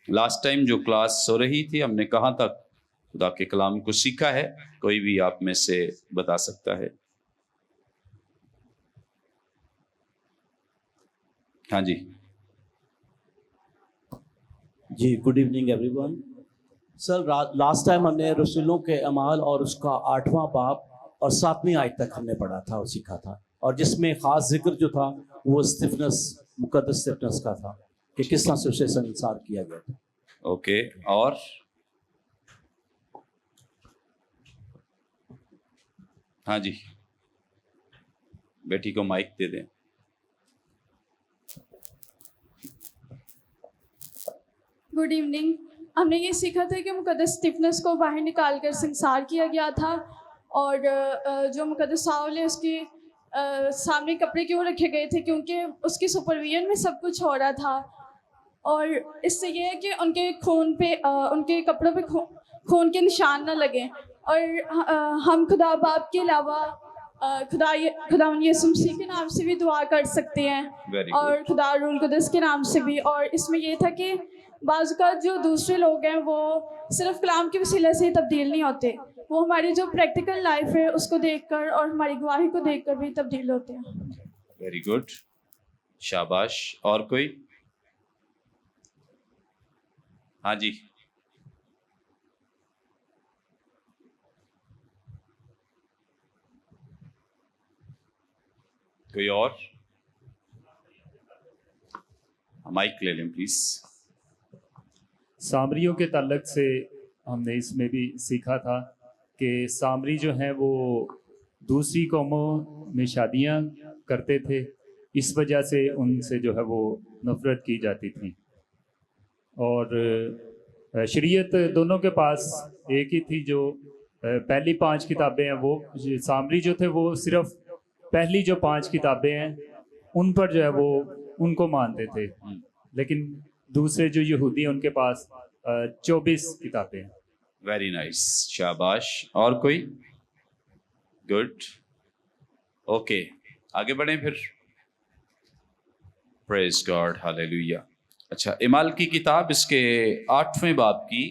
Last time جو class ہو رہی تھی ہم نے کہاں تک خدا کے کلام کو سیکھا ہے؟ کوئی بھی آپ میں سے بتا سکتا ہے؟ ہاں جی جی، گڈ ایوننگ ایوری ون. سر، لاسٹ ٹائم ہم نے رسولوں کے اعمال اور اس کا 8واں باب اور 7ویں آیت تک ہم نے پڑھا تھا اور سیکھا تھا، اور جس میں خاص ذکر جو تھا وہ اسطفنس، مقدس اسطفنس کا تھا کہ کس طرح سے اسے سنسار کیا گیا تھا. اوکے، اور ہاں جی بیٹی کو مائک دے دیں. Good evening. ہم نے یہ سیکھا تھا کہ مقدس اسطفنس کو باہر نکال کر سنسار کیا گیا تھا، اور جو مقدس ساؤل ہے اس کے سامنے کپڑے کیوں رکھے گئے تھے؟ کیونکہ اس کی سپرویژن میں سب کچھ ہو رہا تھا، اور اس سے یہ ہے کہ ان کے خون پہ، ان کے کپڑوں پہ خون کے نشان نہ لگیں. اور ہم خدا باپ کے علاوہ خدا یسوع مسیح کے نام سے بھی دعا کر سکتے ہیں، اور خدا روح القدس کے نام سے بھی. اور اس میں یہ تھا کہ بعض اوقات جو دوسرے لوگ ہیں وہ صرف کلام کے وسیلے سے ہی تبدیل نہیں ہوتے، وہ ہماری جو پریکٹیکل لائف ہے اس کو دیکھ کر اور ہماری گواہی کو دیکھ کر بھی تبدیل ہوتے ہیں. ویری گڈ، شاباش. اور کوئی؟ ہاں جی کوئی اور؟ مائک لے لیں پلیز. سامریوں کے تعلق سے ہم نے اس میں بھی سیکھا تھا کہ سامری جو ہیں وہ دوسری قوموں میں شادیاں کرتے تھے، اس وجہ سے ان سے جو ہے وہ نفرت کی جاتی تھی، اور شریعت دونوں کے پاس ایک ہی تھی. جو پہلی 5 کتابیں ہیں وہ سامری جو تھے وہ صرف پہلی جو 5 کتابیں ہیں ان پر جو ہے وہ ان کو مانتے تھے، لیکن دوسرے جو یہودی ہیں ان کے پاس 24 کتابیں ہیں. ویری نائس، شاباش. اور کوئی؟ گڈ، اوکے آگے بڑھیں پھر. پریز گاڈ، ہاللیلویہ. اچھا، اعمال کی کتاب اس کے 8ویں باب کی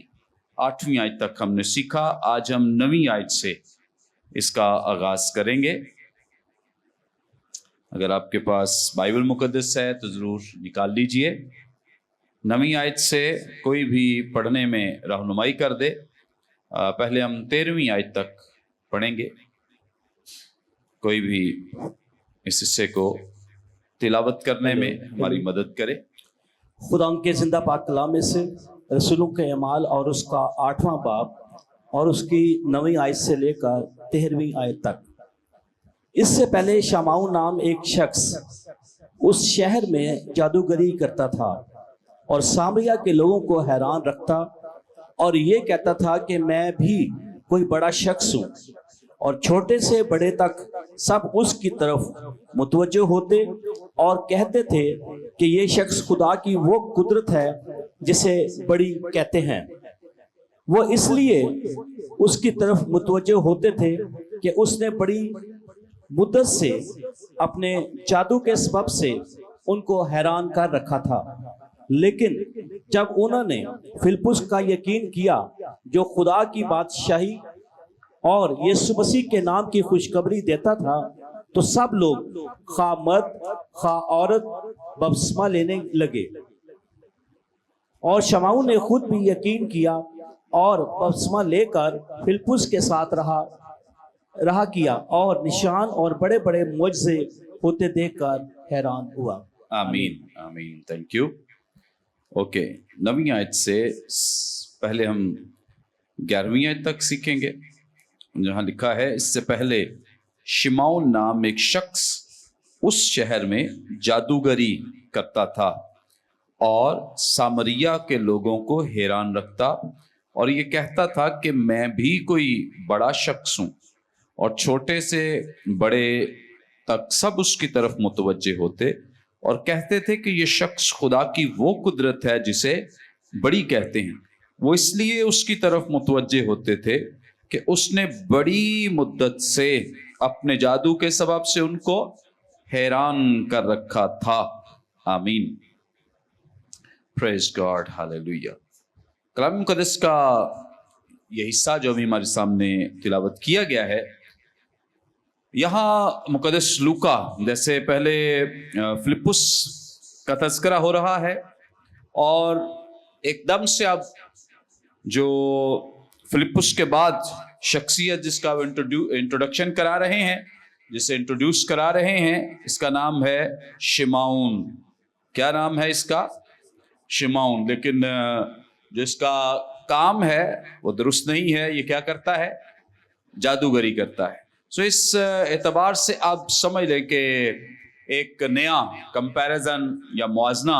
8ویں آیت تک ہم نے سیکھا. آج ہم 9ویں آیت سے اس کا آغاز کریں گے. اگر آپ کے پاس بائبل مقدس ہے تو ضرور نکال لیجئے. 9ویں آیت سے کوئی بھی پڑھنے میں رہنمائی کر دے. پہلے ہم 13ویں آیت تک پڑھیں گے. کوئی بھی اس حصے کو تلاوت کرنے میں ہماری مدد کرے. خدا کے زندہ پاک کلام میں سے رسولوں کے اعمال اور اس کا 8واں باب اور اس کی 9ویں آیت سے لے کر 13ویں آیت تک. اس سے پہلے شمعون نام ایک شخص اس شہر میں جادوگری کرتا تھا اور سامریہ کے لوگوں کو حیران رکھتا، اور یہ کہتا تھا کہ میں بھی کوئی بڑا شخص ہوں، اور چھوٹے سے بڑے تک سب اس کی طرف متوجہ ہوتے اور کہتے تھے کہ یہ شخص خدا کی وہ قدرت ہے جسے بڑی کہتے ہیں. وہ اس لیے اس کی طرف متوجہ ہوتے تھے کہ اس نے بڑی مدت سے اپنے جادو کے سبب سے ان کو حیران کر رکھا تھا. لیکن جب انہوں نے فلپس کا یقین کیا جو خدا کی بادشاہی اور یسوع مسیح کے نام کی خوشخبری دیتا تھا، تو سب لوگ خواہ مرد خواہ عورت بپتسمہ لینے لگے. اور شمعون نے خود بھی یقین کیا اور بپتسمہ لے کر فلپس کے ساتھ رہا کیا، اور نشان اور بڑے بڑے معجزے ہوتے دیکھ کر حیران ہوا. آمین آمین، تھینک یو. اوکے، 9ویں آیت سے پہلے ہم 11ویں آیت تک سیکھیں گے، جہاں لکھا ہے اس سے پہلے شمعون نام ایک شخص اس شہر میں جادوگری کرتا تھا اور سامریہ کے لوگوں کو حیران رکھتا، اور یہ کہتا تھا کہ میں بھی کوئی بڑا شخص ہوں، اور چھوٹے سے بڑے تک سب اس کی طرف متوجہ ہوتے اور کہتے تھے کہ یہ شخص خدا کی وہ قدرت ہے جسے بڑی کہتے ہیں. وہ اس لیے اس کی طرف متوجہ ہوتے تھے کہ اس نے بڑی مدت سے اپنے جادو کے سبب سے ان کو حیران کر رکھا تھا. آمین، پریز گاڈ، ہاللیلویہ. कलाम मुकद्दस का ये हिस्सा जो अभी हमारे सामने तिलावत किया गया है, यहाँ मुकद्दस लूका जैसे पहले फिलिप्पुस का तज़किरा हो रहा है और एकदम से अब जो फिलिप्पुस के बाद शख्सियत जिसका इंट्रोडक्शन करा रहे हैं, जिसे इंट्रोड्यूस करा रहे हैं, इसका नाम है शिमाउन। क्या नाम है इसका? शिमाउन। लेकिन जो इसका काम है वो दुरुस्त नहीं है। ये क्या करता है? जादूगरी करता है। सो इस एतबार से आप समझ लें कि एक नया कंपैरिजन या मुआजना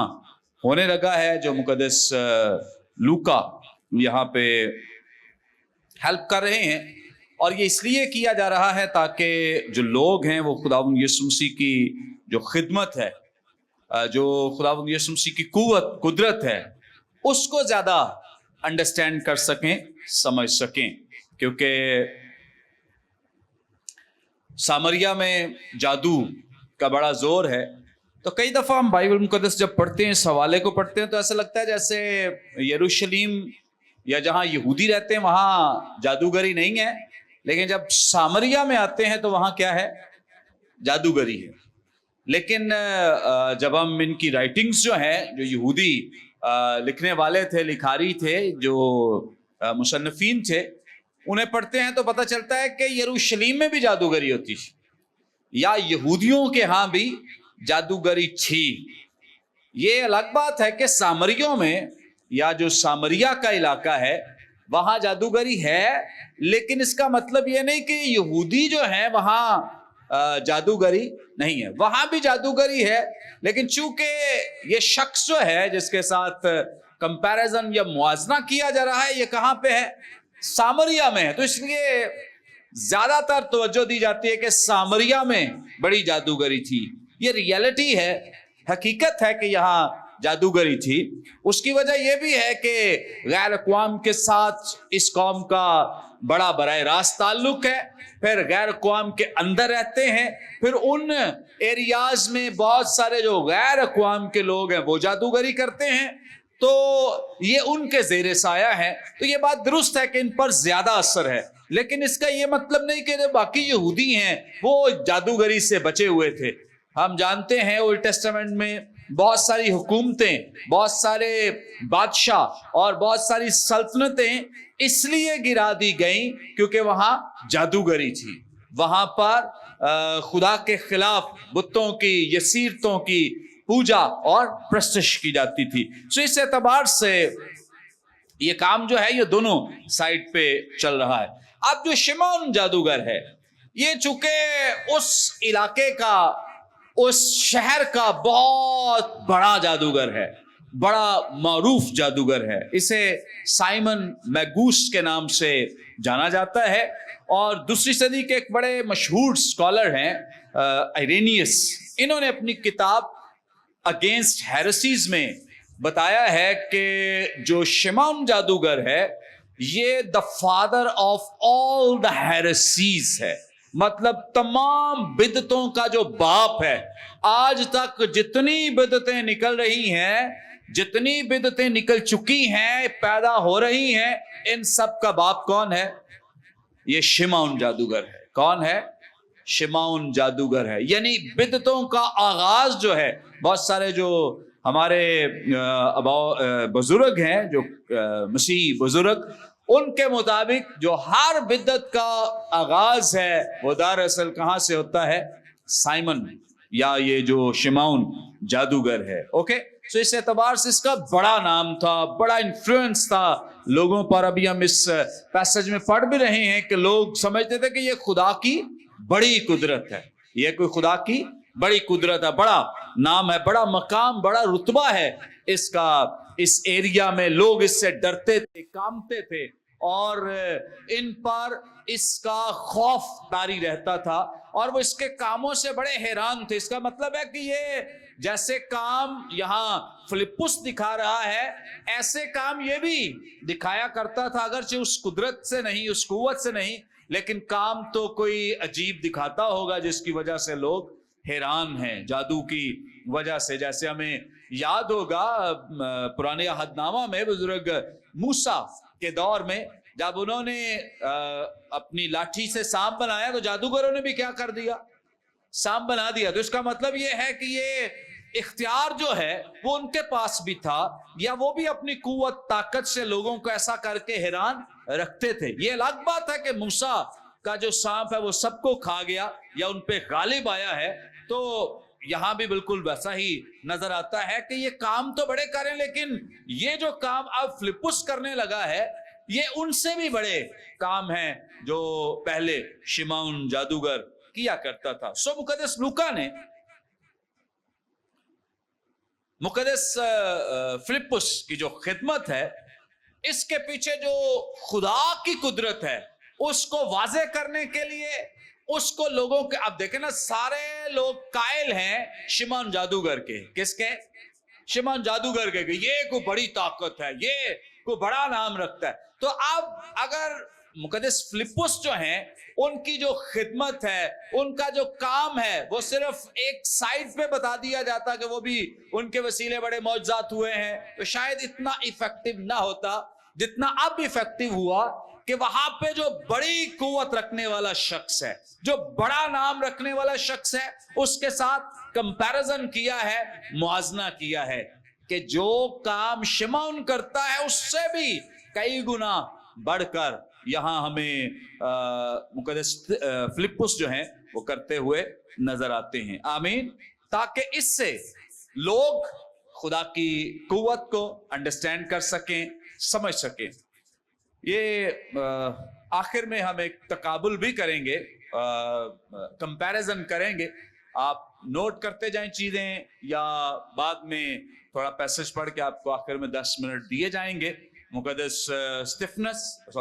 होने लगा है जो मुकद्दस लूका यहाँ पे हेल्प कर रहे हैं। और ये इसलिए किया जा रहा है ताकि जो लोग हैं वो खुदावंद यीशु मसीह की जो खिदमत है, जो खुदावंद यीशु मसीह की कुदरत है, उसको ज़्यादा अंडरस्टैंड कर सकें, समझ सकें। क्योंकि सामरिया में जादू का बड़ा जोर है। तो कई दफ़ा हम बाइबल मुकद्दस जब पढ़ते हैं, इस हवाले को पढ़ते हैं, तो ऐसा लगता है जैसे यरूशलेम या जहाँ यहूदी रहते हैं वहाँ जादूगरी नहीं है, लेकिन जब सामरिया में आते हैं तो वहाँ क्या है? जादूगरी है। लेकिन जब हम इनकी राइटिंग्स जो हैं, जो यहूदी लिखने वाले थे, लिखारी थे, जो मुसन्निफीन थे, उन्हें पढ़ते हैं तो पता चलता है कि यरूशलेम में भी जादूगरी होती थी या यहूदियों के यहाँ भी जादूगरी थी। ये अलग बात है कि सामरियों में या जो सामरिया का इलाका है वहाँ जादूगरी है, लेकिन इसका मतलब ये नहीं कि यहूदी जो है वहाँ जादूगरी नहीं है। वहाँ भी जादूगरी है, लेकिन चूंकि ये शख्स जो है जिसके साथ कंपैरिजन या मुआजना किया जा रहा है, ये कहाँ पे है? सामरिया में है। तो इसलिए ज्यादातर तवज्जो दी जाती है कि सामरिया में बड़ी जादूगरी थी। ये रियलिटी है, हकीकत है कि यहाँ जादूगरी थी। उसकी वजह यह भी है कि गैर अक़वाम के साथ इस कौम का बड़ा बराह रास्त ताल्लुक है, फिर गैर अक़वाम के अंदर रहते हैं, फिर उन एरियाज में बहुत सारे जो गैर अक़वाम के लोग हैं वो जादूगरी करते हैं, तो ये उनके ज़ेरे साया है। तो ये बात दुरुस्त है कि इन पर ज्यादा असर है, लेकिन इसका ये मतलब नहीं कि जो बाकी यहूदी हैं वो जादूगरी से बचे हुए थे। हम जानते हैं ओल्ड टेस्टामेंट में बहुत सारी हुकूमतें, बहुत सारे बादशाह और बहुत सारी सल्तनतें इसलिए गिरा दी गईं क्योंकि वहां जादूगरी थी। वहां पर खुदा के खिलाफ बुतों की, यसीरतों की पूजा और प्रस्तश की जाती थी। सो इस एतबार से ये काम जो है ये दोनों साइड पे चल रहा है। अब जो शिमौन जादूगर है, ये चूंकि उस इलाके का, उस शहर का बहुत बड़ा जादूगर है, बड़ा मारूफ जादूगर है। इसे साइमन मैगूस के नाम से जाना जाता है और दूसरी सदी के एक बड़े मशहूर स्कॉलर हैं आइरेनियस। इन्होंने अपनी किताब अगेंस्ट हेरेसीज में बताया है कि जो शिमौन जादूगर है ये the father of all the heresies है। मतलब तमाम बिदतों का जो बाप है। आज तक जितनी बिदतें निकल रही हैं, जितनी बिदतें निकल चुकी हैं, पैदा हो रही हैं, इन सब का बाप कौन है? ये शिमौन जादूगर है। कौन है? शिमौन जादूगर है। यानी बिदतों का आगाज जो है, बहुत सारे जो हमारे बुजुर्ग हैं, जो मसीही बुजुर्ग, उनके मुताबिक जो हर बिद्दत का आगाज है वो दरअसल कहां से होता है? साइमन या ये जो शिमौन जादूगर है। ओके, सो इस एतबार से इसका बड़ा नाम था, बड़ा इन्फ्लुएंस था लोगों पर। अभी हम इस पैसेज में पढ़ भी रहे हैं कि लोग समझते थे कि ये खुदा की बड़ी कुदरत है, ये कोई खुदा की बड़ी कुदरत है, बड़ा नाम है, बड़ा मकाम, बड़ा रुतबा है इसका। इस एरिया में लोग इससे डरते थे, कांपते थे और इन पर इसका खौफ तारी रहता था और वो इसके कामों से बड़े हैरान थे। इसका मतलब है कि ये जैसे काम यहाँ फिलिप्पुस दिखा रहा है, ऐसे काम ये भी दिखाया करता था, अगरचे उस कुदरत से नहीं, उस कुव्वत से नहीं, लेकिन काम तो कोई अजीब दिखाता होगा जिसकी वजह से लोग हैरान हैं, जादू की वजह से। जैसे हमें याद होगा पुराने अहदनामा में बुजुर्ग मूसा के दौर में जब उन्होंने अपनी लाठी से सांप बनाया तो जादूगरों ने भी क्या कर दिया, सांप बना दिया। तो इसका मतलब ये है कि ये इख्तियार जो है वो उनके पास भी था, या वो भी अपनी कुव्वत ताकत से लोगों को ऐसा करके हैरान रखते थे। ये अलग बात है कि मूसा का जो सांप है वो सबको खा गया या उन पे गालिब आया है, तो यहां भी बिल्कुल वैसा ही नजर आता है कि ये काम तो बड़े करें, लेकिन ये जो काम अब फिलिप्पुस करने लगा है ये उनसे भी बड़े काम हैं जो पहले शिमौन जादूगर किया करता था। सो मुकद्दस लूका ने मुकद्दस फिलिप्पुस की जो खिदमत है, इसके पीछे जो खुदा की कुदरत है उसको वाजे करने के लिए उसको लोगों के, अब देखें ना, सारे लोग कायल हैं शिमौन जादूगर के। किसके? शिमौन जादूगर के। ये कोई बड़ी ताकत है, ये कोई बड़ा नाम रखता है। तो अब अगर मुकद्दस फिलिप्पुस जो हैं उनकी जो खिदमत है, उनका जो काम है, वो सिर्फ एक साइड पे बता दिया जाता कि वो भी उनके वसीले बड़े मौजज़ात हुए हैं, तो शायद इतना इफेक्टिव ना होता जितना अब इफेक्टिव हुआ कि वहां पे जो बड़ी कुव्वत रखने वाला शख्स है, जो बड़ा नाम रखने वाला शख्स है, उसके साथ कंपैरिजन किया है, मुआजना किया है कि जो काम शिमौन करता है उससे भी कई गुना बढ़कर यहां हमें मुकद्दस फिलिप्पुस जो हैं वो करते हुए नजर आते हैं। आमीन। ताकि इससे लोग खुदा की कुव्वत को अंडरस्टैंड कर सकें, समझ सकें। ये आखिर में हम एक तकाबुल भी करेंगे, कंपैरिजन करेंगे। आप नोट करते जाएं चीजें, या बाद में थोड़ा पैसेज पढ़ के आपको आखिर में 10 मिनट दिए जाएंगे। मुकद्दस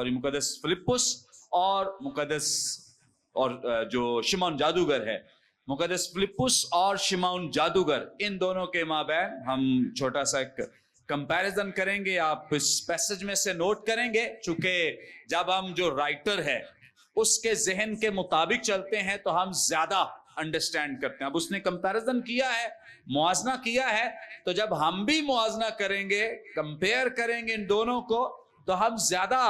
मुकद्दस फिलिप्पुस और मुकद्दस और जो शिमौन जादूगर है, मुकद्दस फिलिप्पुस और शिमौन जादूगर, इन दोनों के माबैन हम छोटा सा एक कंपैरिजन करेंगे। आप इस पैसेज में से नोट करेंगे, चूंकि जब हम जो राइटर है उसके जहन के मुताबिक चलते हैं तो हम ज्यादा अंडरस्टैंड करते हैं। अब उसने कंपैरिजन किया है, मुआजना किया है, तो जब हम भी मुआजना करेंगे, कंपेयर करेंगे इन दोनों को, तो हम ज्यादा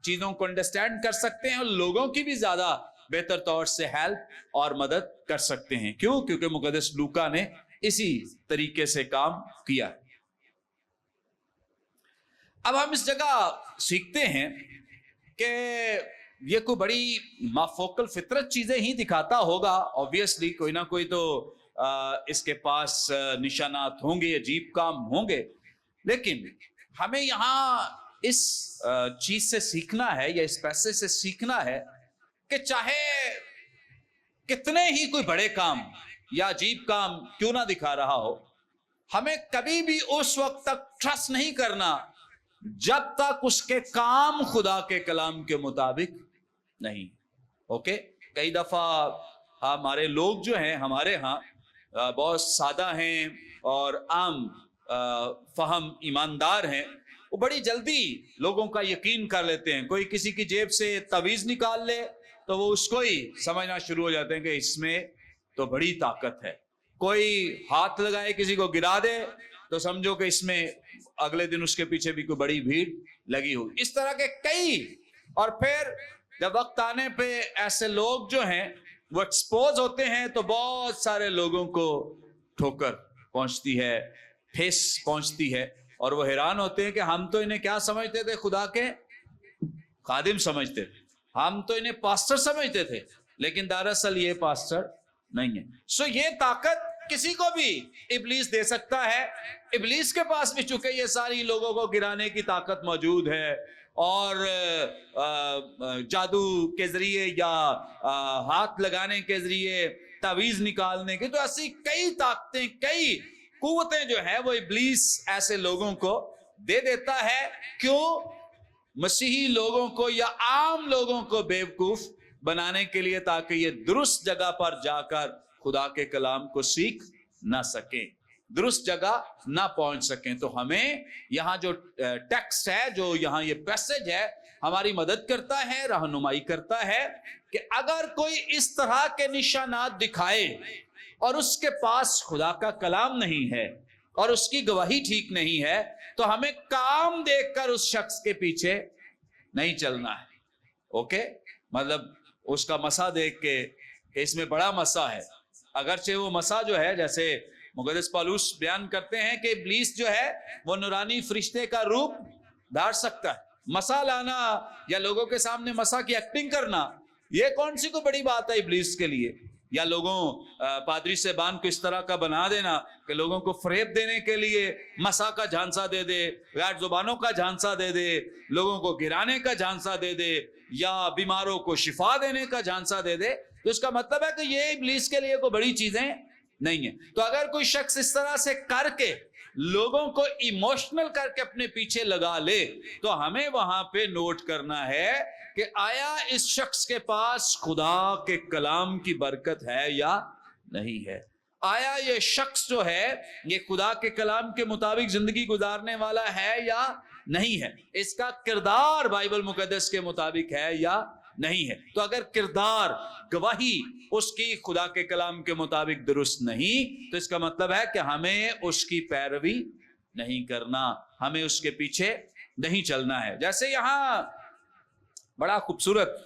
चीजों को अंडरस्टैंड कर सकते हैं और लोगों की भी ज्यादा बेहतर तौर से हेल्प और मदद कर सकते हैं। क्यों? क्योंकि मुकद्दस लूका ने इसी तरीके से काम किया। अब हम इस जगह सीखते हैं कि ये कोई बड़ी माफोकल फितरत चीजें ही दिखाता होगा। ऑब्वियसली कोई ना कोई तो इसके पास निशानात होंगे, अजीब काम होंगे, लेकिन हमें यहाँ इस चीज से सीखना है, या इस पैसे से सीखना है कि चाहे कितने ही कोई बड़े काम या अजीब काम क्यों ना दिखा रहा हो, हमें कभी भी उस वक्त तक ट्रस्ट नहीं करना जब तक उसके काम खुदा के कलाम के मुताबिक नहीं। ओके, कई दफा हमारे लोग जो हैं हमारे यहाँ बहुत सादा हैं और आम फहम ईमानदार हैं, वो बड़ी जल्दी लोगों का यकीन कर लेते हैं। कोई किसी की जेब से तवीज निकाल ले तो वो उसको ही समझना शुरू हो जाते हैं कि इसमें तो बड़ी ताकत है। कोई हाथ लगाए किसी को गिरा दे तो समझो कि इसमें अगले दिन उसके पीछे भी कोई बड़ी भीड़ लगी हो। इस तरह के कई, और फिर जब वक्त आने पे ऐसे लोग जो हैं वो एक्सपोज होते हैं तो बहुत सारे लोगों को ठोकर पहुंचती है, ठेस पहुंचती है, और वो हैरान होते हैं कि हम तो इन्हें क्या समझते थे, खुदा के खादिम समझते थे, हम तो इन्हें पास्टर समझते थे, लेकिन दरअसल ये पास्टर नहीं है। सो ये ताकत किसी को भी इब्लीस दे सकता है। इब्लीस के पास भी चूंकि ये सारी लोगों को गिराने की ताकत मौजूद है, और जादू के जरिए या हाथ लगाने के जरिए तावीज निकालने की, तो ऐसी कई ताकतें, कई कुव्वतें जो है वो इब्लीस ऐसे लोगों को दे देता है। क्यों? मसीही लोगों को या आम लोगों को बेवकूफ बनाने के लिए, ताकि ये दुरुस्त जगह पर जाकर खुदा के कलाम को सीख ना सकें, दुरुस्त जगह ना पहुंच सकें। तो हमें यहाँ जो टेक्स्ट है, जो यहाँ ये पैसेज है, हमारी मदद करता है, रहनुमाई करता है कि अगर कोई इस तरह के निशानात दिखाए और उसके पास खुदा का कलाम नहीं है, और उसकी गवाही ठीक नहीं है, तो हमें काम देखकर उस शख्स के पीछे नहीं चलना है। ओके, मतलब उसका मसा देख के कि इसमें बड़ा मसा है, अगरचे वो मसा जो है, जैसे मुक़द्दस पौलुस बयान करते हैं कि इब्लीस जो है वो नूरानी फरिश्ते का रूप धार सकता है। मसा लाना या लोगों के सामने मसा की एक्टिंग करना, ये कौन सी को बड़ी बात है इब्लीस के लिए। या लोगों पादरी साहबान को इस तरह का बना देना कि लोगों को फरेब देने के लिए मसा का झांसा दे दे, गैर जुबानों का झांसा दे दे, लोगों को गिराने का झांसा दे दे, या बीमारों को शिफा देने का झांसा दे दे, तो इसका मतलब है कि ये इब्लीस के लिए कोई बड़ी चीजें नहीं है। तो अगर कोई शख्स इस तरह से करके लोगों को इमोशनल करके अपने पीछे लगा ले, तो हमें वहां पे नोट करना है कि आया इस शख्स के पास खुदा के कलाम की बरकत है या नहीं है। आया ये शख्स जो है ये खुदा के कलाम के मुताबिक जिंदगी गुजारने वाला है या नहीं है, इसका किरदार बाइबल मुकद्दस के मुताबिक है या नहीं है। तो अगर किरदार, गवाही उसकी खुदा के कलाम के मुताबिक दुरुस्त नहीं, तो इसका मतलब है कि हमें उसकी पैरवी नहीं करना, हमें उसके पीछे नहीं चलना है। जैसे यहां बड़ा खूबसूरत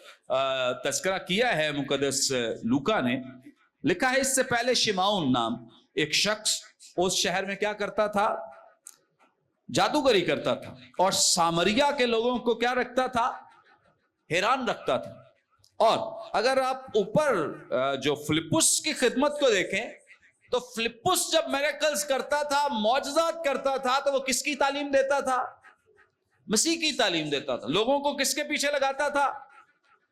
तस्करा किया है मुकद्दस लूका ने, लिखा है इससे पहले शिमाउन नाम एक शख्स उस शहर में क्या करता था, जादूगरी करता था, और सामरिया के लोगों को क्या रखता था, हैरान रखता था। और अगर आप ऊपर जो फिलिप्पुस की खिदमत को देखें, तो फिलिप्पुस जब मिरेकल्स करता था, मौजज़ात करता था, तो वो किसकी तालीम देता था, मसीह की तालीम देता था। लोगों को किसके पीछे लगाता था,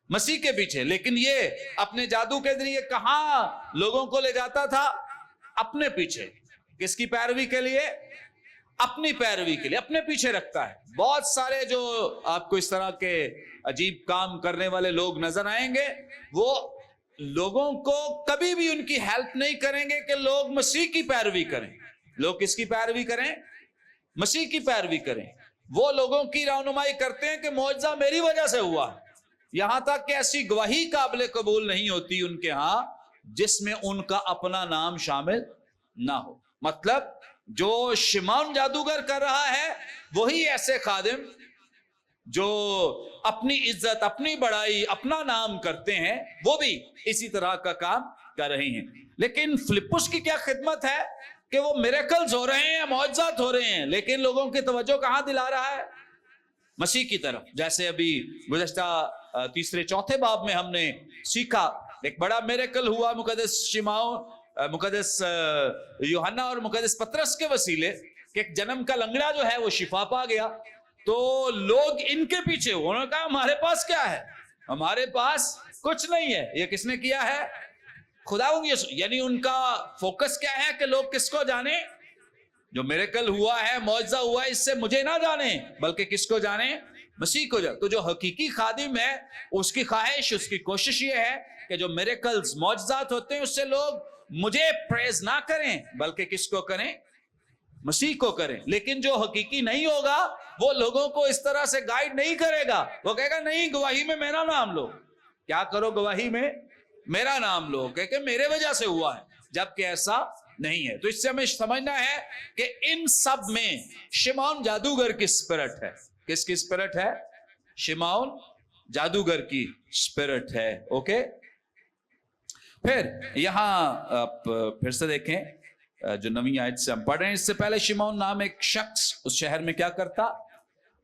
मसीह के पीछे। लेकिन ये अपने जादू के जरिए कहां लोगों को ले जाता था, अपने पीछे। किसकी पैरवी के लिए, अपनी पैरवी के लिए अपने पीछे रखता है। बहुत सारे जो आपको इस तरह के अजीब काम करने वाले लोग नजर आएंगे, वो लोगों को कभी भी उनकी हेल्प नहीं करेंगे कि लोग मसीह की पैरवी करें। लोग किसकी पैरवी करें, मसीह की पैरवी करें। वो लोगों की रहनुमाई करते हैं कि मौजज़ा मेरी वजह से हुआ। यहां तक कि ऐसी गवाही काबिल कबूल नहीं होती उनके यहां जिसमें उनका अपना नाम शामिल ना हो। मतलब जो शिमौन जादूगर कर रहा है, वही ऐसे खादिम जो अपनी इज्जत, अपनी बड़ाई, अपना नाम करते हैं, वो भी इसी तरह का काम कर रहे हैं। लेकिन फिलिप्पुस की क्या खिदमत है कि वो मिरेकल्स हो रहे हैं, मौजज़ात हो रहे हैं, लेकिन लोगों की तवज्जो कहां दिला रहा है, मसीह की तरफ। जैसे अभी गुज़श्ता तीसरे चौथे बाब में हमने सीखा, एक बड़ा मिरेकल हुआ मुकद्दस शिमौन, मुकद्दस यूहन्ना और मुकद्दस पतरस के वसीले, कि एक जन्म का लंगड़ा जो है वो शिफा पा गया। तो लोग इनके पीछे, उन्होंने कहा हमारे पास क्या है, हमारे पास कुछ नहीं है, ये किसने किया है, खुदावंद यीशु। यानी उनका फोकस क्या है कि लोग किसको जाने, जो मिरेकल हुआ है, मौजज़ा हुआ है, इससे मुझे ना जाने, बल्कि किसको जाने, मसीह को जाने। तो जो हकीकी खादिम है, उसकी ख्वाहिश, उसकी कोशिश ये है कि जो मिरेकल्स, मौजज़ात होते हैं, उससे लोग मुझे प्रेज ना करें, बल्कि किसको करें, मसीह को करें। लेकिन जो हकीकी नहीं होगा, वो लोगों को इस तरह से गाइड नहीं करेगा। वो कहेगा नहीं, गवाही में मेरा नाम लो। क्या करो, गवाही में मेरा नाम लो, कह के मेरे वजह से हुआ है, जबकि ऐसा नहीं है। तो इससे हमें समझना है कि इन सब में शिमौन जादूगर की स्पिरिट है। किसकी स्पिरिट है, शिमौन जादूगर की स्पिरिट है। ओके, फिर यहां आप फिर से देखें जो नवी आयत से हम पढ़ रहे हैं, इससे पहले शिमौन नाम एक शख्स उस शहर में क्या करता,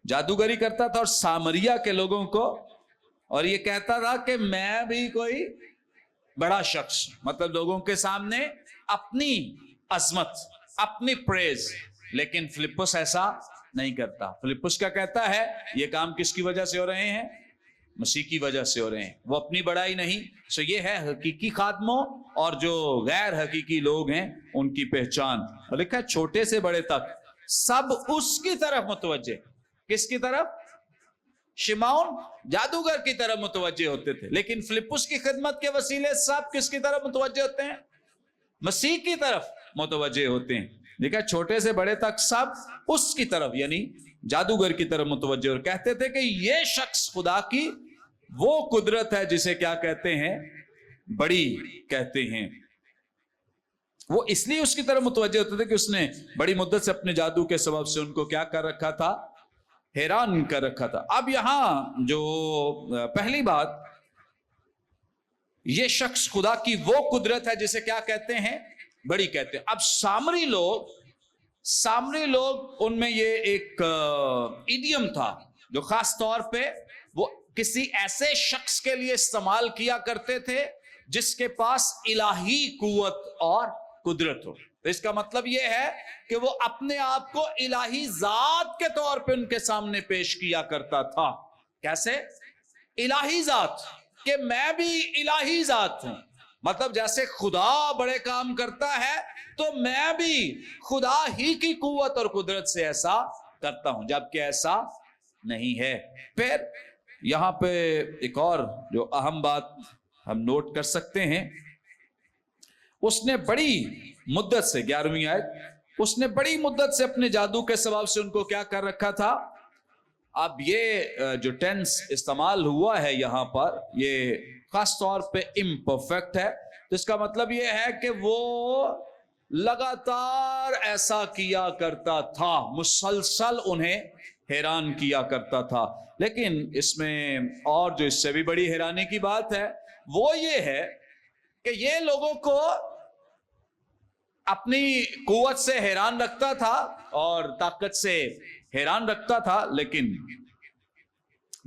जादूगरी करता था, और सामरिया के लोगों को, और ये कहता था कि मैं भी कोई बड़ा शख्स, मतलब लोगों के सामने अपनी अजमत, अपनी प्रेज। लेकिन फिलिप्पुस ऐसा नहीं करता। फिलिप्पुस क्या कहता है, ये काम किसकी वजह से हो रहे हैं, मसीह की वजह से हो रहे हैं। वो अपनी बड़ाई नहीं। सो ये है हकीकी खादमों और जो गैर हकीकी लोग हैं उनकी पहचान। और लिखा है छोटे से बड़े तक सब उसकी तरफ मुतवज्जे। किसकी तरफ, शिमौन जादूगर की तरफ मुतवज्जे होते थे। लेकिन फिलिप्पुस की खिदमत के वसीले सब किसकी तरफ मुतवज्जे होते हैं, मसीह की तरफ मुतवज्जे होते हैं। देखा, छोटे से बड़े तक सब उसकी तरफ, यानी जादूगर की तरफ मुतवज्जे, और कहते थे कि ये शख्स खुदा की वो कुदरत है जिसे क्या कहते हैं, बड़ी कहते हैं। वो इसलिए उसकी तरफ मुतवज्जे होते थे कि उसने बड़ी मुद्दत से अपने जादू के सबब से उनको क्या कर रखा था, हैरान कर रखा था। अब यहां जो पहली बात, ये शख्स खुदा की वो कुदरत है जिसे क्या कहते हैं, बड़ी कहते हैं। अब सामरी लोग उनमें ये एक इडियम था जो खास तौर पे वो किसी ऐसे शख्स के लिए इस्तेमाल किया करते थे जिसके पास इलाही कुव्वत और कुदरत हो। तो इसका मतलब यह है कि वो अपने आप को इलाही जात के तौर पे उनके सामने पेश किया करता था। कैसे? इलाही जात, कि मैं भी इलाही जात हूं। मतलब जैसे खुदा बड़े काम करता है तो मैं भी खुदा ही की कुव्वत और कुदरत से ऐसा करता हूं, जबकि ऐसा नहीं है। फिर यहां पे एक और जो अहम बात हम नोट कर सकते हैं, उसने बड़ी मुद्दत से, 11वीं आयत, उसने बड़ी मुद्दत से अपने जादू के सबब से उनको क्या कर रखा था। अब ये जो टेंस इस्तेमाल हुआ है यहां पर, ये खास तौर पे इम्परफेक्ट है। तो इसका मतलब ये है कि वो लगातार ऐसा किया करता था, मुसलसल उन्हें हैरान किया करता था। लेकिन इसमें और जो इससे भी बड़ी हैरानी की बात है वो ये है कि ये लोगों को अपनी कुव्वत से हैरान रखता था और ताकत से हैरान रखता था, लेकिन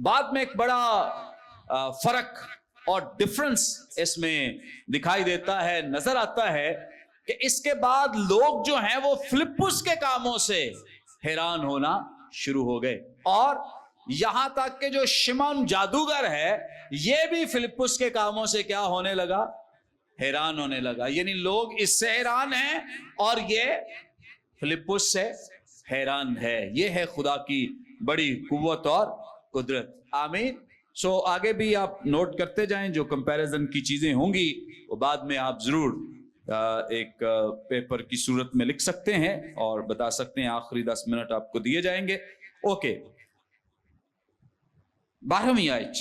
बाद में एक बड़ा फर्क और डिफरेंस इसमें दिखाई देता है, नजर आता है कि इसके बाद लोग जो हैं वो फिलिप्पुस के कामों से हैरान होना शुरू हो गए, और यहां तक कि जो शिमोन जादूगर है ये भी फिलिप्पुस के कामों से क्या होने लगा, हैरान होने लगा। यानी लोग इससे हैरान हैं और ये फिलिप्पुस से हैरान है। ये है खुदा की बड़ी कुव्वत और कुदरत। आमीन। सो आगे भी आप नोट करते जाएं, जो कंपैरिजन की चीजें होंगी वो बाद में आप जरूर एक पेपर की सूरत में लिख सकते हैं और बता सकते हैं। आखिरी 10 मिनट आपको दिए जाएंगे। ओके, 12वीं आयत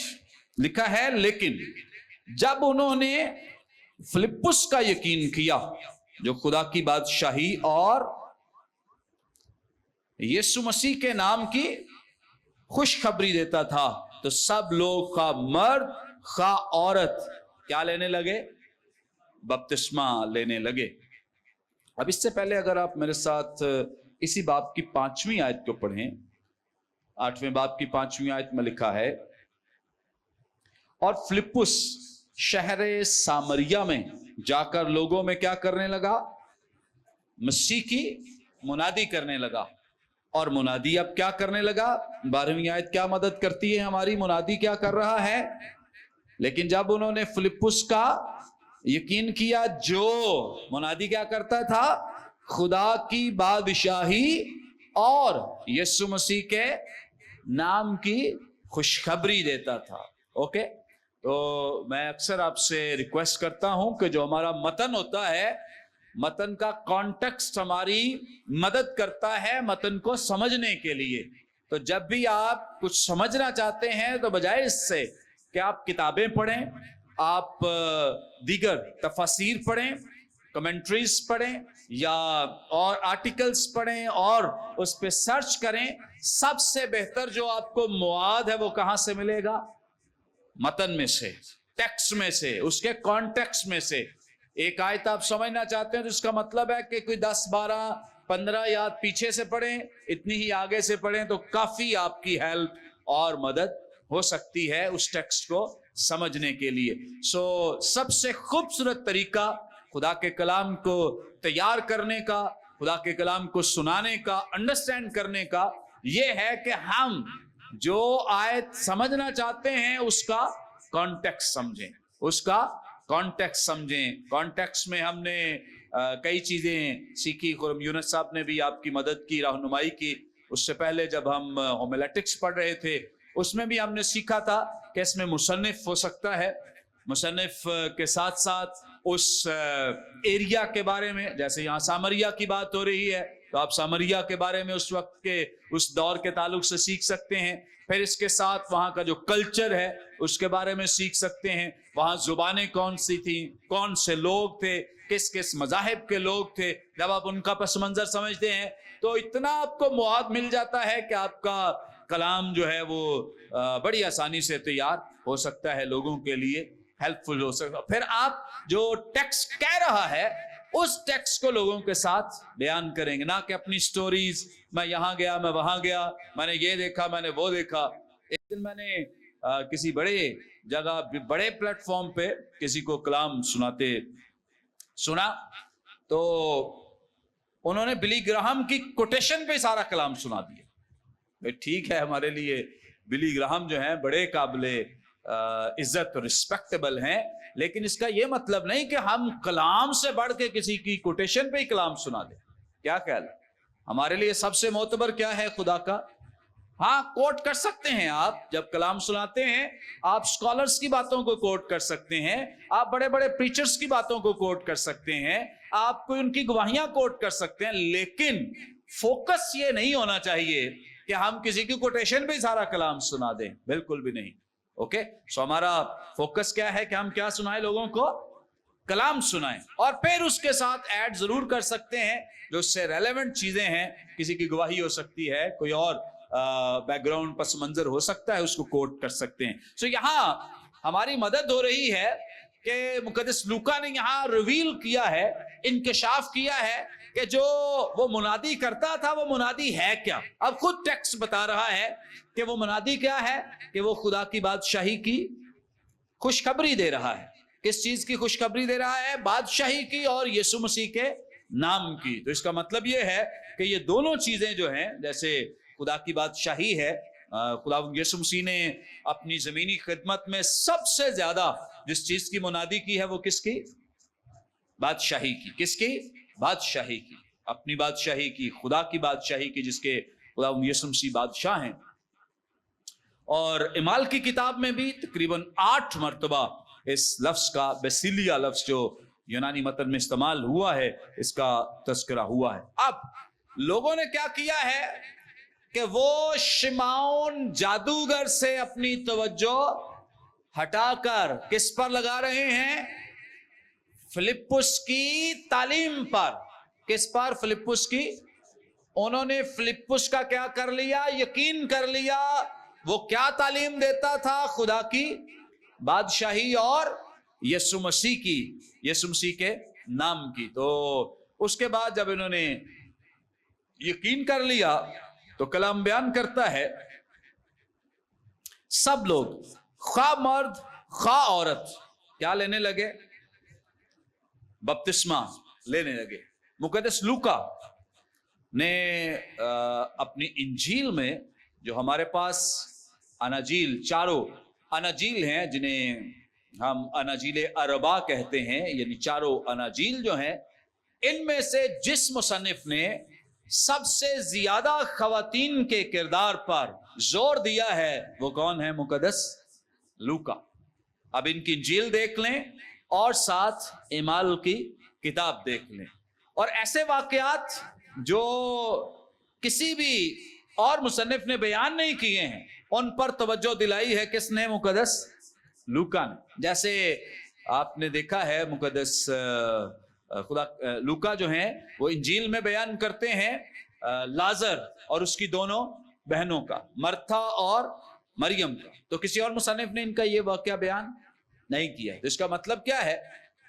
लिखा है, लेकिन जब उन्होंने फिलिप्पुस का यकीन किया जो खुदा की बादशाही और यीशु मसीह के नाम की खुशखबरी देता था, तो सब लोग खा मर्द खा औरत क्या लेने लगे, बपतिस्मा लेने लगे। अब इससे पहले अगर आप मेरे साथ इसी बाब की 5वीं आयत को पढ़ें, 8वें बाब की 5वीं आयत में लिखा है, और फिलिप्पुस शहरे सामरिया में जाकर लोगों में क्या करने लगा, मसीह की मुनादी करने लगा। और मुनादी अब क्या करने लगा, 12वीं आयत क्या मदद करती है हमारी, मुनादी क्या कर रहा है, लेकिन जब उन्होंने फिलिप्पुस का यकीन किया, जो मुनादी क्या करता था, खुदा की बादशाही और यीशु मसीह के नाम की खुशखबरी देता था। ओके, तो मैं अक्सर आपसे रिक्वेस्ट करता हूं कि जो हमारा मतन होता है, मतन का कॉन्टेक्स्ट हमारी मदद करता है मतन को समझने के लिए। तो जब भी आप कुछ समझना चाहते हैं तो बजाय इससे कि आप किताबें पढ़ें, आप दीगर तफसीर पढ़ें, कमेंट्रीज पढ़ें या और आर्टिकल्स पढ़ें और उस पे सर्च करें, सबसे बेहतर जो आपको मुआद है वो कहां से मिलेगा, मतन में से, टेक्स्ट में से, उसके कॉन्टेक्स्ट में से। एक आयत आप समझना चाहते हैं तो इसका मतलब है कि कोई 10, 12, 15 याद पीछे से पढ़ें, इतनी ही आगे से पढ़ें तो काफी आपकी हेल्प और मदद हो सकती है उस टेक्स्ट को समझने के लिए। सो सबसे खूबसूरत तरीका खुदा के कलाम को तैयार करने का, खुदा के कलाम को सुनाने का, अंडरस्टैंड करने का, यह है कि हम जो आयत समझना चाहते हैं उसका कॉन्टेक्स्ट समझें, उसका कॉन्टेक्स्ट समझें। कॉन्टेक्स्ट में हमने कई चीजें सीखी, खुरम यूनुस साहब ने भी आपकी मदद की, रहनुमाई की। उससे पहले जब हम होमिलेटिक्स पढ़ रहे थे उसमें भी हमने सीखा था कि इसमें मुसन्निफ हो सकता है, मुसन्निफ के साथ साथ उस एरिया के बारे में, जैसे यहाँ सामरिया की बात हो रही है तो आप सामरिया के बारे में उस वक्त के, उस दौर के ताल्लुक से सीख सकते हैं। फिर इसके साथ वहाँ का जो कल्चर है उसके बारे में सीख सकते हैं, वहाँ जुबानें कौन सी थी, कौन से लोग थे, किस किस मजाहिब के लोग थे, जब आप उनका पस मंजर समझते हैं तो इतना आपको मौत मिल जाता है कि आपका कलाम जो है वो बड़ी आसानी से तैयार हो सकता है, लोगों के लिए हेल्पफुल हो सकता है। फिर आप जो टेक्स्ट कह रहा है उस टेक्स्ट को लोगों के साथ बयान करेंगे, ना कि अपनी स्टोरीज, मैं यहाँ गया, मैं वहां गया, मैंने ये देखा, मैंने वो देखा। एक दिन मैंने किसी बड़े जगह, बड़े प्लेटफॉर्म पे किसी को कलाम सुनाते सुना, तो उन्होंने बिली ग्राहम की कोटेशन पे सारा कलाम सुना दिया। भाई ठीक है, हमारे लिए बिली ग्राहम जो है बड़े काबिले इज्जत और रिस्पेक्टेबल हैं, लेकिन इसका यह मतलब नहीं कि हम कलाम से बढ़ के किसी की कोटेशन पे ही कलाम सुना दें। क्या ख्याल है? हमारे लिए सबसे मोतबर क्या है? खुदा का। हाँ, कोट कर सकते हैं आप, जब कलाम सुनाते हैं आप स्कॉलर्स की बातों को कोट कर सकते हैं, आप बड़े बड़े प्रीचर्स की बातों को कोट कर सकते हैं, आप कोई उनकी गवाहियां कोट कर सकते हैं, लेकिन फोकस ये नहीं होना चाहिए कि हम किसी की कोटेशन पे सारा कलाम सुना दें, बिल्कुल भी नहीं। ओके, सो हमारा फोकस क्या है कि हम क्या सुनाएं? लोगों को कलाम सुनाएं, और फिर उसके साथ ऐड जरूर कर सकते हैं जो उससे रेलेवेंट चीजें हैं। किसी की गवाही हो सकती है, कोई और बैकग्राउंड पस मंजर हो सकता है, उसको कोट कर सकते हैं। सो यहाँ हमारी मदद हो रही है कि मुकद्दस लूका ने यहाँ रिवील किया है, इंकशाफ किया है कि जो वो मुनादी करता था वो मुनादी है क्या। अब खुद टेक्स्ट बता रहा है कि वो मुनादी क्या है, कि वो खुदा की बादशाही की खुशखबरी दे रहा है। किस चीज की खुशखबरी दे रहा है? बादशाही की और यीशु मसीह के नाम की। तो इसका मतलब ये है कि ये दोनों चीजें जो हैं, जैसे खुदा की बादशाही है, खुदा यीशु मसीह ने अपनी जमीनी खिदमत में सबसे ज्यादा जिस चीज की मुनादी की है वो किसकी? बादशाही की। किसकी? बादशाही की, अपनी बादशाही की, खुदा की बादशाही की, जिसके खुदा यीशु मसीह बादशाह हैं। और इमाल की किताब में भी तकरीबन 8 मरतबा इस लफ्ज का, बेसिलिया लफ्ज जो यूनानी मतन में इस्तेमाल हुआ है, इसका तस्करा हुआ है। अब लोगों ने क्या किया है कि वो शिमाउन जादूगर से अपनी तवज्जो हटाकर किस पर लगा रहे हैं? फिलिप्पुस की तालीम पर। किस पर? फिलिप्पुस की। उन्होंने फिलिप्पुस का क्या कर लिया? यकीन कर लिया। वो क्या तालीम देता था? खुदा की बादशाही और यीशु मसीह की, यीशु मसीह के नाम की। तो उसके बाद जब इन्होंने यकीन कर लिया तो कलाम बयान करता है, सब लोग, खा मर्द खा औरत, क्या लेने लगे? बपतिस्मा लेने लगे। मुकद्दस लूका ने अपनी इंजील में, जो हमारे पास अनाजील, चारों अनाजील हैं जिन्हें हम अनाजील अरबा कहते हैं, यानी चारों अनाजील जो हैं, इनमें से जिस मुसन्निफ ने सबसे ज्यादा खवातीन के किरदार पर जोर दिया है वो कौन है? मुकद्दस लूका। अब इनकी इंजील देख लें और साथ इमाल की किताब देख लें, और ऐसे वाकयात जो किसी भी और मुसन्निफ ने बयान नहीं किए हैं उन पर तवज्जो दिलाई है किसने? मुकद्दस लूका ने। जैसे आपने देखा है मुकद्दस खुदा लूका जो हैं वो इंजील में बयान करते हैं लाजर और उसकी दोनों बहनों का, मर्था और मरियम का। तो किसी और मुसन्निफ ने इनका ये वाकया बयान नहीं किया है। तो इसका मतलब क्या है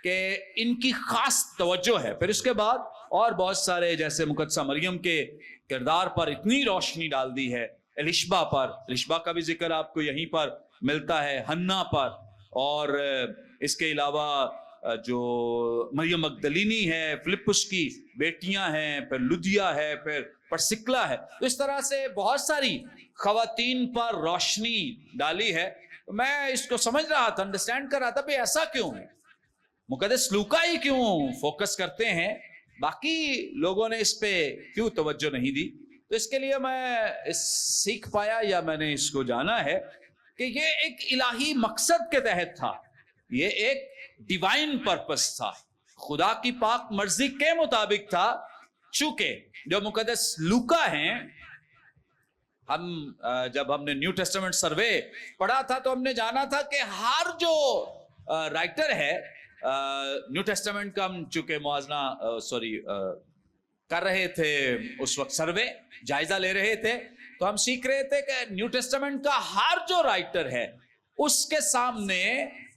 कि इनकी खास तवज्जो है। फिर इसके बाद और बहुत सारे, जैसे मुकद्दसा मरियम के किरदार पर इतनी रोशनी डाल दी है, एलिशबा पर, एलिशबा का भी जिक्र आपको यहीं पर मिलता है, हन्ना पर, और इसके अलावा जो मरियम मगदलीनी है, फिलिप्पुस की बेटियां हैं, फिर लुदिया है, फिर परसिकला है। तो इस तरह से बहुत सारी खवातीन पर रोशनी डाली है। मैं इसको समझ रहा था, अंडरस्टैंड कर रहा था, भाई ऐसा क्यों है, मुकद्दस लूका ही क्यों फोकस करते हैं, बाकी लोगों ने इस पे क्यों तवज्जो नहीं दी। तो इसके लिए मैं सीख पाया, या मैंने इसको जाना है कि ये एक इलाही मकसद के तहत था, ये एक डिवाइन पर्पस था, खुदा की पाक मर्जी के मुताबिक था। चूंकि जो मुकद्दस लूका हैं, हम जब हमने न्यू टेस्टामेंट सर्वे पढ़ा था तो हमने जाना था कि हर जो राइटर है न्यू टेस्टामेंट का हम चूंकि मुआजना कर रहे थे, उस वक्त सर्वे जायजा ले रहे थे, तो हम सीख रहे थे कि न्यू टेस्टामेंट का हर जो राइटर है उसके सामने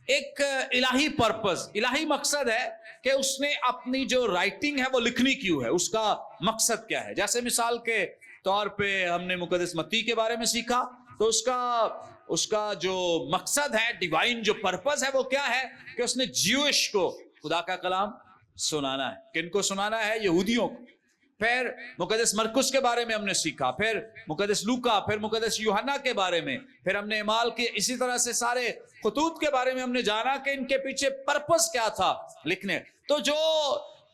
एक इलाही पर्पस, इलाही मकसद है कि उसने अपनी जो राइटिंग है वो लिखनी क्यों है, उसका मकसद क्या है। जैसे मिसाल के तौर पे हमने मुकद्दस मत्ती के बारे में सीखा, तो उसका जो मकसद है, डिवाइन जो पर्पस है वो क्या है कि उसने ज्यूइश को खुदा का कलाम सुनाना है। किनको सुनाना है? यहूदियों को। फिर मुकद्दस मरकुस के बारे में हमने सीखा, फिर मुकद्दस लूका, फिर मुकद्दस यूहन्ना के बारे में, फिर हमने इमाल के इसी तरह से सारे खुतूत के बारे में हमने जाना कि इनके पीछे पर्पस क्या था लिखने। तो जो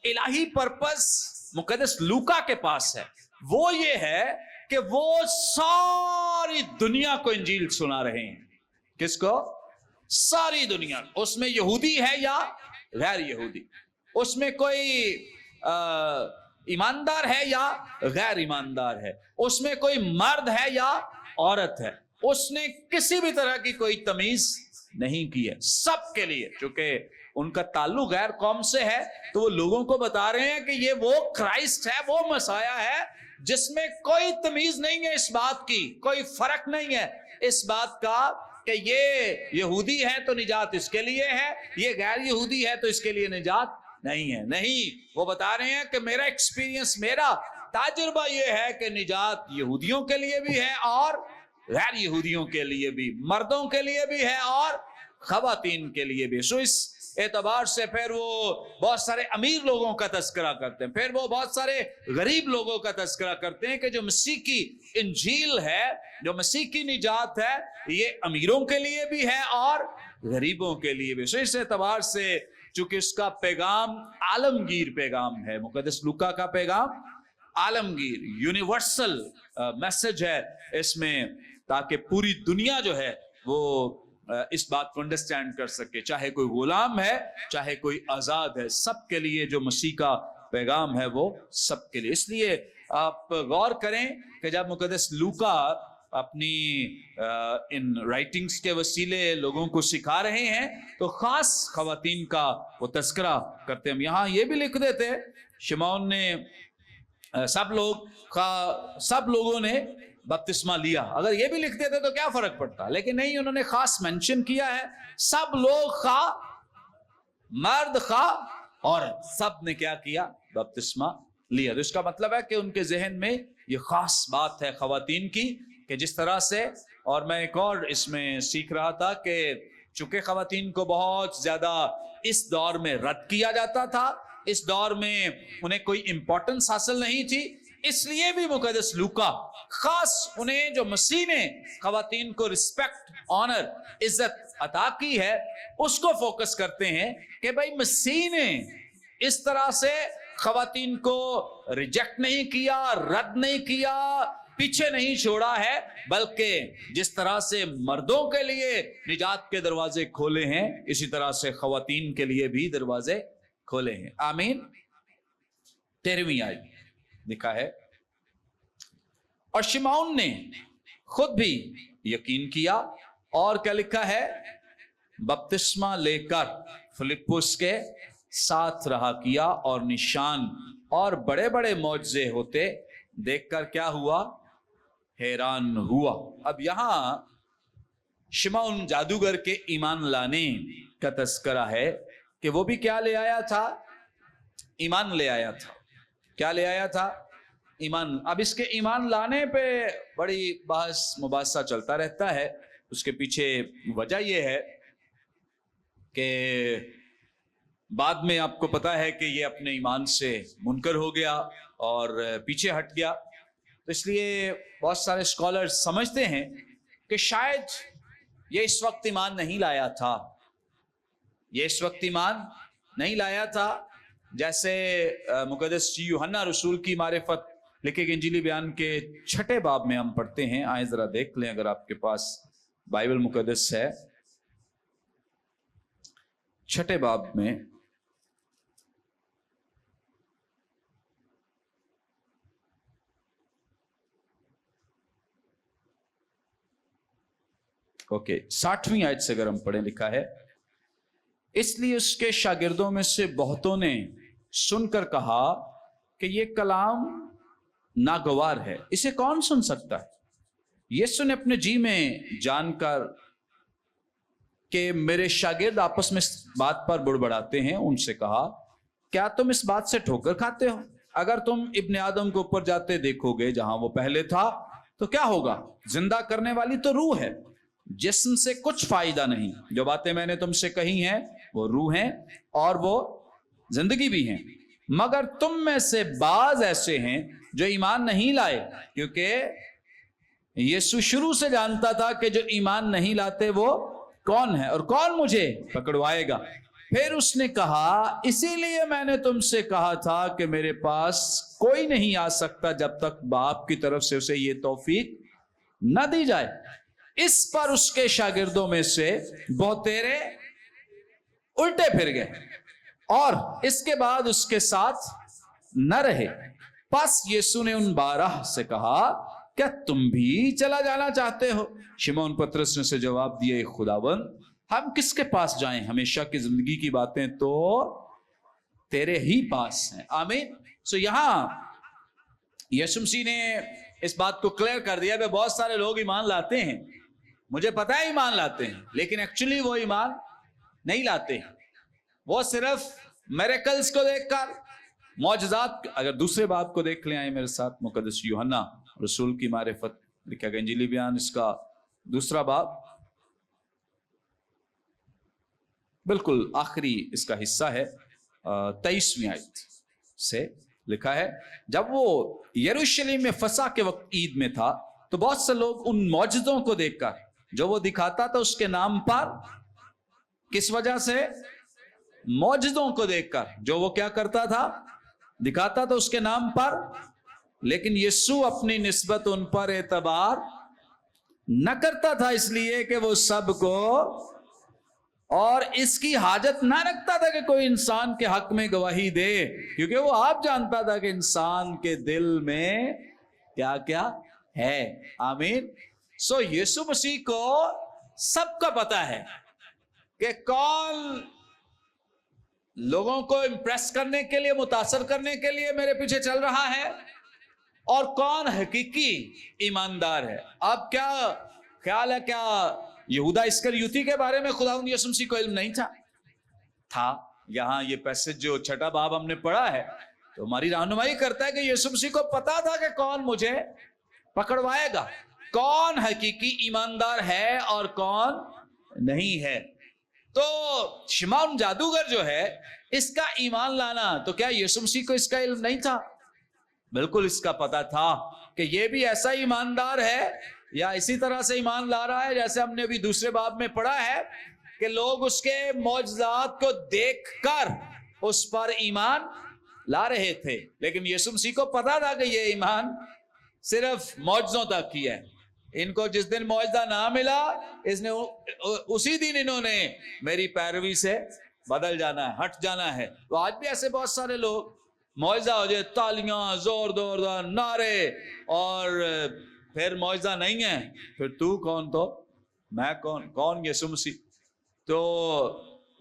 इलाही पर्पस मुकद्दस लूका के पास है वो ये है कि वो सारी दुनिया को इंजील सुना रहे हैं। किसको? सारी दुनिया। उसमें यहूदी है या गैर यहूदी, उसमें कोई ईमानदार है या गैर ईमानदार है, उसमें कोई मर्द है या औरत है, उसने किसी भी तरह की कोई तमीज नहीं की है, सबके लिए। चूंकि उनका ताल्लुक गैर कौम से है तो वो लोगों को बता रहे हैं कि ये वो क्राइस्ट है, वो मसाया है जिसमें कोई तमीज नहीं है इस बात की, कोई फर्क नहीं है इस बात का कि ये यहूदी है तो निजात इसके लिए है, ये गैर यहूदी है तो इसके लिए निजात नहीं है। नहीं, वो बता रहे हैं कि मेरा एक्सपीरियंस, मेरा तजुर्बा ये है कि निजात यहूदियों के लिए भी है और गैर यहूदियों के लिए भी, मर्दों के लिए भी है और खवातीन के लिए भी। सो इस एतबार से फिर वो बहुत सारे अमीर लोगों का तस्करा करते हैं, फिर वो बहुत सारे गरीब लोगों का तस्करा करते हैं कि जो मसीह की इंजील है, जो मसीह की निजात है, ये अमीरों के लिए भी है और गरीबों के लिए भी। सो इस एतबार से चूंकि उसका पैगाम आलमगीर पैगाम है, मुकद्दस लूका का पैगाम आलमगीर, यूनिवर्सल मैसेज है इसमें, ताकि पूरी दुनिया जो है वो इस बात को अंडरस्टैंड कर सके, चाहे कोई गुलाम है चाहे कोई आजाद है, सबके लिए जो मसीह का पैगाम है वो सबके लिए। इसलिए आप गौर करें कि जब मुकद्दस लूका अपनी इन राइटिंग्स के वसीले लोगों को सिखा रहे हैं तो खास खवातीन का वो तस्करा करते हैं। हम यहाँ ये भी लिख देते, शिमौन ने सब लोगों ने बपतिस्मा लिया, अगर ये भी लिख देते तो क्या फर्क पड़ता, लेकिन नहीं, उन्होंने खास मेंशन किया है सब लोग, खा मर्द खा औरत, सब ने क्या किया? बपतिस्मा लिया। तो इसका मतलब है कि उनके जहन में ये खास बात है खवातीन की, कि जिस तरह से, और मैं एक और इसमें सीख रहा था कि चूंकि खवातीन को बहुत ज्यादा इस दौर में रद्द किया जाता था, इस दौर में उन्हें कोई इंपॉर्टेंस हासिल नहीं थी, इसलिए भी मुकद्दस लूका खास उन्हें, जो मसीह ने खवातीन को रिस्पेक्ट, ऑनर, इज्जत अता की है, उसको फोकस करते हैं कि भाई मसीह ने इस तरह से खवातीन को रिजेक्ट नहीं किया, रद्द नहीं किया, पीछे नहीं छोड़ा है, बल्कि जिस तरह से मर्दों के लिए निजात के दरवाजे खोले हैं, इसी तरह से खवातीन के लिए भी दरवाजे खोले हैं। आमीन। 13वीं आयत लिखा है, और शिमौन ने खुद भी यकीन किया, और क्या लिखा है? बपतिस्मा लेकर फिलिप्पुस के साथ रहा किया, और निशान और बड़े बड़े मौजज़े होते देखकर क्या हुआ? हैरान हुआ। अब यहां शिमौन जादूगर के ईमान लाने का तस्करा है कि वो भी क्या ले आया था? ईमान ले आया था। क्या ले आया था? ईमान। अब इसके ईमान लाने पे बड़ी बहस मुबासा चलता रहता है। उसके पीछे वजह यह है कि बाद में आपको पता है कि ये अपने ईमान से मुनकर हो गया और पीछे हट गया। तो इसलिए बहुत सारे स्कॉलर्स समझते हैं कि शायद ये इस वक्त ईमान नहीं लाया था, ये इस वक्त ईमान नहीं लाया था। जैसे मुकद्दस यूहन्ना रसूल की मारिफत लिखे गए इंजीली बयान के 6 बाब में हम पढ़ते हैं। आए जरा देख लें, अगर आपके पास बाइबल मुकद्दस है। 6 बाब में ओके 60वीं आयत से अगर हम पढ़ें, लिखा है, इसलिए उसके शागिर्दों में से बहुतों ने सुनकर कहा कि ये कलाम नागवार है, इसे कौन सुन सकता है। यीशु ने अपने जी में जानकर कि मेरे शागिर्द आपस में इस बात पर बुड़बड़ाते हैं, उनसे कहा, क्या तुम इस बात से ठोकर खाते हो? अगर तुम इब्ने आदम को ऊपर जाते देखोगे जहां वो पहले था, तो क्या होगा? जिंदा करने वाली तो रूह है, जिस्म से कुछ फायदा नहीं। जो बातें मैंने तुमसे कही हैं वो रूह हैं और वो जिंदगी भी हैं। मगर तुम में से बाज ऐसे हैं जो ईमान नहीं लाए, क्योंकि यीशु शुरू से जानता था कि जो ईमान नहीं लाते वो कौन है और कौन मुझे पकड़वाएगा। फिर उसने कहा, इसीलिए मैंने तुमसे कहा था कि मेरे पास कोई नहीं आ सकता जब तक बाप की तरफ से उसे ये तौफीक न दी जाए। इस पर उसके शागिर्दों में से बहुतेरे उल्टे फिर गए और इसके बाद उसके साथ न रहे। बस यीशु ने उन 12 से कहा, क्या तुम भी चला जाना चाहते हो? शिमोन पतरस ने उसे जवाब दिया, खुदावंद, हम किसके पास जाएं? हमेशा की जिंदगी की बातें तो तेरे ही पास हैं। आमीन। सो यहां यीशु मसीह ने इस बात को क्लियर कर दिया कि बहुत सारे लोग ईमान लाते हैं, मुझे पता है ईमान लाते हैं, लेकिन एक्चुअली वो ईमान नहीं लाते हैं। वो सिर्फ मिरेकल्स को देखकर, मौजज़ात। अगर दूसरे बाब को देख ले आए मेरे साथ, मुकद्दस यूहन्ना रसूल की मारिफत लिखा गया इंजीली बयान, इसका दूसरा बाब, बिल्कुल आखिरी इसका हिस्सा है, 23वीं आयत से लिखा है, जब वो यरूशलेम में फसा के वक्त ईद में था, तो बहुत से लोग उन मौजज़ों को देखकर जो वो दिखाता था उसके नाम पर, किस वजह से? मौजज़ों को देखकर जो वो क्या करता था, दिखाता था उसके नाम पर। लेकिन यीशु अपनी निस्बत उन पर एतबार न करता था, इसलिए कि वो सबको और इसकी हाजत ना रखता था कि कोई इंसान के हक में गवाही दे, क्योंकि वो आप जानता था कि इंसान के दिल में क्या क्या है। आमीन। सो यीशु मसीह को सबका पता है कि कौन लोगों को इंप्रेस करने के लिए, मुतासर करने के लिए मेरे पीछे चल रहा है और कौन हकीकी ईमानदार है। अब क्या ख्याल है, क्या यहूदा इस्करियोती के बारे में खुदावंद यीशु मसीह को इल्म नहीं था? यहां ये पैसेज जो छठा बाब हमने पढ़ा है तो हमारी रहनुमाई करता है कि यीशु मसीह को पता था कि कौन मुझे पकड़वाएगा, कौन हकीकी ईमानदार है और कौन नहीं है। तो शिमौन जादूगर जो है, इसका ईमान लाना, तो क्या यीशु मसीह को इसका इल्म नहीं था? बिल्कुल इसका पता था कि ये भी ऐसा ईमानदार है या इसी तरह से ईमान ला रहा है जैसे हमने अभी दूसरे बाब में पढ़ा है कि लोग उसके मौजज़ात को देखकर उस पर ईमान ला रहे थे। लेकिन यीशु मसीह को पता था कि ये ईमान सिर्फ मौजज़ों तक की है। इनको जिस दिन मौजज़ा ना मिला, इसने उसी दिन इन्होंने मेरी पैरवी से बदल जाना है, हट जाना है। तो आज भी ऐसे बहुत सारे लोग, मौजज़ा हो जाए, तालियां, जोरदार नारे, और फिर मौजज़ा नहीं है, फिर तू कौन, तो मैं कौन यीशु मसीह। तो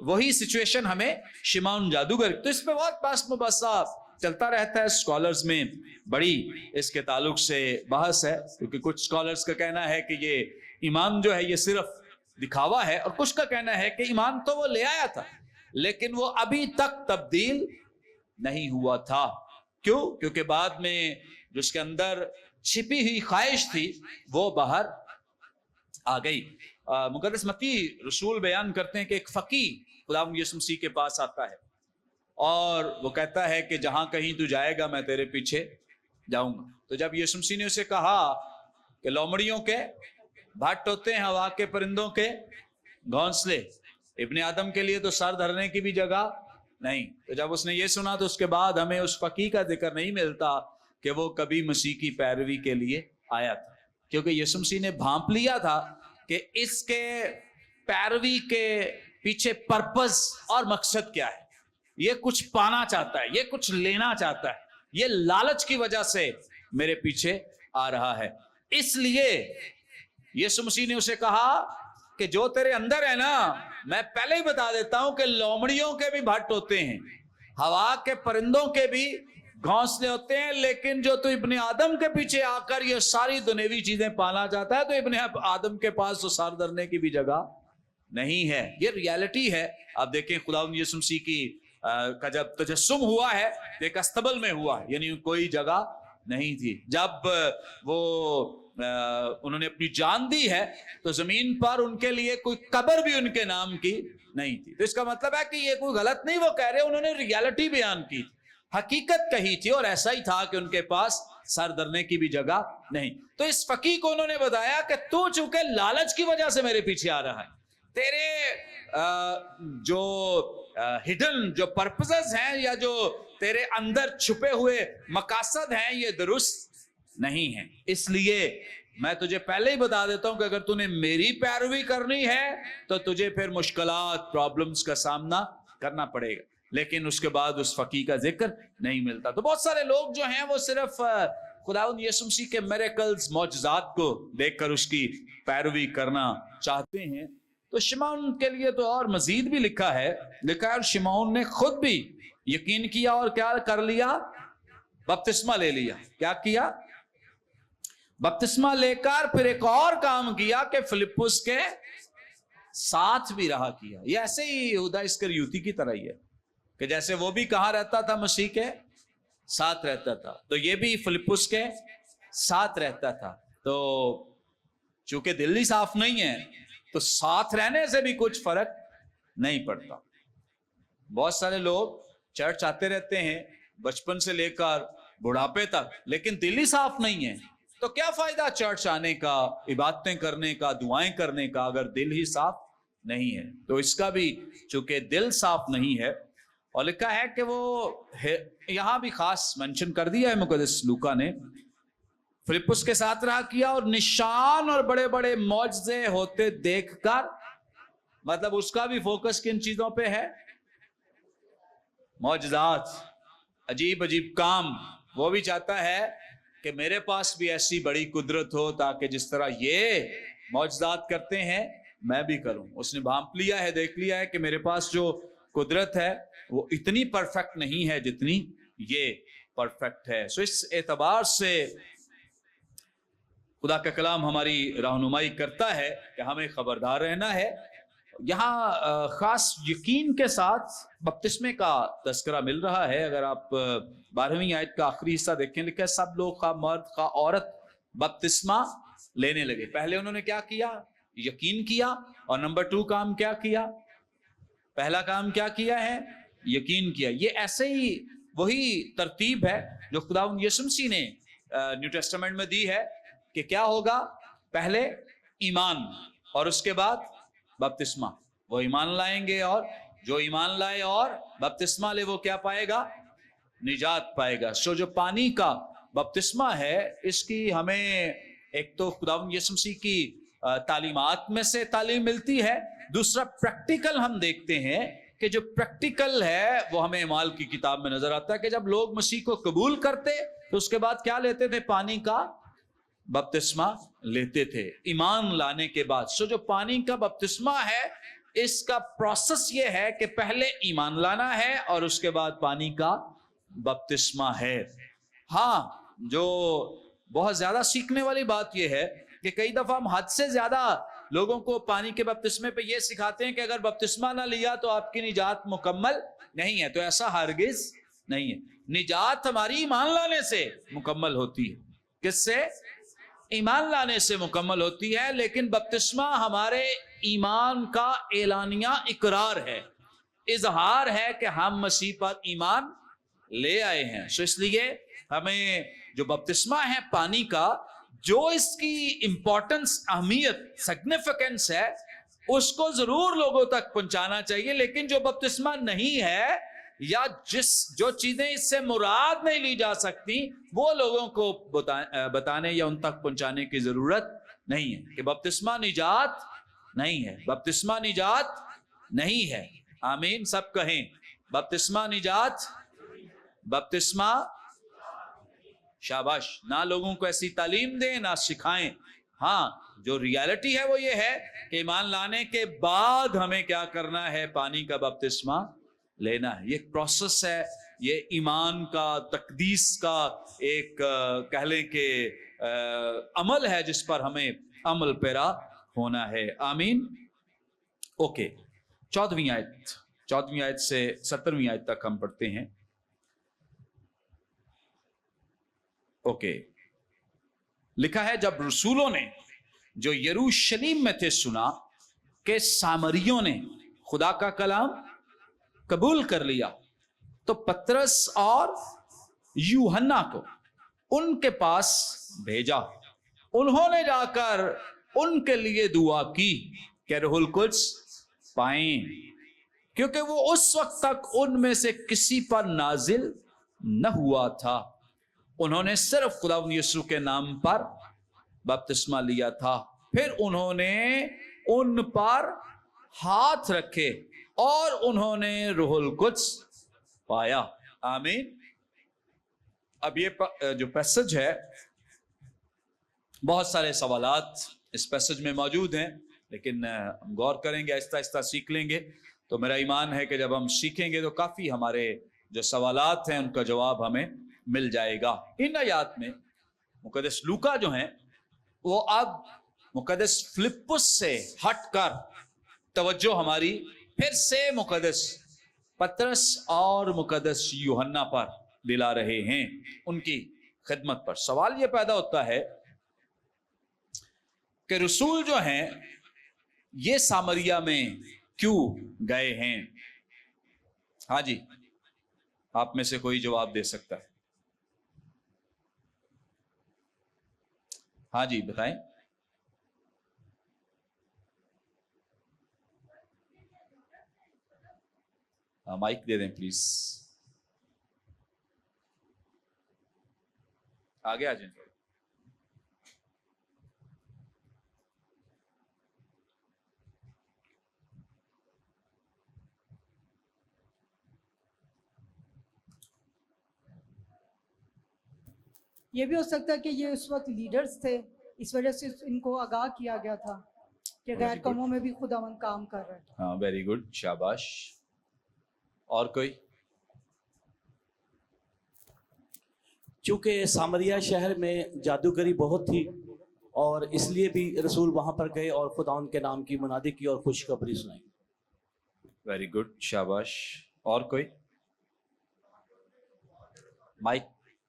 वही सिचुएशन हमें शिमौन जादूगर, तो इस पे बहुत बहस मुबस्सा चलता रहता है। स्कॉलर्स में बड़ी इसके ताल्लुक से बहस है, क्योंकि कुछ स्कॉलर्स का कहना है कि ये ईमान जो है ये सिर्फ दिखावा है, और कुछ का कहना है कि ईमान तो वो ले आया था लेकिन वो अभी तक तब्दील नहीं हुआ था। क्यों? क्योंकि बाद में जो उसके अंदर छिपी हुई ख्वाहिश थी वो बाहर आ गई। मुकद्दस मत्ती रसूल बयान करते हैं कि एक फकीह खुदावंद यीशु मसीह के पास आता है और वो कहता है कि जहां कहीं तू जाएगा मैं तेरे पीछे जाऊंगा। तो जब यीशु मसीह ने उसे कहा कि लोमड़ियों के भट्ट होते हैं, हवा के परिंदों के घोंसले, इब्ने आदम के लिए तो सर धरने की भी जगह नहीं। तो जब उसने ये सुना तो उसके बाद हमें उस फकीह का जिक्र नहीं मिलता कि वो कभी मसीह की पैरवी के लिए आया था, क्योंकि यीशु मसीह ने भांप लिया था कि इसके पैरवी के पीछे पर्पस और मकसद क्या है। ये कुछ पाना चाहता है, ये कुछ लेना चाहता है, ये लालच की वजह से मेरे पीछे आ रहा है। इसलिए यीशु मसीह ने उसे कहा कि जो तेरे अंदर है ना, मैं पहले ही बता देता हूं कि लोमड़ियों के भी भट्ट होते हैं, हवा के परिंदों के भी घोंसले होते हैं, लेकिन जो तू इब्ने आदम के पीछे आकर ये सारी दुनियावी चीजें पाना चाहता है, तो इब्ने आदम के पास तो सर धरने की भी जगह नहीं है। ये रियलिटी है। आप देखें खुदावंद यीशु मसीह की का जब तजस्सुम हुआ है तो एक अस्तबल में हुआ, यानी कोई जगह नहीं थी। जब वो उन्होंने अपनी जान दी है तो जमीन पर उनके लिए कोई कब्र भी उनके नाम की नहीं थी। तो इसका मतलब है कि ये कोई गलत नहीं वो कह रहे, उन्होंने रियलिटी बयान की, हकीकत कही थी, और ऐसा ही था कि उनके पास सर धरने की भी जगह नहीं। तो इस फकीर को उन्होंने बताया कि तू चूंकि लालच की वजह से मेरे पीछे आ रहा है, तेरे जो हिडन जो पर्पसेस हैं या जो तेरे अंदर छुपे हुए मकासद हैं ये दुरुस्त नहीं है। इसलिए मैं तुझे पहले ही बता देता हूं कि अगर तूने मेरी पैरवी करनी है तो तुझे फिर मुश्किलात प्रॉब्लम्स का सामना करना पड़ेगा। लेकिन उसके बाद उस फकीर का जिक्र नहीं मिलता। तो बहुत सारे लोग जो हैं वो सिर्फ खुदावंद यीशु मसीह के मिरेकल्स मौजज़ात को देखकर उसकी पैरवी करना चाहते हैं। तो शिमौन के लिए तो और मजीद भी लिखा है, और शिमौन ने खुद भी यकीन किया और क्या कर लिया, बपतिस्मा ले लिया। क्या किया? बपतिस्मा लेकर फिर एक और काम किया कि फिलिप्पुस के साथ भी रहा किया। ये ऐसे ही यहूदा इस्करियोती की तरह ही है कि जैसे वो भी कहां रहता था, मसीह के साथ रहता था, तो ये भी फिलिप्पुस के साथ रहता था। तो चूंकि दिल ही साफ नहीं है तो साथ रहने से भी कुछ फर्क नहीं पड़ता। बहुत सारे लोग चर्च आते रहते हैं बचपन से लेकर बुढ़ापे तक, लेकिन दिल ही साफ नहीं है, तो क्या फायदा चर्च आने का, इबादतें करने का, दुआएं करने का, अगर दिल ही साफ नहीं है। तो इसका भी चूंकि दिल साफ नहीं है, और लिखा है कि वो यहां भी खास मेंशन कर दिया है मुकद्दस लूका ने, फिलिप्पुस के साथ रहा किया और निशान और बड़े बड़े मौजज़े होते देखकर, मतलब उसका भी फोकस किन चीजों पे है, मौजज़ात, अजीब अजीब काम। वो भी चाहता है कि मेरे पास भी ऐसी बड़ी कुदरत हो ताकि जिस तरह ये मौजज़ात करते हैं मैं भी करूं। उसने भांप लिया है, देख लिया है कि मेरे पास जो कुदरत है वो इतनी परफेक्ट नहीं है जितनी ये परफेक्ट है। सो इस एतबार से खुदा का कलाम हमारी रहनुमाई करता है कि हमें खबरदार रहना है। यहाँ खास यकीन के साथ बपतिस्मे का तस्करा मिल रहा है। अगर आप 12वीं आयत का आखिरी हिस्सा देखें, लिखा है सब लोग का मर्द का औरत बपतिस्मा लेने लगे। पहले उन्होंने क्या किया? यकीन किया। और नंबर 2 काम क्या किया? पहला काम क्या किया है? यकीन किया। ये ऐसे ही वही तरतीब है जो खुदावंद यीशु मसीह ने न्यू टेस्टामेंट में दी है कि क्या होगा, पहले ईमान और उसके बाद बपतिस्मा। वो ईमान लाएंगे और जो ईमान लाए और बपतिस्मा ले वो क्या पाएगा? निजात पाएगा। सो जो पानी का बपतिस्मा है इसकी हमें एक तो खुदावंद यीशु मसीह की तालीमात में से तालीम मिलती है, दूसरा प्रैक्टिकल हम देखते हैं कि जो प्रैक्टिकल है वो हमें इमाल की किताब में नजर आता है कि जब लोग मसीह को कबूल करते तो उसके बाद क्या लेते थे? पानी का बपतिस्मा लेते थे ईमान लाने के बाद। सो जो पानी का बपतिस्मा है इसका प्रोसेस ये है कि पहले ईमान लाना है और उसके बाद पानी का बपतिस्मा है। हाँ, जो बहुत ज्यादा सीखने वाली बात यह है कि कई दफा हम हद से ज्यादा लोगों को पानी के बपतिस्मे पे ये सिखाते हैं कि अगर बपतिस्मा ना लिया तो आपकी निजात मुकम्मल नहीं है। तो ऐसा हरगिज नहीं है। निजात हमारी ईमान लाने से मुकम्मल होती है। किससे? ईमान लाने से मुकम्मल होती है। लेकिन बपतिस्मा हमारे ईमान का एलानिया इकरार है, इजहार है कि हम मसीह पर ईमान ले आए हैं। सो इसलिए हमें जो बपतिस्मा है पानी का, जो इसकी इंपॉर्टेंस, अहमियत, सिग्निफिकेंस है उसको जरूर लोगों तक पहुंचाना चाहिए। लेकिन जो बपतिस्मा नहीं है या जो चीजें इससे मुराद नहीं ली जा सकती वो लोगों को बताने या उन तक पहुंचाने की जरूरत नहीं है कि बपतिस्मा निजात नहीं है, बपतिस्मा निजात नहीं है। आमीन, सब कहें बपतिस्मा निजात, बपतिस्मा। शाबाश। ना लोगों को ऐसी तालीम दें, ना सिखाएं हाँ, जो रियलिटी है वो ये है कि ईमान लाने के बाद हमें क्या करना है, पानी का बपतिस्मा लेना है। ये एक प्रोसेस है, ये ईमान का, तकदीस का एक कह लें कि अमल है जिस पर हमें अमल पेरा होना है। आमीन। ओके, 14वीं आयत से 17वीं आयत तक हम पढ़ते हैं। ओके, लिखा है, जब रसूलों ने जो यरूशलेम में थे सुना कि सामरियों ने खुदा का कलाम कबूल कर लिया, तो पतरस और यूहन्ना को उनके पास भेजा। उन्होंने जाकर उनके लिए दुआ की कि रूहुल कुद्स पाएं, क्योंकि वो उस वक्त तक उनमें से किसी पर नाजिल न हुआ था। उन्होंने सिर्फ खुदावंद यीशु के नाम पर बपतिस्मा लिया था। फिर उन्होंने उन पर हाथ रखे और उन्होंने रूहुल कुद्स पाया। आमीन। अब ये जो पैसेज है, बहुत सारे सवालात इस पैसेज में मौजूद हैं, लेकिन हम गौर करेंगे, आहिस्ता आहिस्ता सीख लेंगे। तो मेरा ईमान है कि जब हम सीखेंगे तो काफी हमारे जो सवालात हैं उनका जवाब हमें मिल जाएगा। इन आयात में मुकद्दस लूका जो हैं वो अब मुकद्दस फिलिप्पुस से हटकर तवज्जो हमारी फिर से मुकद्दस पतरस और मुकद्दस यूहन्ना पर दिला रहे हैं, उनकी खिदमत पर। सवाल यह पैदा होता है कि रसूल जो हैं ये सामरिया में क्यों गए हैं? हाँ जी, आप में से कोई जवाब दे सकता है? हाँ जी, बताएं। माइक दे दें प्लीज, आगे आ जाएं। ये भी हो सकता है कि ये उस वक्त लीडर्स थे, इस वजह से इनको आगाह किया गया था कि गैर कौमों में भी खुदावंद काम कर रहे हैं। हाँ, वेरी गुड, शाबाश। और कोई? चूंकि सामरिया शहर में जादूगरी बहुत थी और इसलिए भी रसूल वहां पर गए और खुदा उनके नाम की मुनादी की और खुशखबरी सुनाई। वेरी गुड, शाबाश। और कोई?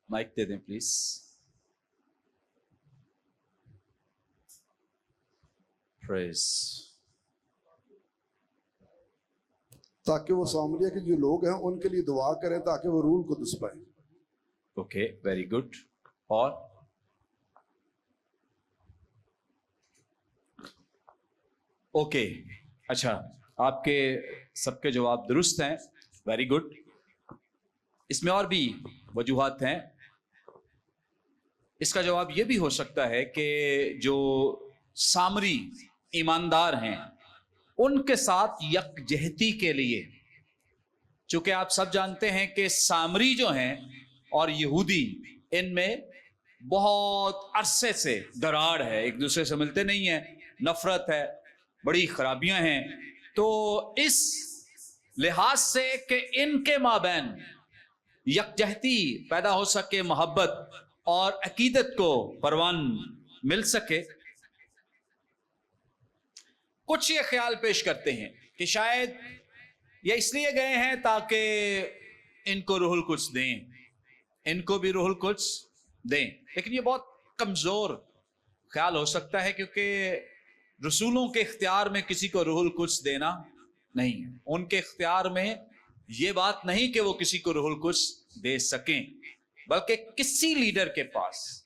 माइक दे दें प्लीज। प्रेज। ताकि वो सामरिया के जो लोग हैं उनके लिए दुआ करें ताकि वो रूहुल कुद्स पाएं। Okay, very good. और ओके, अच्छा, आपके सबके जवाब दुरुस्त हैं, वेरी गुड। इसमें और भी वजूहात हैं। इसका जवाब यह भी हो सकता है कि जो सामरी ईमानदार हैं उनके साथ यकजहती के लिए, चूंकि आप सब जानते हैं कि सामरी जो हैं और यहूदी, इनमें बहुत अरसे से दरार है, एक दूसरे से मिलते नहीं है, नफरत है, बड़ी खराबियां हैं। तो इस लिहाज से कि इनके माबैन यकजहती पैदा हो सके, मोहब्बत और अकीदत को परवान मिल सके, कुछ ये ख्याल पेश करते हैं कि शायद ये इसलिए गए हैं ताकि इनको रूहुल कुद्स दें, इनको भी रूहुल कुद्स दें। लेकिन ये बहुत कमजोर ख्याल हो सकता है, क्योंकि रसूलों के इख्तियार में किसी को रूहुल कुद्स देना नहीं है। उनके इख्तियार में ये बात नहीं कि वो किसी को रूहुल कुद्स दे सकें, बल्कि किसी लीडर के पास,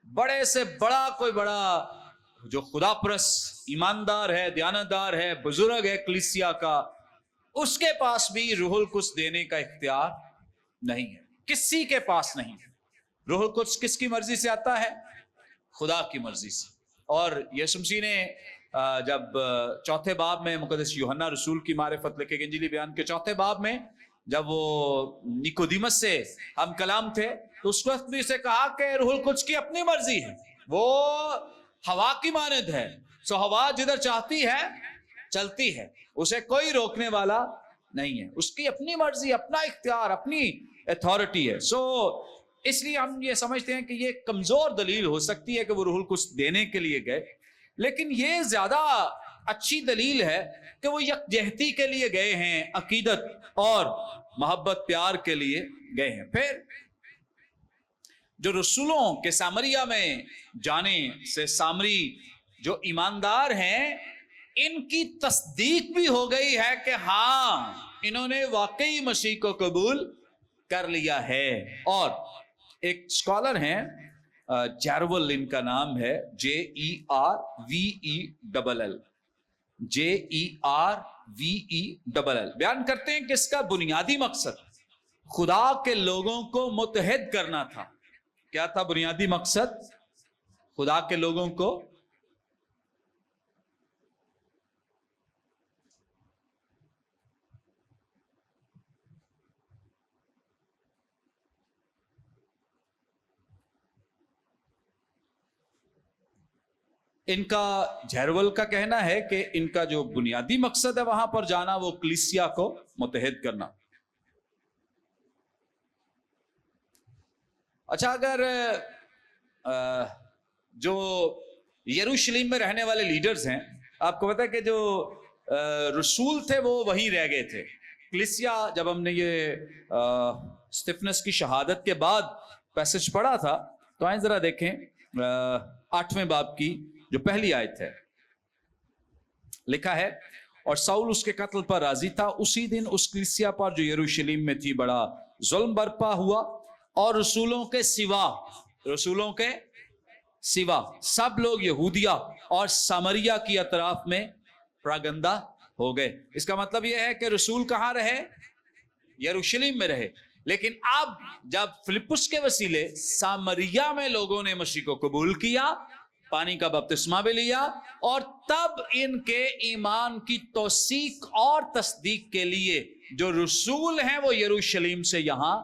बड़े से बड़ा कोई बड़ा जो खुदापरस्त ईमानदार है, दयानतदार है, बुजुर्ग है कलीसिया का, उसके पास भी रूहुल कुद्स देने का इख्तियार नहीं है, किसी के पास नहीं है। रूहुल कुद्स किसकी मर्जी से आता है? खुदा की मर्जी से। और यीशु मसीह ने जब चौथे बाब में मुकद्दस यूहन्ना रसूल की मारिफत लिखे गए इंजीली बयान के चौथे बाब में, जब वो निकोदिमस से हम कलाम थे, तो उस वक्त भी उसे कहा कि रूहुल कुद्स की अपनी मर्जी है, वो हवा की मानद है। सो हवा जिधर चाहती है चलती है, उसे कोई रोकने वाला नहीं है, उसकी अपनी मर्जी, अपना इख्तियार, अपनी अथॉरिटी है। सो इसलिए हम ये समझते हैं कि ये कमजोर दलील हो सकती है कि वो रूहुल कुछ देने के लिए गए, लेकिन ये ज्यादा अच्छी दलील है कि वो यकजहती के लिए गए हैं, अकीदत और मोहब्बत प्यार के लिए गए हैं। फिर जो रसूलों के सामरिया में जाने से सामरी जो ईमानदार हैं, इनकी तस्दीक भी हो गई है कि हाँ इन्होंने वाकई मसीह को कबूल कर लिया है। और एक स्कॉलर हैं जैरवल, इनका नाम है, JERVELL, JERVELL, बयान करते हैं कि इसका बुनियादी मकसद खुदा के लोगों को मुत्तहिद करना था। क्या था बुनियादी मकसद? खुदा के लोगों को इनका झैरवल का कहना है कि इनका जो बुनियादी मकसद है वहां पर जाना, वो कलीसिया को मुत्तहिद करना। अच्छा, अगर जो यरूशलेम में रहने वाले लीडर्स हैं, आपको पता है कि जो रसूल थे वो वहीं रह गए थे। कलीसिया, जब हमने ये स्तिफनस की शहादत के बाद पैसेज पढ़ा था, तो आए जरा देखें 8वें बाब की जो पहली आयत है। लिखा है, और साउल उसके कत्ल पर राजी था। उसी दिन उस कलीसिया पर जो यरूशलेम में थी बड़ा जुल्म बरपा हुआ, और रसूलों के सिवा सब लोग यहूदिया और सामरिया की अतराफ में प्रागंदा हो गए। इसका मतलब यह है कि रसूल कहां रहे? यरूशलेम में रहे। लेकिन अब जब फिलिप्पुस के वसीले सामरिया में लोगों ने मसीह को कबूल किया, पानी का बपतिस्मा भी लिया, और तब इनके ईमान की तौसीक और तस्दीक के लिए जो रसूल हैं वो यरूशलेम से यहां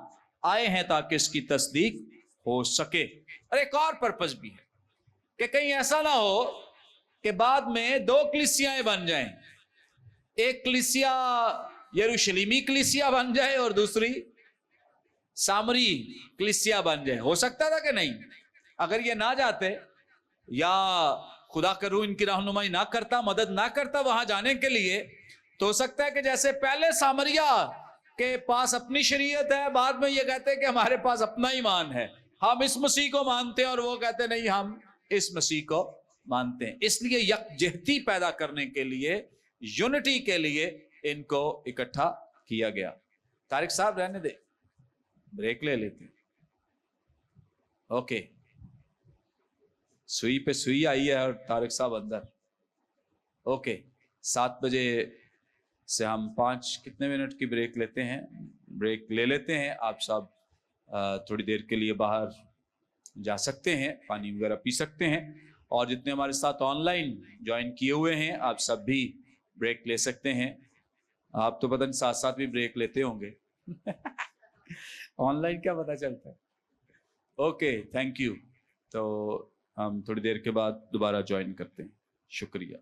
आए हैं ताकि इसकी तस्दीक हो सके। और एक और पर्पस भी है कि कहीं ऐसा ना हो कि बाद में दो कलीसियाएं बन जाएं, एक कलीसिया यरूशलेमी कलीसिया बन जाए और दूसरी सामरी कलीसिया बन जाए। हो सकता था कि नहीं? अगर ये ना जाते या खुदा का रूह इनकी रहनुमाई ना करता, मदद ना करता वहां जाने के लिए, तो हो सकता है कि जैसे पहले सामरिया के पास अपनी शरीयत है, बाद में ये कहते हैं कि हमारे पास अपना ईमान है, हम इस मसीह को मानते हैं, और वो कहते नहीं हम इस मसीह को मानते हैं। इसलिए यकजहती पैदा करने के लिए, यूनिटी के लिए इनको इकट्ठा किया गया। तारिक साहब रहने दे, ब्रेक ले लेते हैं। ओके, सुई पे सुई आई है और तारिक साहब अंदर। ओके, 7 बजे से हम 5 कितने मिनट की ब्रेक लेते हैं? ब्रेक ले लेते हैं। आप सब थोड़ी देर के लिए बाहर जा सकते हैं, पानी वगैरह पी सकते हैं, और जितने हमारे साथ ऑनलाइन ज्वाइन किए हुए हैं आप सब भी ब्रेक ले सकते हैं। आप तो पता नहीं साथ साथ भी ब्रेक लेते होंगे ऑनलाइन क्या पता चलता है। Okay, thank you. तो हम थोड़ी देर के बाद दोबारा ज्वाइन करते हैं। शुक्रिया।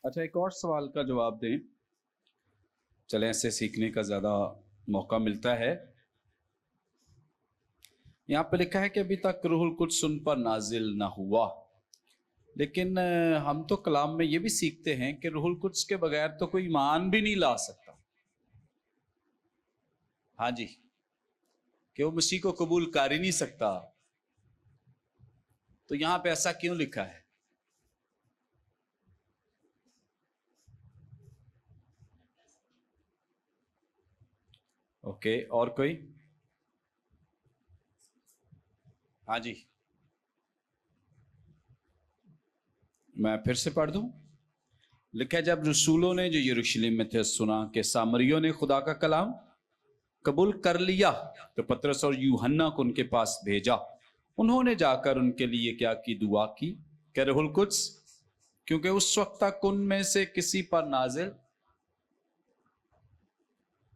अच्छा, एक और सवाल का जवाब दें, चलें, इससे सीखने का ज़्यादा मौका मिलता है। यहाँ पे लिखा है कि अभी तक रूहुल कुद्स उन पर नाजिल ना हुआ, लेकिन हम तो कलाम में ये भी सीखते हैं कि रूहुल कुद्स के बगैर तो कोई ईमान भी नहीं ला सकता। हाँ जी, कि वो मसीह को कबूल कर ही नहीं सकता। तो यहां पे ऐसा क्यों लिखा है? ओके, और कोई? हाँ जी, मैं फिर से पढ़ दूं। लिखा है, जब रसूलों ने जो यरूशलेम में थे सुना कि सामरियों ने खुदा का कलाम कबूल कर लिया, तो पतरस और यूहन्ना को उनके पास भेजा। उन्होंने जाकर उनके लिए क्या की? दुआ की कि रूहुल कुद्स, क्योंकि उस वक्त तक उनमें से किसी पर नाजिल।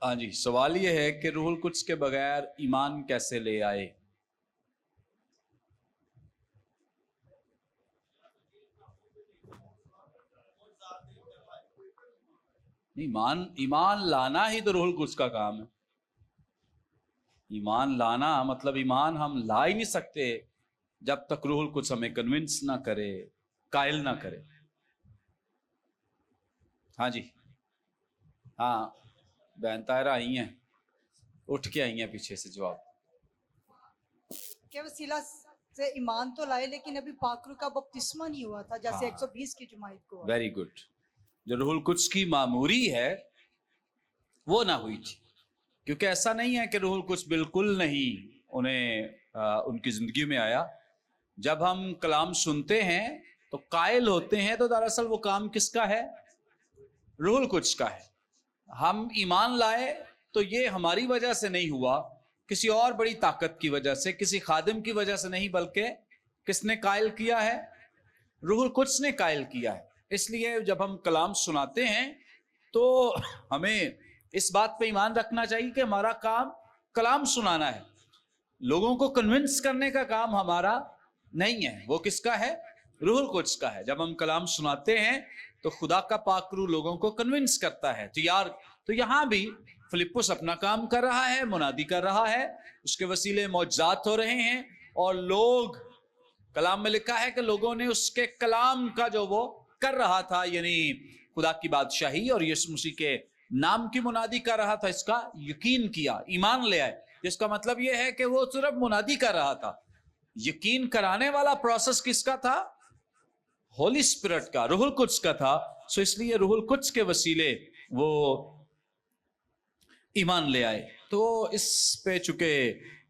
हाँ जी, सवाल यह है कि रूहुल कुद्स के बगैर ईमान कैसे ले आए? ईमान लाना ही तो रूहुल कुद्स का काम है। ईमान लाना मतलब ईमान हम ला ही नहीं सकते जब तक रूहुल कुद्स हमें कन्विंस ना करे, कायल ना करे। हाँ जी, हाँ बहन तायरा आई हैं, उठ के आई हैं पीछे से। जवाब क्या वसीला से ईमान तो लाए लेकिन अभी पाकरू का बपतिस्मा नहीं हुआ था जैसे 120 की जमात को हुआ। Very good. जो रूहुल कुद्स की मामूरी है वो ना हुई थी, क्योंकि ऐसा नहीं है कि रूहुल कुद्स बिल्कुल नहीं उन्हें उनकी जिंदगी में आया। जब हम कलाम सुनते हैं तो कायल होते हैं, तो दरअसल वो काम किसका है? रूहुल कुद्स का है। हम ईमान लाए तो ये हमारी वजह से नहीं हुआ, किसी और बड़ी ताकत की वजह से, किसी खादिम की वजह से नहीं, बल्कि किसने कायल किया है? रूहुल कुद्स ने कायल किया है। इसलिए जब हम कलाम सुनाते हैं तो हमें इस बात पे ईमान रखना चाहिए कि हमारा काम कलाम सुनाना है, लोगों को कन्विंस करने का काम हमारा नहीं है। वो किसका है? रूहुल कुद्स का है। जब हम कलाम सुनाते हैं तो खुदा का पाक रूह लोगों को कन्विंस करता है। तो यहां भी फिलिप्पुस अपना काम कर रहा है, मुनादी कर रहा है, उसके वसीले मौजज़ात हो रहे हैं, और लोग, कलाम में लिखा है कि लोगों ने उसके कलाम का जो वो कर रहा था, यानी खुदा की बादशाही और यीशु मसीह के नाम की मुनादी कर रहा था, इसका यकीन किया, ईमान ले आए। जिसका मतलब यह है कि वो सिर्फ मुनादी कर रहा था। यकीन कराने वाला प्रोसेस किसका था? होली स्पिरिट का, रूहुल कुद्स का था। सो इसलिए रूहुल कुद्स के वसीले वो ईमान ले आए। तो इस पे चुके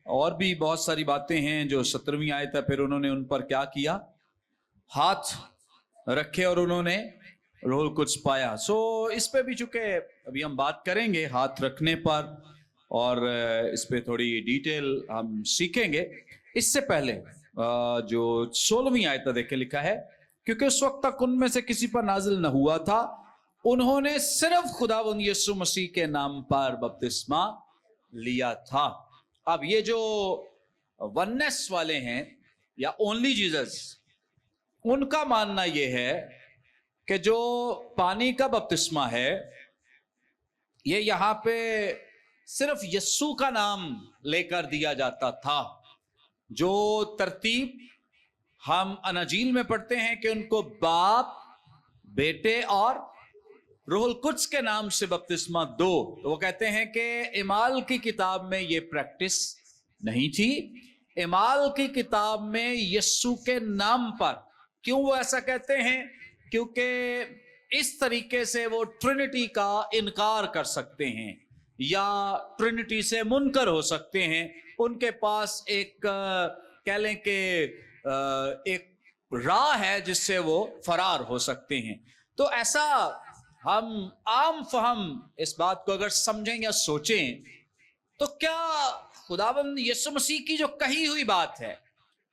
और भी बहुत सारी बातें हैं जो 17वीं आयत है, फिर उन्होंने उन पर क्या किया? हाथ रखे और उन्होंने रूहुल कुद्स पाया। सो इस पे भी चुके अभी हम बात करेंगे हाथ रखने पर, और इस पे थोड़ी डिटेल हम सीखेंगे। इससे पहले जो 16वीं आयत देखे लिखा है, क्योंकि उस वक्त तक उनमें से किसी पर नाजिल न हुआ था, उन्होंने सिर्फ खुदावंद यीशु मसीह के नाम पर बपतिस्मा लिया था। अब ये जो वननेस वाले हैं या ओनली जीसस, उनका मानना यह है कि जो पानी का बपतिस्मा है ये यहां पे सिर्फ यस्सु का नाम लेकर दिया जाता था। जो तरतीब हम अनाजील में पढ़ते हैं कि उनको बाप, बेटे और रूहुल कुद्स के नाम से बपतिस्मा दो, तो वो कहते हैं कि इमाल की किताब में ये प्रैक्टिस नहीं थी। इमाल की किताब में यस्सु के नाम पर, क्यों वो ऐसा कहते हैं? क्योंकि इस तरीके से वो ट्रिनिटी का इनकार कर सकते हैं या ट्रिनिटी से मुनकर हो सकते हैं। उनके पास एक कह लें कि एक राह है जिससे वो फरार हो सकते हैं। तो ऐसा हम आम फहम इस बात को अगर समझें या सोचें, तो क्या खुदावंद यीशु मसीह की जो कही हुई बात है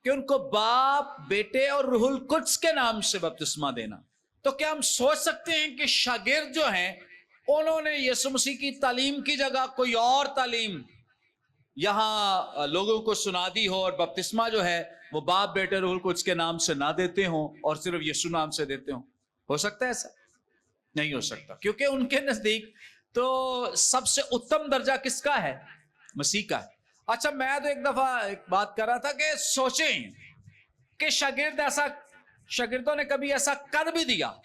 कि उनको बाप, बेटे और रूहुल कुद्स के नाम से बपतिस्मा देना, तो क्या हम सोच सकते हैं कि शागिर्द जो हैं उन्होंने यीशु मसीह की तालीम की जगह कोई और तालीम यहां लोगों को सुना दी हो और बपतिस्मा जो है वो बाप, बेटे, रूहुल कुद्स के नाम से ना देते हो और सिर्फ यीशु नाम से देते हो सकता है? ऐसा नहीं हो सकता, क्योंकि उनके नजदीक तो सबसे उत्तम दर्जा किसका है? मसीह का है। अच्छा, मैं तो एक दफा एक बात कर रहा था कि सोचें कि शागिर्दों ने कभी ऐसा कर भी दिया,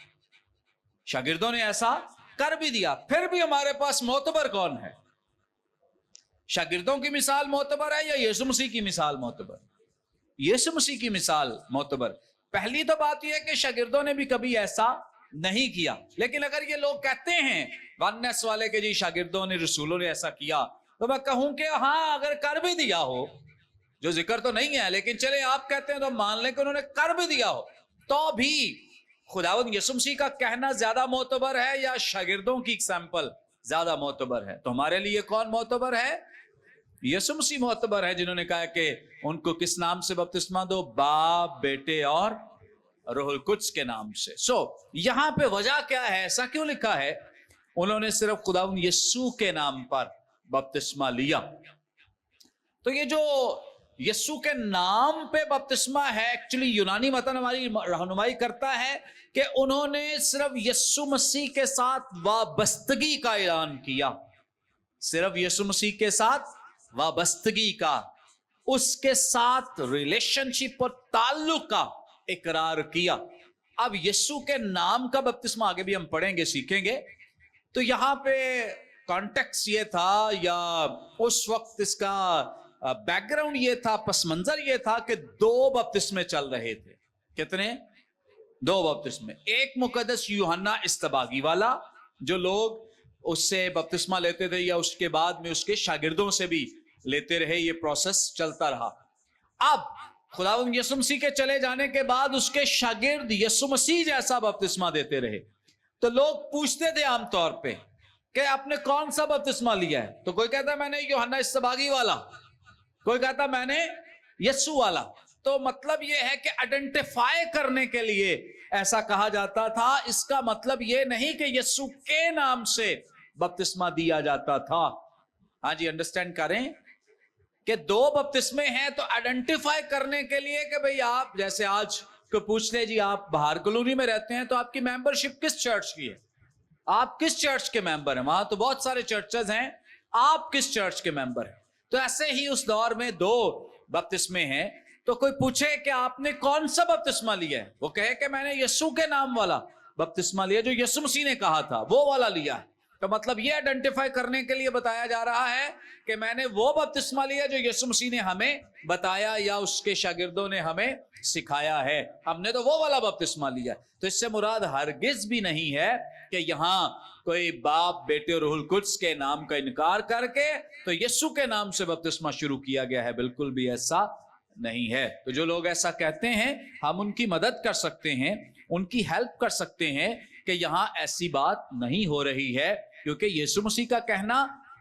शागिर्दों ने ऐसा कर भी दिया, फिर भी हमारे पास मोतबर कौन है? शागिर्दों की मिसाल मोतबर है या यीशु मसीह की मिसाल मोतबर? यीशु मसीह की मिसाल मोतबर। पहली तो बात यह है कि शागिर्दों ने भी कभी ऐसा नहीं किया। लेकिन अगर ये लोग कहते हैं वननेस वाले के जी शागिर्दों ने, रसूलों ने ऐसा किया, तो मैं कहूं कि हाँ, अगर कर भी दिया हो, जो जिक्र तो नहीं है लेकिन चले आप कहते हैं तो मान लें कि उन्होंने कर भी दिया हो, तो भी खुदावंद यीशु मसीह का कहना ज्यादा मोतबर है या शागिर्दों की एग्जाम्पल ज्यादा मोतबर है? तो हमारे लिए कौन मोतबर है? यीशु मसीह मोतबर है, जिन्होंने कहा कि उनको किस नाम से बपतिस्मा दो? बाप, बेटे और रूहुल कुद्स के नाम से। यहां पे वजह क्या है, ऐसा क्यों लिखा है? उन्होंने सिर्फ खुदावंद यीशु के नाम पर बपतिस्मा लिया। तो ये जो यीशु के नाम पे बपतिस्मा है, एक्चुअली यूनानी मतन हमारी रहनुमाई करता है कि उन्होंने सिर्फ यीशु मसीह के साथ वाबस्तगी का ऐलान किया, सिर्फ यीशु मसीह के साथ वाबस्तगी का, उसके साथ रिलेशनशिप और ताल्लुक का इकरार किया। अब यीशु के नाम का बपतिस्मा आगे भी हम पढ़ेंगे, सीखेंगे। तो यहां पे कॉन्टेक्स्ट ये था, या उस वक्त इसका बैकग्राउंड ये था, पस मंजर ये था कि दो बपतिस्मे चल रहे थे। कितने? दो बपतिस्मे। एक मुकद्दस यूहन्ना इस्तबागी वाला, जो लोग उससे बपतिस्मा लेते थे या उसके बाद में उसके शागिर्दों से भी लेते रहे, ये प्रोसेस चलता रहा। अब खुदावंद यीशु मसीह के चले जाने के बाद उसके शागिर्द यीशु मसीह जैसा बपतिस्मा देते रहे। तो लोग पूछते थे आमतौर पे कि आपने कौन सा बपतिस्मा लिया है? तो कोई कहता मैंने यूहन्ना इस्तबागी वाला, कोई कहता मैंने यीशु वाला। तो मतलब यह है कि आइडेंटिफाई करने के लिए ऐसा कहा जाता था। इसका मतलब यह नहीं कि यीशु के नाम से बपतिस्मा दिया जाता था। हाँ जी, अंडरस्टैंड करें कि दो बपतिस्मे हैं तो आइडेंटिफाई करने के लिए कि भाई आप जैसे आज को पूछते जी आप बाहर कॉलोनी में रहते हैं तो आपकी मेंबरशिप किस चर्च की है, आप किस चर्च के मेंबर हैं? वहां तो बहुत सारे चर्चेज हैं, आप किस चर्च के मेंबर हैं? तो ऐसे ही उस दौर में दो बपतिस्मे हैं। तो कोई पूछे कि आपने कौन सा बपतिस्मा लिया है, वो कहे कि मैंने यीशु के नाम वाला बपतिस्मा लिया, जो यीशु मसीह ने कहा था वो वाला लिया है। तो मतलब ये आइडेंटिफाई करने के लिए बताया जा रहा है कि मैंने वो बपतिस्मा लिया जो यीशु मसीह ने हमें बताया या उसके शागिर्दों ने हमें सिखाया है, हमने तो वो वाला बपतिस्मा लिया। तो इससे मुराद हरगिज भी नहीं है कि यहाँ कोई बाप, बेटे और रूहुल कुद्स के नाम का इनकार करके तो यीशु के नाम से बपतिस्मा शुरू किया गया है, बिल्कुल भी ऐसा नहीं है। तो जो लोग ऐसा कहते हैं हम उनकी मदद कर सकते हैं, उनकी हेल्प कर सकते हैं कि यहाँ ऐसी बात नहीं हो रही है, क्योंकि यीशु मसीह का कहना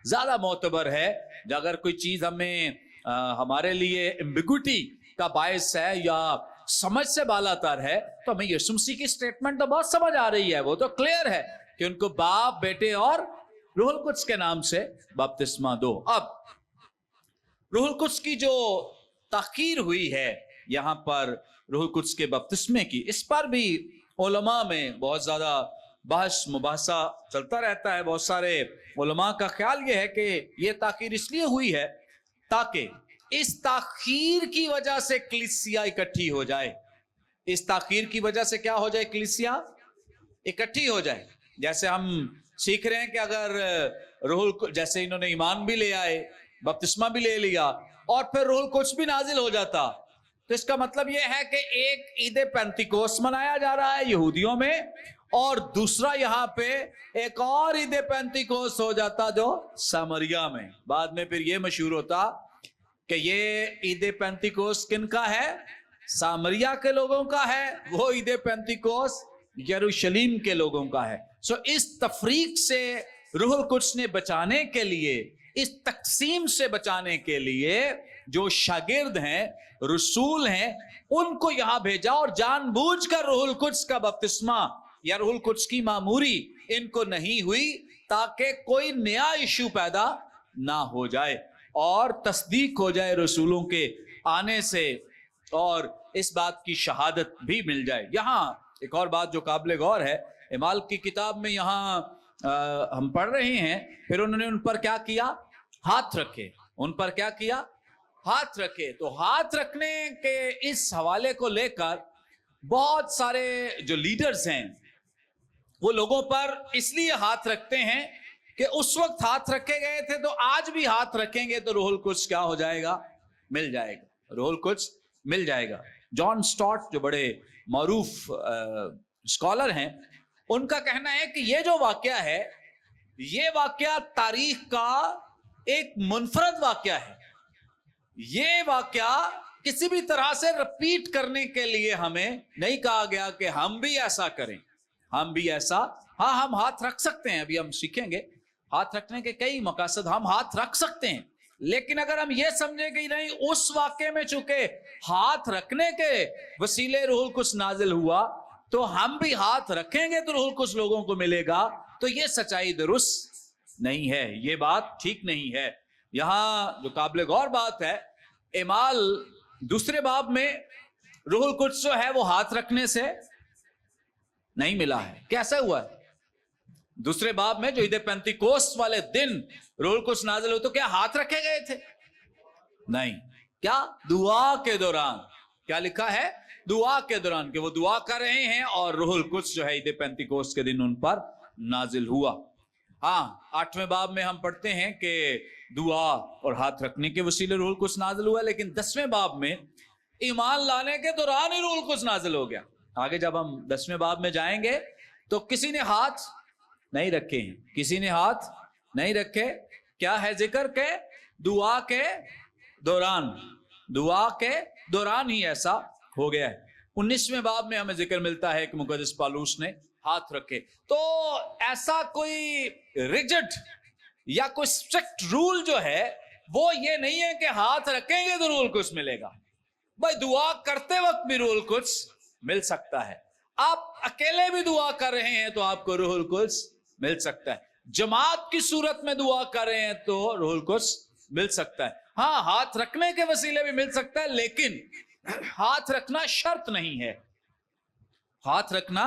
ज्यादा मोतबर है। अगर कोई चीज हमें हमारे लिए एम्बिग्विटी का बायस है या समझ से बालातर है, तो हमें यीशु मसीह की स्टेटमेंट तो बहुत समझ आ रही है, वो तो क्लियर है कि उनको बाप, बेटे और रूहुल कुद्स के नाम से बपतिस्मा दो। अब रूहुल कुद्स की जो ताखीर हुई है यहाँ पर रूहुल कुद्स के बपतिस्मे की, इस पर भी उलमा में बहुत ज्यादा बहस मुबासा चलता रहता है। बहुत सारे उलमा का ख्याल यह है कि यह ताखीर इसलिए हुई है ताकि इस ताखीर की वजह से कलीसिया इकट्ठी हो जाए। इस ताखीर की वजह से क्या हो जाए? कलीसिया इकट्ठी हो जाए। जैसे हम सीख रहे हैं कि अगर रूहुल, जैसे इन्होंने ईमान भी ले आए, बपतिस्मा भी ले लिया और फिर रूहुल कुद्स भी नाजिल हो जाता, तो इसका मतलब यह है कि एक ईद पेंतिकोस्त मनाया जा रहा है यहूदियों में, और दूसरा यहाँ पे एक और ईद पेंतिकोस्त हो जाता जो सामरिया में। बाद में फिर ये मशहूर होता कि ये ईद पेंतिकोस्त किनका है? सामरिया के लोगों का है। वो ईद पेंतिकोस्त यरूशलेम के लोगों का है। सो इस तफरीक से रूहुल कुद्स ने बचाने के लिए, इस तकसीम से बचाने के लिए जो शागिर्द हैं, रसूल हैं, उनको यहां भेजा और जानबूझकर रूहुल कुद्स का बपतिस्मा या रूहुल कुद्स की मामूरी इनको नहीं हुई, ताकि कोई नया इशू पैदा ना हो जाए और तस्दीक हो जाए रसूलों के आने से, और इस बात की शहादत भी मिल जाए। यहाँ एक और बात जो काबिल गौर है, इमाल की किताब में यहाँ हम पढ़ रहे हैं, फिर उन्होंने उन पर क्या किया? हाथ रखे। उन पर क्या किया? हाथ रखे। तो हाथ रखने के इस हवाले को लेकर बहुत सारे जो लीडर्स हैं वो लोगों पर इसलिए हाथ रखते हैं कि उस वक्त हाथ रखे गए थे, तो आज भी हाथ रखेंगे तो रूहुल कुद्स क्या हो जाएगा? मिल जाएगा, रूहुल कुद्स मिल जाएगा। जॉन स्टॉट जो बड़े मारूफ स्कॉलर हैं, उनका कहना है कि ये जो वाकया है, ये वाकया तारीख का एक मुनफरद वाकया है। ये वाकया किसी भी तरह से रिपीट करने के लिए हमें नहीं कहा गया कि हम भी ऐसा करें, हम भी ऐसा। हाँ, हम हाथ रख सकते हैं, अभी हम सीखेंगे हाथ रखने के कई मकासद, हम हाथ रख सकते हैं। लेकिन अगर हम ये समझे कि नहीं, उस वाकये में चूंकि हाथ रखने के वसीले रूहुल कुद्स नाजिल हुआ, तो हम भी हाथ रखेंगे तो रूहुल कुद्स लोगों को मिलेगा, तो ये सच्चाई दुरुस्त नहीं है, ये बात ठीक नहीं है। यहां जो काबिल गौर बात है एमाल दूसरे बाब में रूहुल कुद्स जो है वो हाथ रखने से नहीं मिला है। कैसा हुआ है? दूसरे बाब में जो ईद पेंतिकोस्त वाले दिन रूहुल कुद्स नाजिल हो तो क्या हाथ रखे गए थे? नहीं। क्या? दुआ के दौरान। क्या लिखा है? दुआ के दौरान, कि वो दुआ कर रहे हैं और रूहुल कुद्स जो है ईद पेंतिकोस्त के दिन उन पर नाजिल हुआ। हाँ, 8वें बाब में हम पढ़ते हैं कि दुआ और हाथ रखने के वसीले रूहुल कुद्स नाजिल हुआ, लेकिन 10वें बाब में ईमान लाने के दौरान ही रूहुल कुद्स नाजिल हो गया। आगे जब हम 10वें बाब में जाएंगे तो किसी ने हाथ नहीं रखे हैं, किसी ने हाथ नहीं रखे। क्या है जिक्र के? दुआ के दौरान, दुआ के दौरान ही ऐसा हो गया है। 19वें बाब में हमें जिक्र मिलता है कि मुकद्दस पालूस ने हाथ रखे। तो ऐसा कोई रिजिड या कोई स्ट्रिक्ट रूल जो है वो ये नहीं है कि हाथ रखेंगे तो रूहुल कुद्स मिलेगा। भाई दुआ करते वक्त भी रूहुल कुद्स मिल सकता है। आप अकेले भी दुआ कर रहे हैं तो आपको रूहुल कुद्स मिल सकता है। जमात की सूरत में दुआ कर रहे हैं तो रूहुल कुद्स मिल सकता है। हाँ, हाथ रखने के वसीले भी मिल सकता है, लेकिन हाथ रखना शर्त नहीं है। हाथ रखना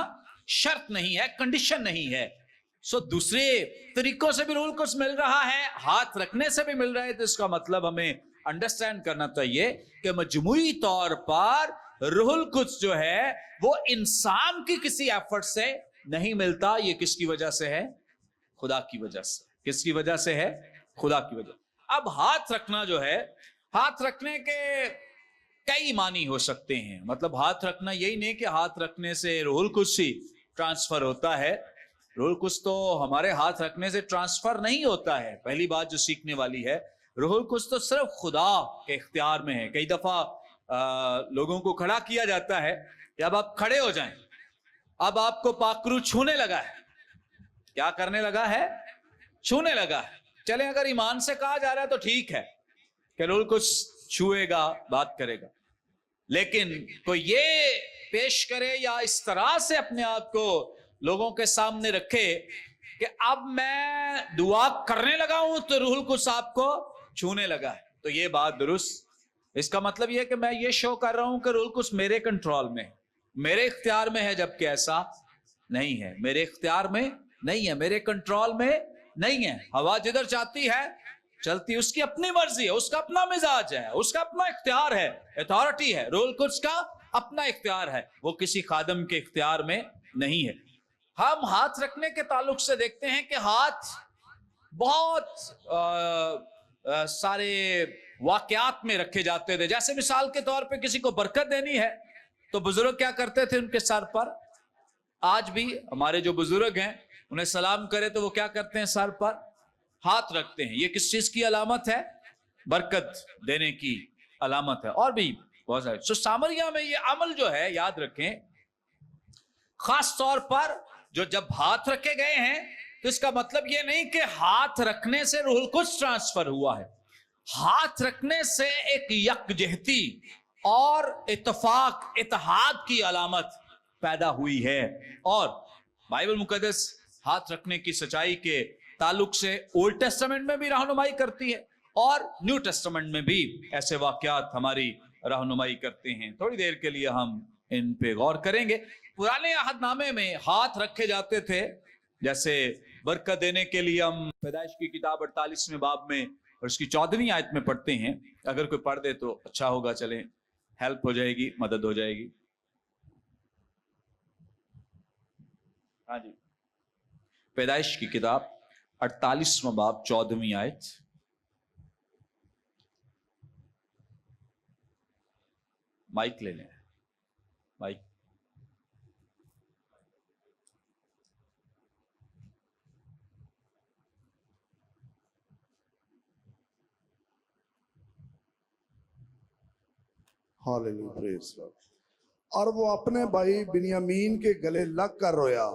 शर्त नहीं है, कंडीशन नहीं है। सो दूसरे तरीकों से भी रूहुल कुद्स मिल रहा है, हाथ रखने से भी मिल रहा है। तो इसका मतलब हमें अंडरस्टैंड करना चाहिए कि मजमूई तौर पर रूहुल कुद्स जो है वो इंसान की किसी एफर्ट से नहीं मिलता। ये किसकी वजह से है? खुदा की वजह से। किसकी वजह से है? खुदा की वजह। अब हाथ रखना जो है, हाथ रखने के कई मानी हो सकते हैं। मतलब हाथ रखना यही नहीं कि हाथ रखने से रूहुल कुद्स ही ट्रांसफर होता है। रूहुल कुद्स तो हमारे हाथ रखने से ट्रांसफर नहीं होता है। पहली बात जो सीखने वाली है, रूहुल कुद्स तो सिर्फ खुदा के इख्तियार में है। कई दफा लोगों को खड़ा किया जाता है कि अब आप खड़े हो जाएं, अब आपको पाकरू छूने लगा है। क्या करने लगा है? छूने लगा है। चले, अगर ईमान से कहा जा रहा है तो ठीक है कि रूहुल कुद्स छुएगा, बात करेगा, लेकिन कोई ये पेश करे या इस तरह से अपने आप को लोगों के सामने रखे कि अब मैं दुआ करने लगा हूं तो रूहुल कुद्स आपको छूने लगा है, तो ये बात दुरुस्त। इसका मतलब यह कि मैं ये शो कर रहा हूं कि रूहुल कुद्स मेरे कंट्रोल में, मेरे इख्तियार में है, जबकि ऐसा नहीं है। मेरे इख्तियार में नहीं है, मेरे कंट्रोल में नहीं है। हवा जिधर चाहती है चलती, उसकी अपनी मर्जी है, उसका अपना मिजाज है, उसका अपना इख्तियार है, अथॉरिटी है। रूहुल कुद्स का अपना इख्तियार है, वो किसी खादम के इख्तियार में नहीं है। हम हाथ रखने के ताल्लुक से देखते हैं कि हाथ बहुत सारे वाकयात में रखे जाते थे। जैसे मिसाल के तौर पे किसी को बरकत देनी है तो बुजुर्ग क्या करते थे? उनके सर पर, आज भी हमारे जो बुजुर्ग हैं उन्हें सलाम करे तो वो क्या करते हैं? सर पर हाथ रखते हैं। ये किस चीज की अलामत है? बरकत देने की अलामत है। और भी बहुत सारे। सो सामरिया में ये अमल जो है, याद रखें, खास तौर पर जो जब हाथ रखे गए हैं तो इसका मतलब ये नहीं कि हाथ रखने से रूहुल कुद्स ट्रांसफर हुआ है। हाथ रखने से एक यकजहती और इत्तफाक, इत्तेहाद की अलामत पैदा हुई है। और बाइबल मुकद्दस हाथ रखने की सच्चाई के ताल्लुक से ओल्ड टेस्टामेंट में भी रहनुमाई करती है और न्यू टेस्टामेंट में भी ऐसे वाकयात हमारी रहनुमाई करते हैं। थोड़ी देर के लिए हम इन पे गौर करेंगे। पुराने अहदनामे में हाथ रखे जाते थे, जैसे बरकत देने के लिए हम पैदाइश की किताब 48वें बाब में और उसकी 14वीं आयत में पढ़ते हैं। अगर कोई पढ़ दे तो अच्छा होगा, चलें, हेल्प हो जाएगी, मदद हो जाएगी। हाँ जी, पैदाइश की किताब 48वां बाब 14वीं आयत। माइक ले लें, माइक। Hallelujah, praise God. और वो अपने भाई बिन्यामीन के गले लग कर रोया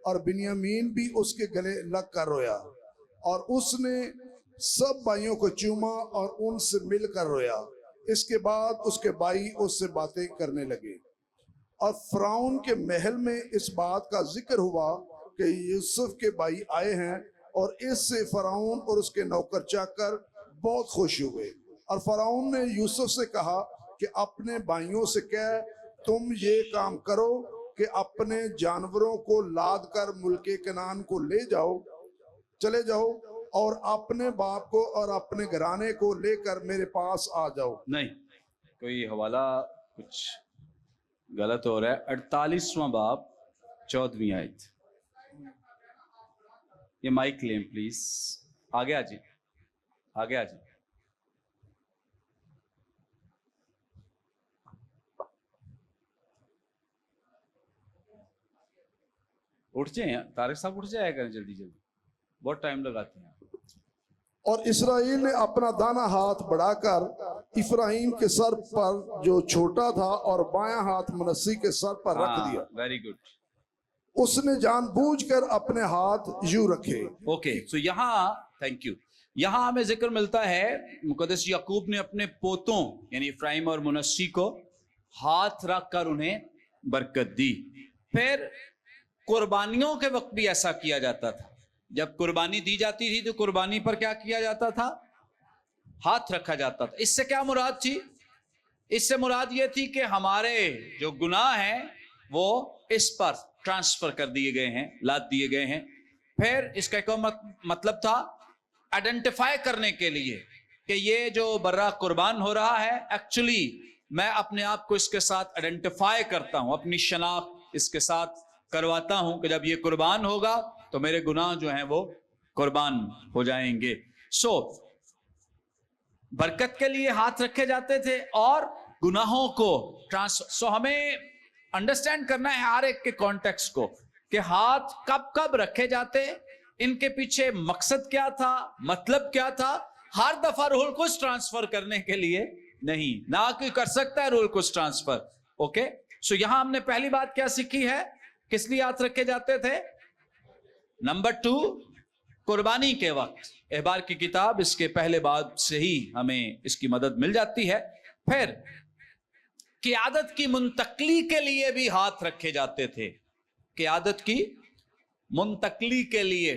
और बिन्यामीन भी उसके गले लग कर रोया और उसने सब भाइयों को चूमा और उनसे मिलकर रोया। इसके बाद उसके भाई उससे बातें करने लगे और फिरौन के महल में इस बात का जिक्र हुआ कि यूसुफ के भाई आए हैं और इससे फिरौन और उसके नौकर चाकर बहुत खुश हुए और फ़िरौन ने यूसुफ से कहा कि अपने भाइयों से कह तुम ये काम करो कि अपने जानवरों को लाद कर मुल्के कनान को ले जाओ, चले जाओ और अपने बाप को और अपने घराने को लेकर मेरे पास आ जाओ। नहीं, कोई हवाला कुछ गलत हो रहा है। 48वां बाब 14वीं आयत। ये माइक लें प्लीज, आगे आ जी, आगे आ जी। उठ जाए तारिक साहब, उठ जाया करें जल्दी जल्दी, बहुत टाइम लगाते हैं। और इसराइल ने अपना दाना हाथ बढ़ाकर इफ्राहिम के सर पर जो छोटा था और बायां हाथ मनस्सी के सर पर रख दिया। Very good. उसने जानबूझकर अपने हाथ यूं रखे। ओके, सो यहाँ थैंक यू, यहाँ हमें जिक्र मिलता है मुकद्दस याकूब ने अपने पोतों यानी इफ्राहिम और मुनस्सी को हाथ रख कर उन्हें बरकत दी। फिर कुर्बानियों के वक्त भी ऐसा किया जाता था। जब कुर्बानी दी जाती थी तो कुर्बानी पर क्या किया जाता था? हाथ रखा जाता था। इससे क्या मुराद थी? इससे मुराद ये थी कि हमारे जो गुनाह हैं वो इस पर ट्रांसफर कर दिए गए हैं, लाद दिए गए हैं। फिर इसका एक मतलब था आइडेंटिफाई करने के लिए कि ये जो बर्रा कुर्बान हो रहा है, एक्चुअली मैं अपने आप को इसके साथ आइडेंटिफाई करता हूं, अपनी शनाख्त इसके साथ करवाता हूं कि जब ये कुर्बान होगा तो मेरे गुनाह जो हैं वो कुर्बान हो जाएंगे। सो बरकत के लिए हाथ रखे जाते थे और गुनाहों को हमें अंडरस्टैंड करना है हर एक के कॉन्टेक्स्ट को कि हाथ कब कब रखे जाते, इनके पीछे मकसद क्या था, मतलब क्या था। हर दफा रोल को ट्रांसफर करने के लिए नहीं, ना कोई कर सकता है रोल को ट्रांसफर। ओके, सो यहां हमने पहली बात क्या सीखी है, किस लिए हाथ रखे जाते थे? नंबर 2, कुर्बानी के वक्त। एहबार की किताब इसके पहले बाब से ही हमें इसकी मदद मिल जाती है। फिर क़ियादत की मुंतकली के लिए भी हाथ रखे जाते थे। क़ियादत की मुंतकली के लिए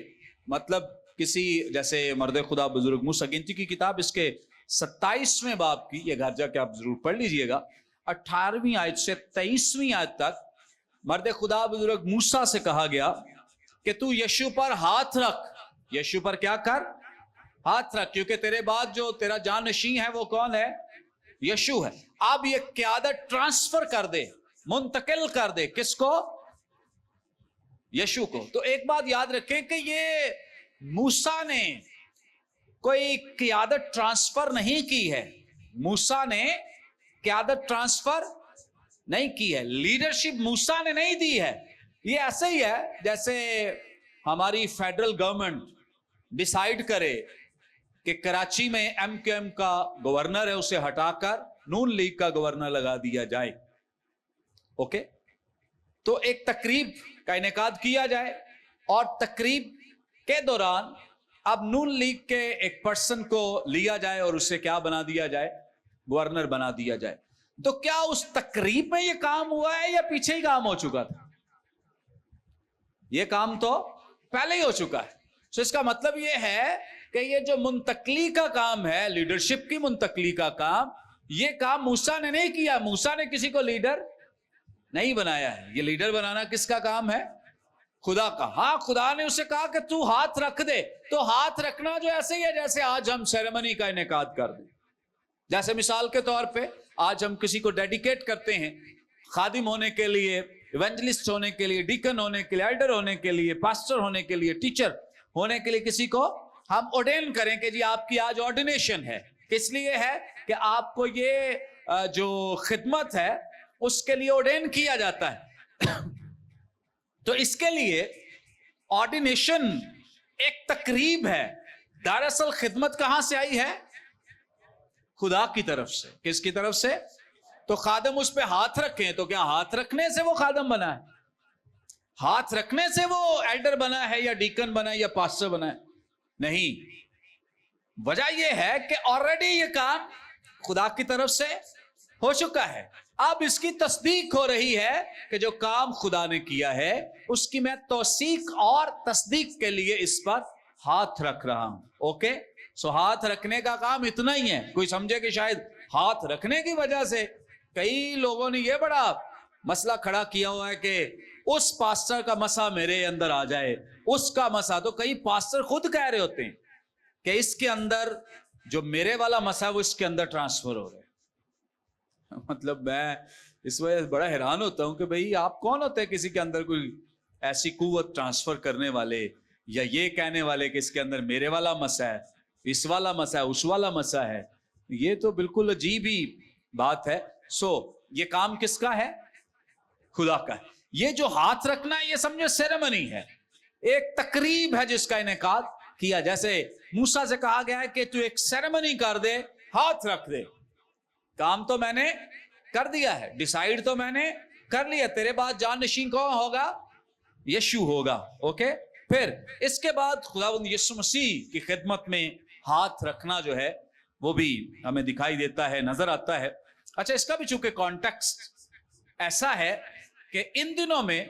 मतलब किसी, जैसे मर्द खुदा बुजुर्ग मूसा गिनती की किताब इसके 27वें बाब की, ये घर जाके आप जरूर पढ़ लीजिएगा, 18वीं आयत से 23वीं आयत तक मर्द खुदा बुजुर्ग मूसा से कहा गया कि तू यीशु पर हाथ रख। यीशु पर क्या कर? हाथ रख, क्योंकि तेरे बाद जो तेरा जानशीं है वो कौन है? यीशु है। अब ये क़ियादत ट्रांसफर कर दे, मुंतकिल कर दे, किसको? यीशु को। तो एक बात याद रखें कि ये मूसा ने कोई क़ियादत ट्रांसफर नहीं की है। मूसा ने क़ियादत ट्रांसफर नहीं की है, लीडरशिप मूसा ने नहीं दी है। ये ऐसे ही है जैसे हमारी फेडरल गवर्नमेंट डिसाइड करे कि कराची में MKM का गवर्नर है, उसे हटाकर नून लीग का गवर्नर लगा दिया जाए। ओके, तो एक तकरीब का इनेकाद किया जाए और तकरीब के दौरान अब नून लीग के एक पर्सन को लिया जाए और उसे क्या बना दिया जाए? गवर्नर बना दिया जाए। तो क्या उस तकरीब में यह काम हुआ है या पीछे ही काम हो चुका था? यह काम तो पहले ही हो चुका है। तो इसका मतलब यह है कि ये जो मुंतकली का काम है, लीडरशिप की मुंतकली का काम, यह काम मूसा ने नहीं किया। मूसा ने किसी को लीडर नहीं बनाया है। ये लीडर बनाना किसका काम है? खुदा का। हाँ, खुदा ने उसे कहा कि तू हाथ रख दे। तो हाथ रखना जो ऐसे ही है जैसे आज हम सेरेमनी का इनेकाद कर दें। जैसे मिसाल के तौर पे आज हम किसी को डेडिकेट करते हैं खादिम होने के लिए, इवेंजलिस्ट होने के लिए, डीकन होने के लिए, एल्डर होने के लिए, पास्टर होने के लिए, टीचर होने के लिए किसी को हम ऑर्डेन करें कि जी आपकी आज ऑर्डिनेशन है। किस लिए है? कि आपको ये जो खिदमत है उसके लिए ऑर्डेन किया जाता है। तो इसके लिए ऑर्डिनेशन एक तकरीब है। दरअसल खिदमत कहां से आई है? खुदा की तरफ से। किसकी तरफ से? तो खादम उस पे हाथ रखें तो क्या हाथ रखने से वो खादम बना है? हाथ रखने से वो एल्डर बना है या डीकन बना है या पास्टर बना है? नहीं। वजह यह है कि ऑलरेडी ये काम खुदा की तरफ से हो चुका है। अब इसकी तस्दीक हो रही है कि जो काम खुदा ने किया है उसकी मैं तौसीक और तस्दीक के लिए इस पर हाथ रख रहा हूं। ओके, سو ہاتھ رکھنے کا کام اتنا ہی ہے. کوئی سمجھے کہ شاید ہاتھ رکھنے کی وجہ سے کئی لوگوں نے یہ بڑا مسئلہ کھڑا کیا ہوا ہے کہ اس پاسٹر کا مسا میرے اندر آ جائے, اس کا مسا. تو کئی پاسٹر خود کہہ رہے ہوتے ہیں کہ اس کے اندر جو میرے والا مسا وہ اس کے اندر ٹرانسفر ہو رہا ہے. مطلب میں اس وجہ سے بڑا حیران ہوتا ہوں کہ بھئی آپ کون ہوتے ہیں کسی کے اندر کوئی ایسی قوت ٹرانسفر کرنے والے, یا یہ کہنے والے کہ اس کے اندر میرے والا مسا ہے, اس والا مسا ہے, اس والا مسا ہے. یہ تو بالکل عجیب ہی بات ہے. سو یہ کام کس کا ہے؟ خدا کا ہے. یہ جو ہاتھ رکھنا ہے یہ سمجھو سیریمنی ہے, ایک تقریب ہے جس کا انعقاد کیا. جیسے موسیٰ سے کہا گیا ہے کہ تو ایک سیریمنی کر دے, ہاتھ رکھ دے. کام تو میں نے کر دیا ہے, ڈیسائیڈ تو میں نے کر لیا. تیرے بعد جان نشین کون ہوگا؟ یشوع ہوگا. اوکے, پھر اس کے بعد خداوند یسوع مسیح کی خدمت میں ہاتھ رکھنا جو ہے وہ بھی ہمیں دکھائی دیتا ہے, نظر آتا ہے. اچھا, اس کا بھی چونکہ کانٹیکسٹ ایسا ہے کہ ان دنوں میں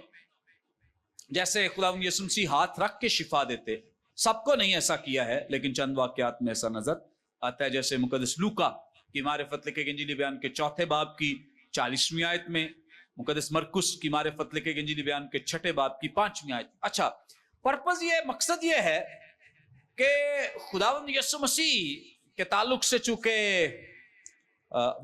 جیسے خداوند یسوع مسیح ہاتھ رکھ کے شفا دیتے, سب کو نہیں ایسا کیا ہے لیکن چند واقعات میں ایسا نظر آتا ہے. جیسے مقدس لوکا کی معرفت لکھے گئی انجیلی بیان کے 4 باب کی 40ویں آیت میں, مقدس مرکس کی معرفت لکھے گئی انجیلی بیان کے 6 باب کی 5ویں آیت. اچھا, پرپز یہ, مقصد یہ ہے کہ خداوند یسوع مسیح کے تعلق سے چونکہ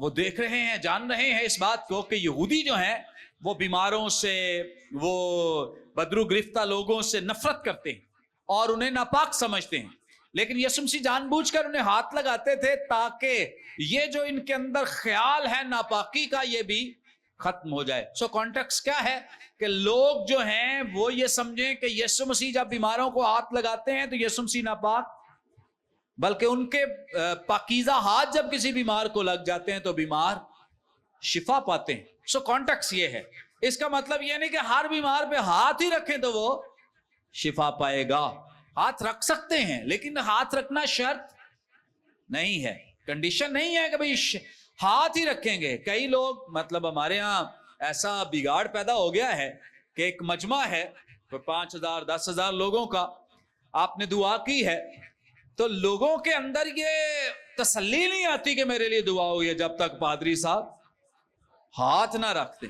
وہ دیکھ رہے ہیں, جان رہے ہیں اس بات کو کہ یہودی جو ہیں وہ بیماروں سے, وہ بدرو گرفتہ لوگوں سے نفرت کرتے ہیں اور انہیں ناپاک سمجھتے ہیں. لیکن یسوع مسیح جان بوجھ کر انہیں ہاتھ لگاتے تھے تاکہ یہ جو ان کے اندر خیال ہے ناپاکی کا یہ بھی ختم ہو جائے. سو کانٹیکسٹ کیا ہے کہ لوگ جو ہیں وہ یہ سمجھیں کہ یسوع مسیح جب بیماروں کو ہاتھ لگاتے ہیں تو یسوع مسیح ناپاک, بلکہ ان کے پاکیزہ ہاتھ جب کسی بیمار کو لگ جاتے ہیں تو بیمار شفا پاتے ہیں. سو کانٹیکسٹ یہ ہے. اس کا مطلب یہ نہیں کہ ہر بیمار پہ ہاتھ ہی رکھیں تو وہ شفا پائے گا. ہاتھ رکھ سکتے ہیں لیکن ہاتھ رکھنا شرط نہیں ہے, کنڈیشن نہیں ہے کہ بھئی ہاتھ ہی رکھیں گے. کئی لوگ, مطلب ہمارے ہاں ایسا بگاڑ پیدا ہو گیا ہے کہ ایک مجمع ہے 5,000 10,000 لوگوں کا, آپ نے دعا کی ہے تو لوگوں کے اندر یہ تسلی نہیں آتی کہ میرے لیے دعا ہوئی ہے جب تک پادری صاحب ہاتھ نہ رکھتے.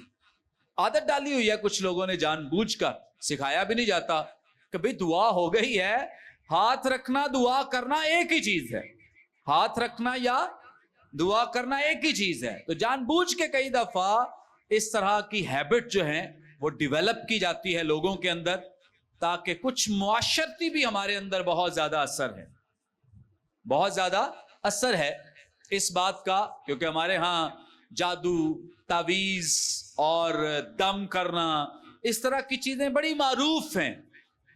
عادت ڈالی ہوئی ہے کچھ لوگوں نے جان بوجھ کر, سکھایا بھی نہیں جاتا کہ بھئی دعا ہو گئی ہے. ہاتھ رکھنا دعا کرنا ایک ہی چیز ہے, ہاتھ رکھنا یا دعا کرنا ایک ہی چیز ہے. تو جان بوجھ کے کئی دفعہ اس طرح کی ہیبٹ جو ہیں وہ ڈیولپ کی جاتی ہے لوگوں کے اندر, تاکہ کچھ معاشرتی بھی ہمارے اندر بہت زیادہ اثر ہے, بہت زیادہ اثر ہے اس بات کا, کیونکہ ہمارے ہاں جادو, تعویذ اور دم کرنا, اس طرح کی چیزیں بڑی معروف ہیں,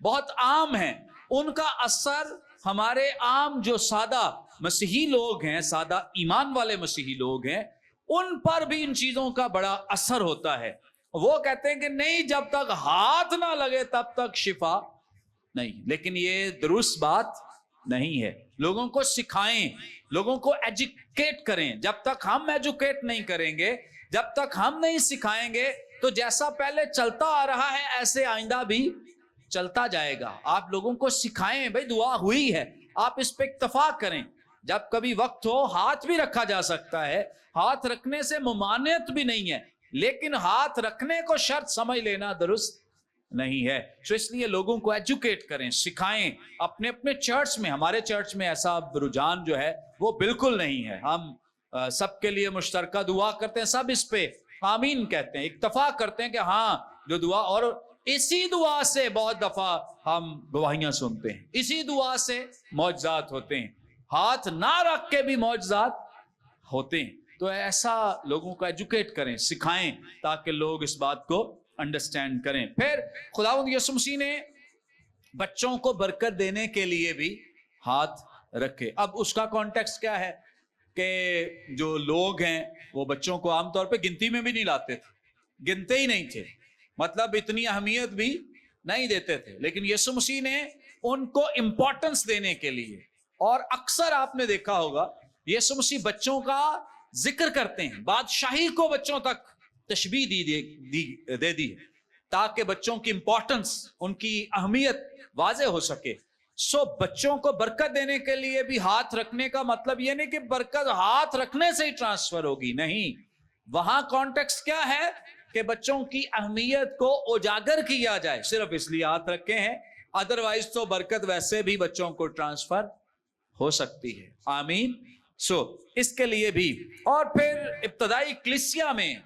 بہت عام ہیں. ان کا اثر ہمارے عام جو سادہ مسیحی لوگ ہیں, سادہ ایمان والے مسیحی لوگ ہیں, ان پر بھی ان چیزوں کا بڑا اثر ہوتا ہے. وہ کہتے ہیں کہ نہیں, جب تک ہاتھ نہ لگے تب تک شفا نہیں. لیکن یہ درست بات نہیں ہے. لوگوں کو سکھائیں, لوگوں کو ایجوکیٹ کریں. جب تک ہم ایجوکیٹ نہیں کریں گے, جب تک ہم نہیں سکھائیں گے, تو جیسا پہلے چلتا آ رہا ہے ایسے آئندہ بھی چلتا جائے گا. آپ لوگوں کو سکھائیں, بھئی دعا ہوئی ہے, آپ اس پہ اکتفا کریں. جب کبھی وقت ہو ہاتھ بھی رکھا جا سکتا ہے, ہاتھ رکھنے سے ممانعت بھی نہیں ہے, لیکن ہاتھ رکھنے کو شرط سمجھ لینا درست نہیں ہے. تو اس لیے لوگوں کو ایجوکیٹ کریں, سکھائیں اپنے اپنے چرچ میں. ہمارے چرچ میں ایسا رجحان جو ہے وہ بالکل نہیں ہے. ہم سب کے لیے مشترکہ دعا کرتے ہیں, سب اس پہ آمین کہتے ہیں, اکتفا کرتے ہیں کہ ہاں جو دعا, اور اسی دعا سے بہت دفعہ ہم گواہیاں سنتے ہیں, اسی دعا سے معجزات ہوتے ہیں, ہاتھ نہ رکھ کے بھی معجزات ہوتے ہیں. تو ایسا لوگوں کو ایجوکیٹ کریں, سکھائیں, تاکہ لوگ اس بات کو انڈرسٹینڈ کریں. پھر خداوند یسوع مسیح نے بچوں کو برکت دینے کے لیے بھی ہاتھ رکھے. اب اس کا کانٹیکسٹ کیا ہے کہ جو لوگ ہیں وہ بچوں کو عام طور پہ گنتی میں بھی نہیں لاتے تھے, گنتے ہی نہیں تھے, مطلب اتنی اہمیت بھی نہیں دیتے تھے. لیکن یسوع مسیح نے ان کو امپورٹنس دینے کے لیے, اور اکثر آپ نے دیکھا ہوگا یسوع مسیح بچوں کا ذکر کرتے ہیں, بادشاہی کو بچوں تک تشبیہ دے دی تاکہ بچوں کی امپورٹنس, ان کی اہمیت واضح ہو سکے. सो बच्चों को बरकत देने के लिए भी हाथ रखने का मतलब यह नहीं कि बरकत हाथ रखने से ही ट्रांसफर होगी, नहीं। वहां कॉन्टेक्स्ट क्या है कि बच्चों की अहमियत को उजागर किया जाए, सिर्फ इसलिए हाथ रखे हैं, अदरवाइज तो बरकत वैसे भी बच्चों को ट्रांसफर हो सकती है। आमीन। सो इसके लिए भी, और फिर इब्तदाई कलीसिया में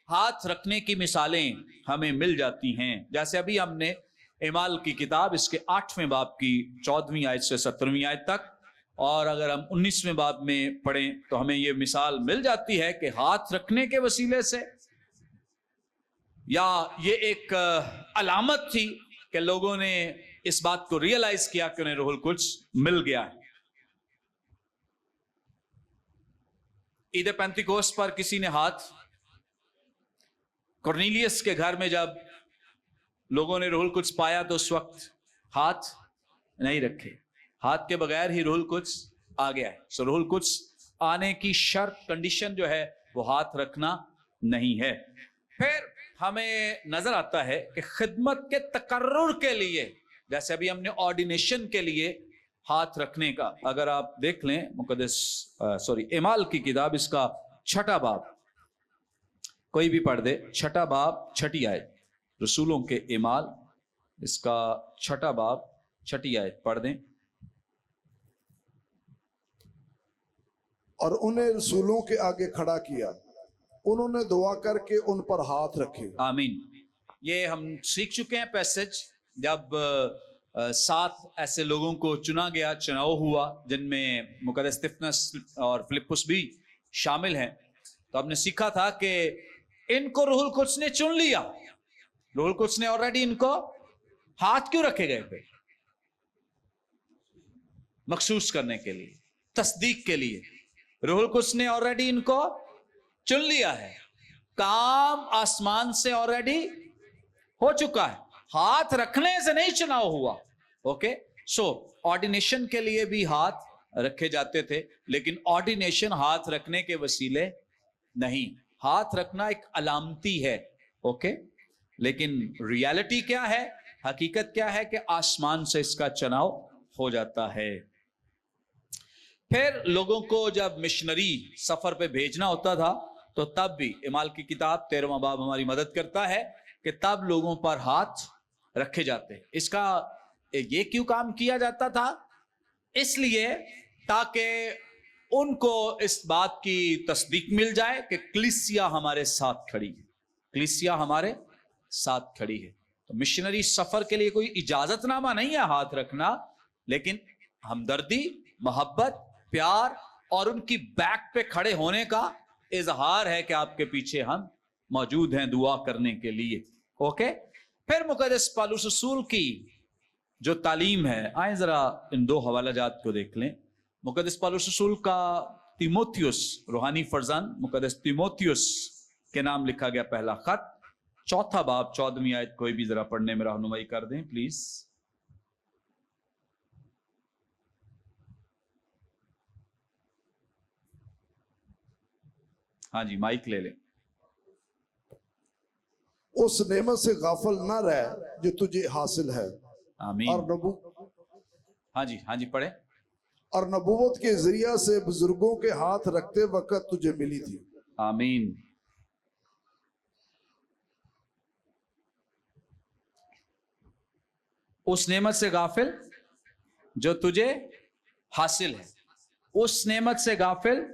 हाथ रखने की मिसालें हमें मिल जाती हैं। जैसे अभी हमने एमाल की किताब इसके 8वें बाब की 14वीं आयत से 17वीं आयत तक, और अगर हम 19वें बाब में पढ़ें तो हमें यह मिसाल मिल जाती है कि हाथ रखने के वसीले से, या ये एक अलामत थी कि लोगों ने इस बात को रियलाइज किया कि उन्हें रूहुल कुद्स मिल गया है। ईद पेंतिकोस्त पर किसी ने हाथ, कॉर्नेलियस के घर में जब लोगों ने रूहुल कुद्स पाया तो उस वक्त हाथ नहीं रखे, हाथ के बगैर ही रूहुल कुद्स आ गया है। सो रूहुल कुद्स आने की शर्त, कंडीशन जो है वो हाथ रखना नहीं है। फिर हमें नजर आता है कि खिदमत के तकर्रुर के लिए, जैसे अभी हमने ऑर्डिनेशन के लिए हाथ रखने का, अगर आप देख लें एमाल की किताब इसका 6ठा बाब, कोई भी पढ़ दे, 6ठा बाब 6ठी आयत, रसूलों के एमाल इसका 6ठा बाब 6ठी आयत पढ़ दें। और उन्हें रसूलों के आगे खड़ा किया, उन्होंने दुआ करके उन पर हाथ रखे। आमीन। ये हम सीख चुके हैं पैसेज, जब 7 ऐसे लोगों को चुना गया, चुनाव हुआ, जिनमें मुकद्दस स्तिफनस और फिलिप्पुस भी शामिल हैं। तो हमने सीखा था कि इनको रूहुल कुद्स ने चुन लिया, रूहुल कुद्स ने ऑलरेडी इनको हाथ क्यों रखे गए थे? मखसूस करने के लिए, तस्दीक के लिए। रूहुल कुद्स ने ऑलरेडी इनको चुन लिया है, काम आसमान से ऑलरेडी हो चुका है, हाथ रखने से नहीं चुनाव हुआ। ओके, सो ऑर्डिनेशन के लिए भी हाथ रखे जाते थे, लेकिन ऑर्डिनेशन हाथ रखने के वसीले नहीं। हाथ रखना एक अलामती है, ओके, लेकिन रियलिटी क्या है, हकीकत क्या है कि आसमान से इसका चुनाव हो जाता है। फिर लोगों को जब मिशनरी सफर पे भेजना होता था तो तब भी एमाल की किताब 13वां बाब हमारी मदद करता है कि तब लोगों पर हाथ रखे जाते हैं। इसका ये क्यों काम किया जाता था? इसलिए ताकि उनको इस बात की तस्दीक मिल जाए कि कलीसिया हमारे साथ खड़ी है, कलीसिया हमारे साथ खड़ी है। तो मिशनरी सफर के लिए कोई इजाजतनामा नहीं है हाथ रखना, लेकिन हमदर्दी, मोहब्बत, प्यार और उनकी बैक पे खड़े होने का इजहार है कि आपके पीछे हम मौजूद हैं दुआ करने के लिए। ओके, फिर मुकद्दस पौलुस रसूल की जो तालीम है, आए जरा इन 2 हवाला जात को देख लें। मुकद्दस पौलुस रसूल का तीमोथियुस, रूहानी फर्जंद मुकद्दस तीमोथियुस के नाम लिखा गया पहला खत, 4था बाब 14वीं आयत, कोई भी जरा पढ़ने में रहनुमाई कर दें प्लीज। हाँ जी, माइक ले लें। उस नेमत से गाफिल ना रह जो तुझे हासिल है, आमीन। हाँ जी पढ़े। और नबूवत के जरिया से बुजुर्गों के हाथ रखते वक्त तुझे मिली थी। आमीन। उस नेमत से गाफिल जो तुझे हासिल है, उस नेमत से गाफिल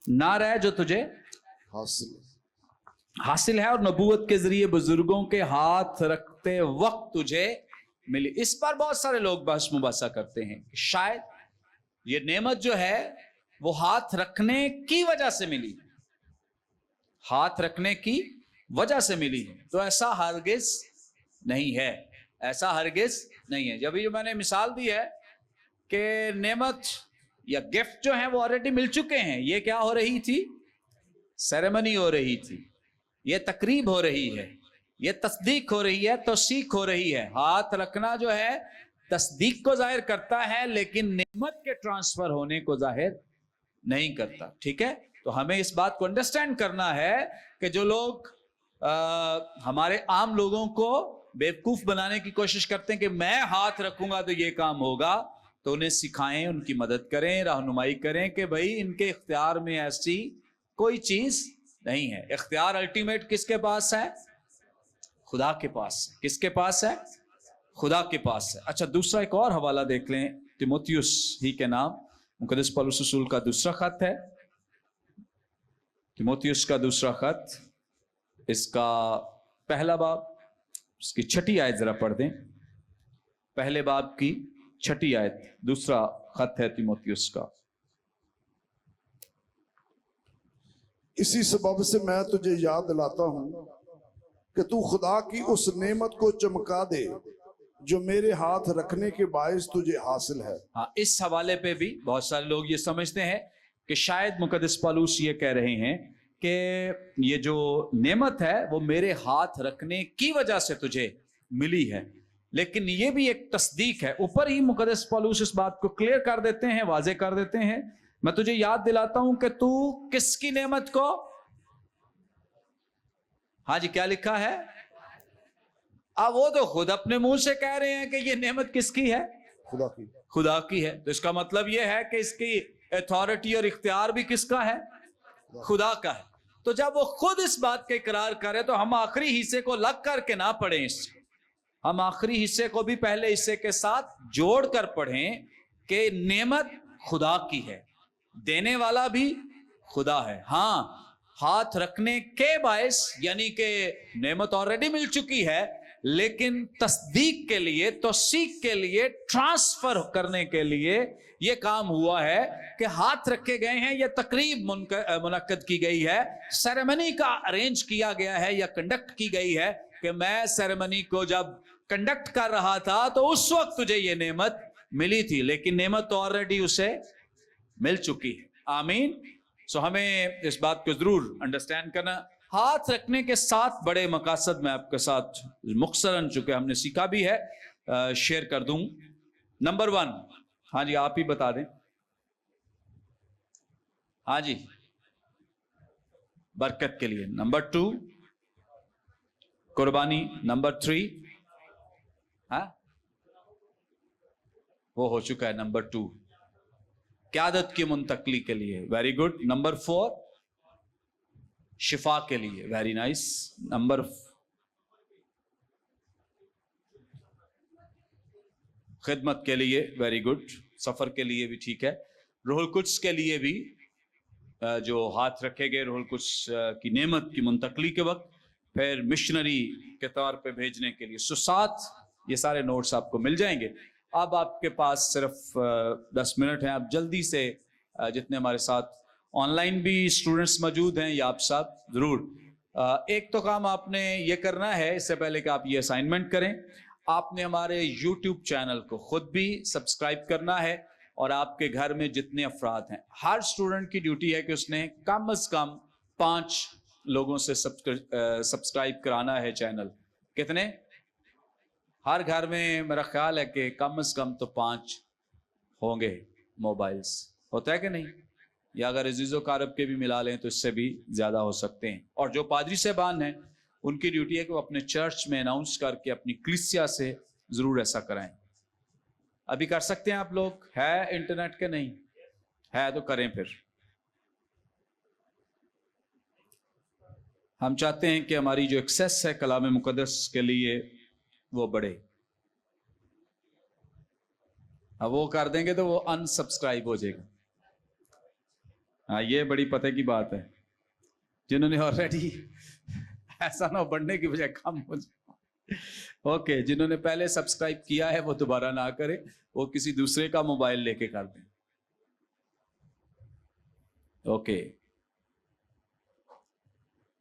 ना रहे जो तुझे हासिल है, और नबूवत के जरिए बुजुर्गों के हाथ रखते वक्त तुझे मिली। इस पर बहुत सारे लोग बहस मुबासा करते हैं कि शायद ये नेमत जो है वो हाथ रखने की वजह से मिली, हाथ रखने की वजह से मिली है। तो ऐसा हरगिज नहीं है, ऐसा हरगिज नहीं है। जब ये मैंने मिसाल दी है कि नेमत या गिफ्ट जो है वो ऑलरेडी मिल चुके हैं, ये क्या हो रही थी? सेरेमनी हो रही थी, ये तकरीब हो रही है, ये तस्दीक हो रही है, तौसीक हो रही है। हाथ रखना जो है तस्दीक को जाहिर करता है, लेकिन नेमत के ट्रांसफर होने को जाहिर नहीं करता। ठीक है, तो हमें इस बात को अंडरस्टैंड करना है कि जो लोग हमारे आम लोगों को बेवकूफ बनाने की कोशिश करते हैं कि मैं हाथ रखूंगा तो ये काम होगा, तो उन्हें सिखाएं, उनकी मदद करें, रहनुमाई करें कि भाई इनके इख्तियार में ऐसी कोई चीज नहीं है। इख्तियार अल्टीमेट किसके पास है? खुदा के पास है। किसके पास है? खुदा के पास है। अच्छा, दूसरा एक और हवाला देख लें, तिमोथियुस ही के नाम मुकद्दस पौलुस रसूल का दूसरा खत है, तिमोथियुस का दूसरा खत, इसका पहला बाब, उसकी 6 आयत जरा पढ़ दें। पहले बाब की 6 आयत, दूसरा खत है तिमोथियुस का। इसी सबब से मैं तुझे याद दिलाता हूं कि तू खुदा की उस नेमत को चमका दे जो मेरे हाथ रखने के बायस तुझे हासिल है। हाँ, इस हवाले पे भी बहुत सारे लोग ये समझते हैं कि शायद मुकद्दस पौलुस ये कह रहे हैं कि ये जो नेमत है वो मेरे हाथ रखने की वजह से तुझे मिली है, लेकिन ये भी एक तस्दीक है। ऊपर ही मुकद्दस पौलुस इस बात को क्लियर कर देते हैं, वाजे कर देते हैं, मैं तुझे याद दिलाता हूं कि तू किसकी नेमत को, हाँ जी क्या लिखा है? अब वो तो खुद अपने मुंह से कह रहे हैं कि ये नेमत किसकी है? खुदा की। खुदा की है। तो इसका मतलब ये है कि इसकी अथॉरिटी और इख्तियार भी किसका है? खुदा का है। तो जब वो खुद इस बात का इकरार करे तो हम आखिरी हिस्से को लग करके ना पढ़ें, इससे हम आखिरी हिस्से को भी पहले हिस्से के साथ जोड़ कर पढ़ें कि नेमत खुदा की है, देने वाला भी खुदा है। हाँ, हाथ रखने के बायस यानी कि नेमत ऑलरेडी मिल चुकी है, लेकिन तस्दीक के लिए, तौसीक के लिए, ट्रांसफर करने के लिए यह काम हुआ है कि हाथ रखे गए हैं, यह तकरीब मुनक्कद की गई है, सेरेमनी का अरेंज किया गया है या कंडक्ट की गई है कि मैं सेरेमनी को जब कंडक्ट कर रहा था तो उस वक्त तुझे यह नेमत मिली थी, लेकिन नेमत तो ऑलरेडी उसे मिल चुकी है। आमीन। सो हमें इस बात को जरूर अंडरस्टैंड करना। हाथ रखने के 7 बड़े मकासद मैं आपके साथ मुख्तसरन, चुके हमने सीखा भी है, शेयर कर दूं। नंबर 1, हाँ जी आप ही बता दें। हाँ जी, बरकत के लिए। नंबर 2, कुर्बानी। नंबर 3, हाँ वो हो चुका है। नंबर 2, क़यादत की मुंतकली के लिए। Very good. नंबर 4, शिफा के लिए। Very nice. नंबर 4, खिदमत के लिए। Very good. सफर के लिए भी ठीक है। रूहुल कुद्स के लिए भी, जो हाथ रखे गए रूहुल कुद्स की नेमत की मुंतकली के वक्त, फिर मिशनरी के तौर पे भेजने के लिए। सो 7 ये सारे नोट्स आपको मिल जाएंगे। अब आपके पास सिर्फ 10 मिनट हैं। आप जल्दी से, जितने हमारे साथ ऑनलाइन भी स्टूडेंट्स मौजूद हैं या आप सब, ज़रूर एक तो काम आपने ये करना है इससे पहले कि आप ये असाइनमेंट करें, आपने हमारे YouTube चैनल को खुद भी सब्सक्राइब करना है, और आपके घर में जितने अफराद हैं, हर स्टूडेंट की ड्यूटी है कि उसने कम से कम 5 लोगों से सब्सक्राइब कराना है चैनल। कितने? हर घर में मेरा ख्याल है कि कम से कम तो 5 होंगे मोबाइल्स, होता है कि नहीं? या अगर अजीज़ो कारब के भी मिला लें तो इससे भी ज़्यादा हो सकते हैं। और जो पादरी साहबान हैं उनकी ड्यूटी है कि वो अपने चर्च में अनाउंस करके अपनी कलीसिया से ज़रूर ऐसा कराएं। अभी कर सकते हैं आप लोग? है इंटरनेट के? नहीं है तो करें। फिर हम चाहते हैं कि हमारी जो एक्सेस है कलाम मुकद्दस के लिए वो बढ़े। अब वो कर देंगे तो वो अनसब्सक्राइब हो जाएगा। हाँ, ये बड़ी पते की बात है। जिन्होंने ऑलरेडी, ऐसा ना बढ़ने की बजाय कम हो जाए। ओके, जिन्होंने पहले सब्सक्राइब किया है वो दोबारा ना करें, वो किसी दूसरे का मोबाइल लेके कर दें। ओके,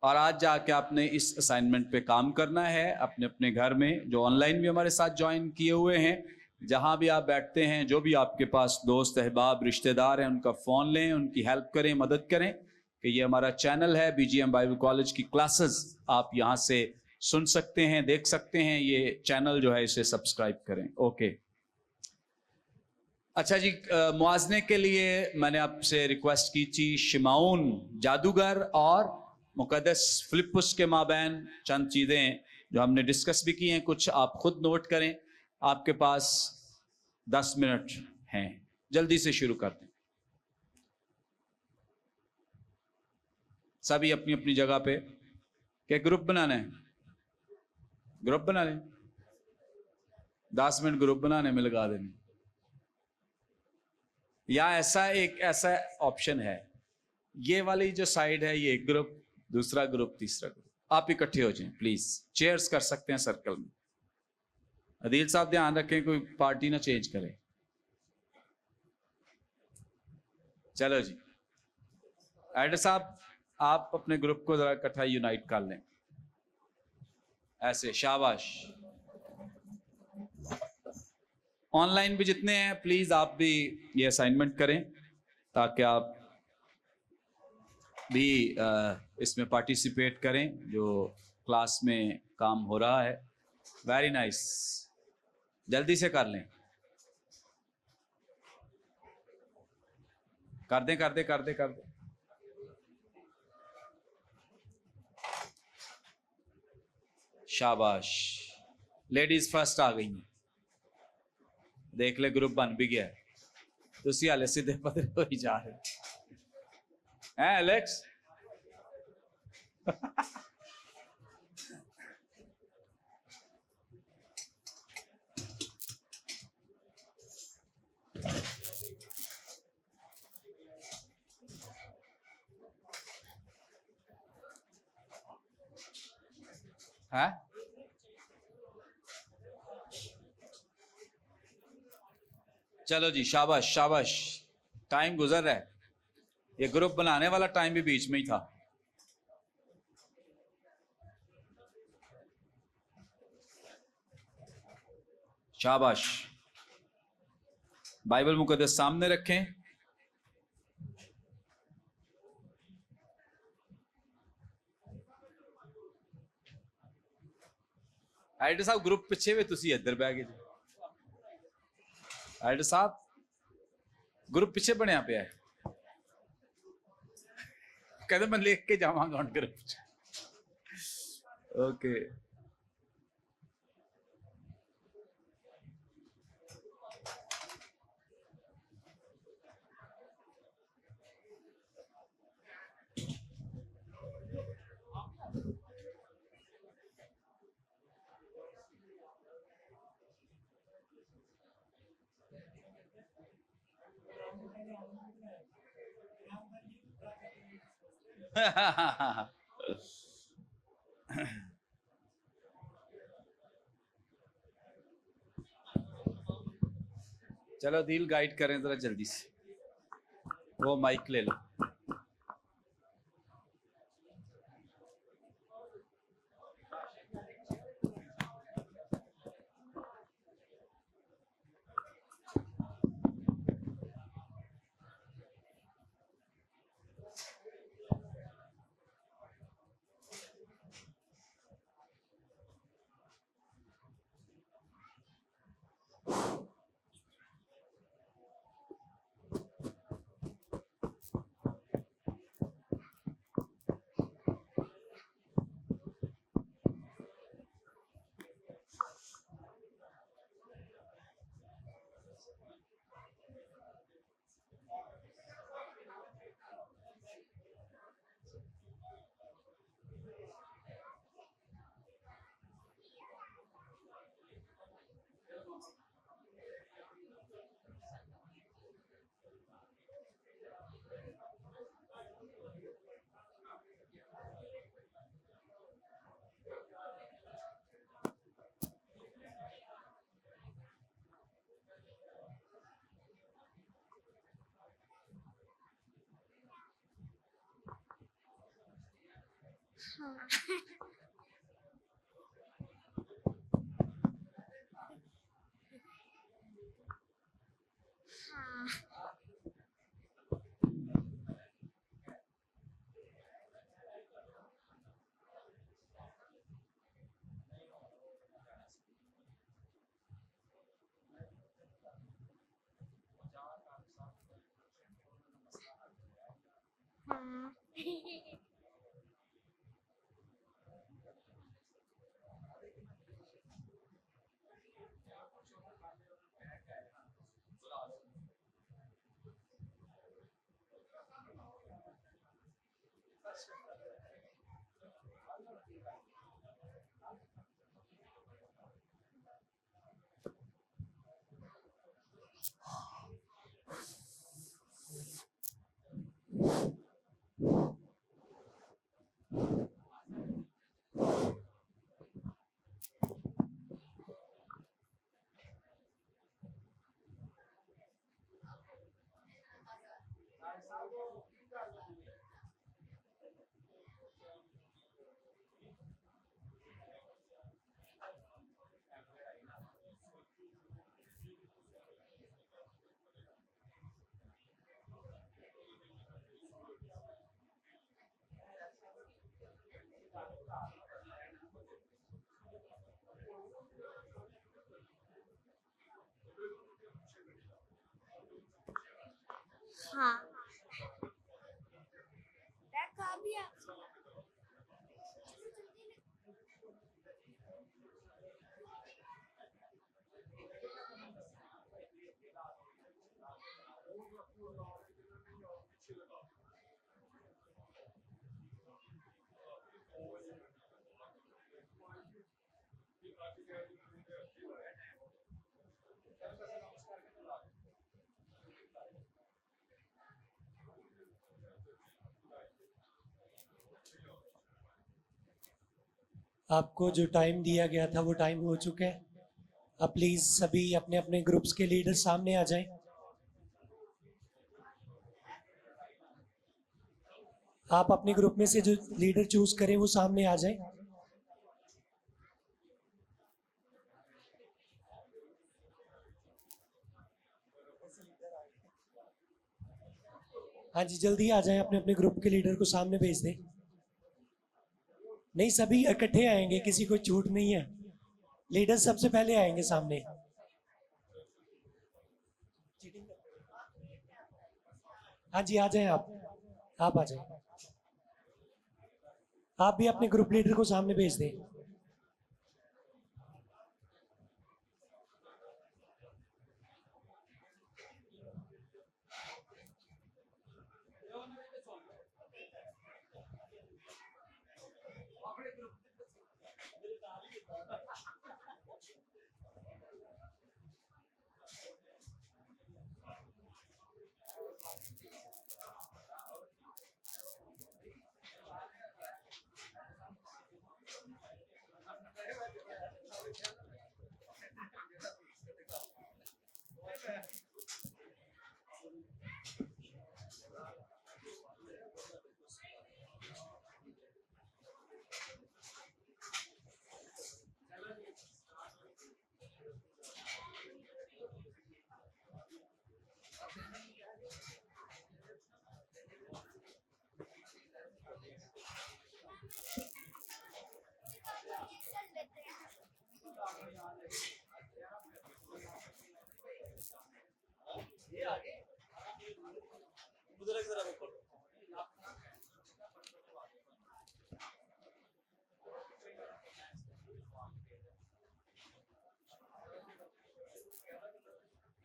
और आज जाके आपने इस असाइनमेंट पे काम करना है अपने अपने घर में। जो ऑनलाइन भी हमारे साथ ज्वाइन किए हुए हैं, जहां भी आप बैठते हैं, जो भी आपके पास दोस्त अहबाब रिश्तेदार हैं, उनका फ़ोन लें, उनकी हेल्प करें, मदद करें कि ये हमारा चैनल है BGM बाइबल कॉलेज की क्लासेस आप यहाँ से सुन सकते हैं, देख सकते हैं। ये चैनल जो है इसे सब्सक्राइब करें। ओके, अच्छा जी, मुआज़ने के लिए मैंने आपसे रिक्वेस्ट की थी, शिमाउन जादूगर और मुकद्दस फिलिप्पुस के माबैन चंद चीज़ें جو ہم نے ڈسکس بھی کی ہیں کچھ آپ خود نوٹ کریں. آپ کے پاس 10 منٹ ہیں, جلدی سے شروع کرتے ہیں. سبھی اپنی اپنی جگہ پہ. کہ گروپ بنانا ہے؟ گروپ بنا لیں, 10 منٹ گروپ بنانے میں لگا دیں. یا ایسا آپشن ہے, یہ والی جو سائڈ ہے یہ ایک گروپ, دوسرا گروپ, تیسرا گروپ, آپ اکٹھے ہو جائیں پلیز. چیئرز کر سکتے ہیں سرکل میں. عدیل صاحب دھیان رکھیں کوئی پارٹی نہ چینج کرے. چلو جی, ایڈر صاحب آپ اپنے گروپ کو ذرا اکٹھا یونائٹ کر لیں ایسے. شاباش. آن لائن بھی جتنے ہیں پلیز آپ بھی یہ اسائنمنٹ کریں تاکہ آپ بھی اس میں پارٹیسپیٹ کریں جو کلاس میں کام ہو رہا ہے. Very nice. جلدی سے کر لیں. کر دیں. شاباش. لیڈیز فرسٹ آ گئی ہیں. دیکھ لے گروپ بن بھی گیا ہے. تو اسی حالے سیدھے پدرے ہو ہی جا رہے ہیں الیکس. ہاں چلو جی, شاباش. ٹائم گزر رہا ہے. یہ گروپ بنانے والا ٹائم بھی بیچ میں ہی تھا. شاباش. بائبل مقدس سامنے رکھیں. ایڈر صاحب گروپ پیچھے ہوئے تسی ادھر بہ گئے. ایڈر صاحب گروپ پیچھے بنیا پیا ہے. کہتے میں لکھ کے جاواں گا گروپ. اوکے. چلو دل گائیڈ کریں ذرا جلدی سے. وہ مائک لے لو. हाँ कहा भी आपसे आपको जो टाइम दिया गया था वो टाइम हो चुका है। अब प्लीज सभी अपने अपने ग्रुप्स के लीडर सामने आ जाएं। आप अपने ग्रुप में से जो लीडर चूज करें वो सामने आ जाएं। हाँ जी, जल्दी आ जाएं, अपने अपने ग्रुप के लीडर को सामने भेज दें। नहीं, सभी इकट्ठे आएंगे, किसी को छूट नहीं है। लीडर सबसे पहले आएंगे सामने। हाँ जी, आ जाएं आप आ जाएं। आप भी अपने ग्रुप लीडर को सामने भेज दें।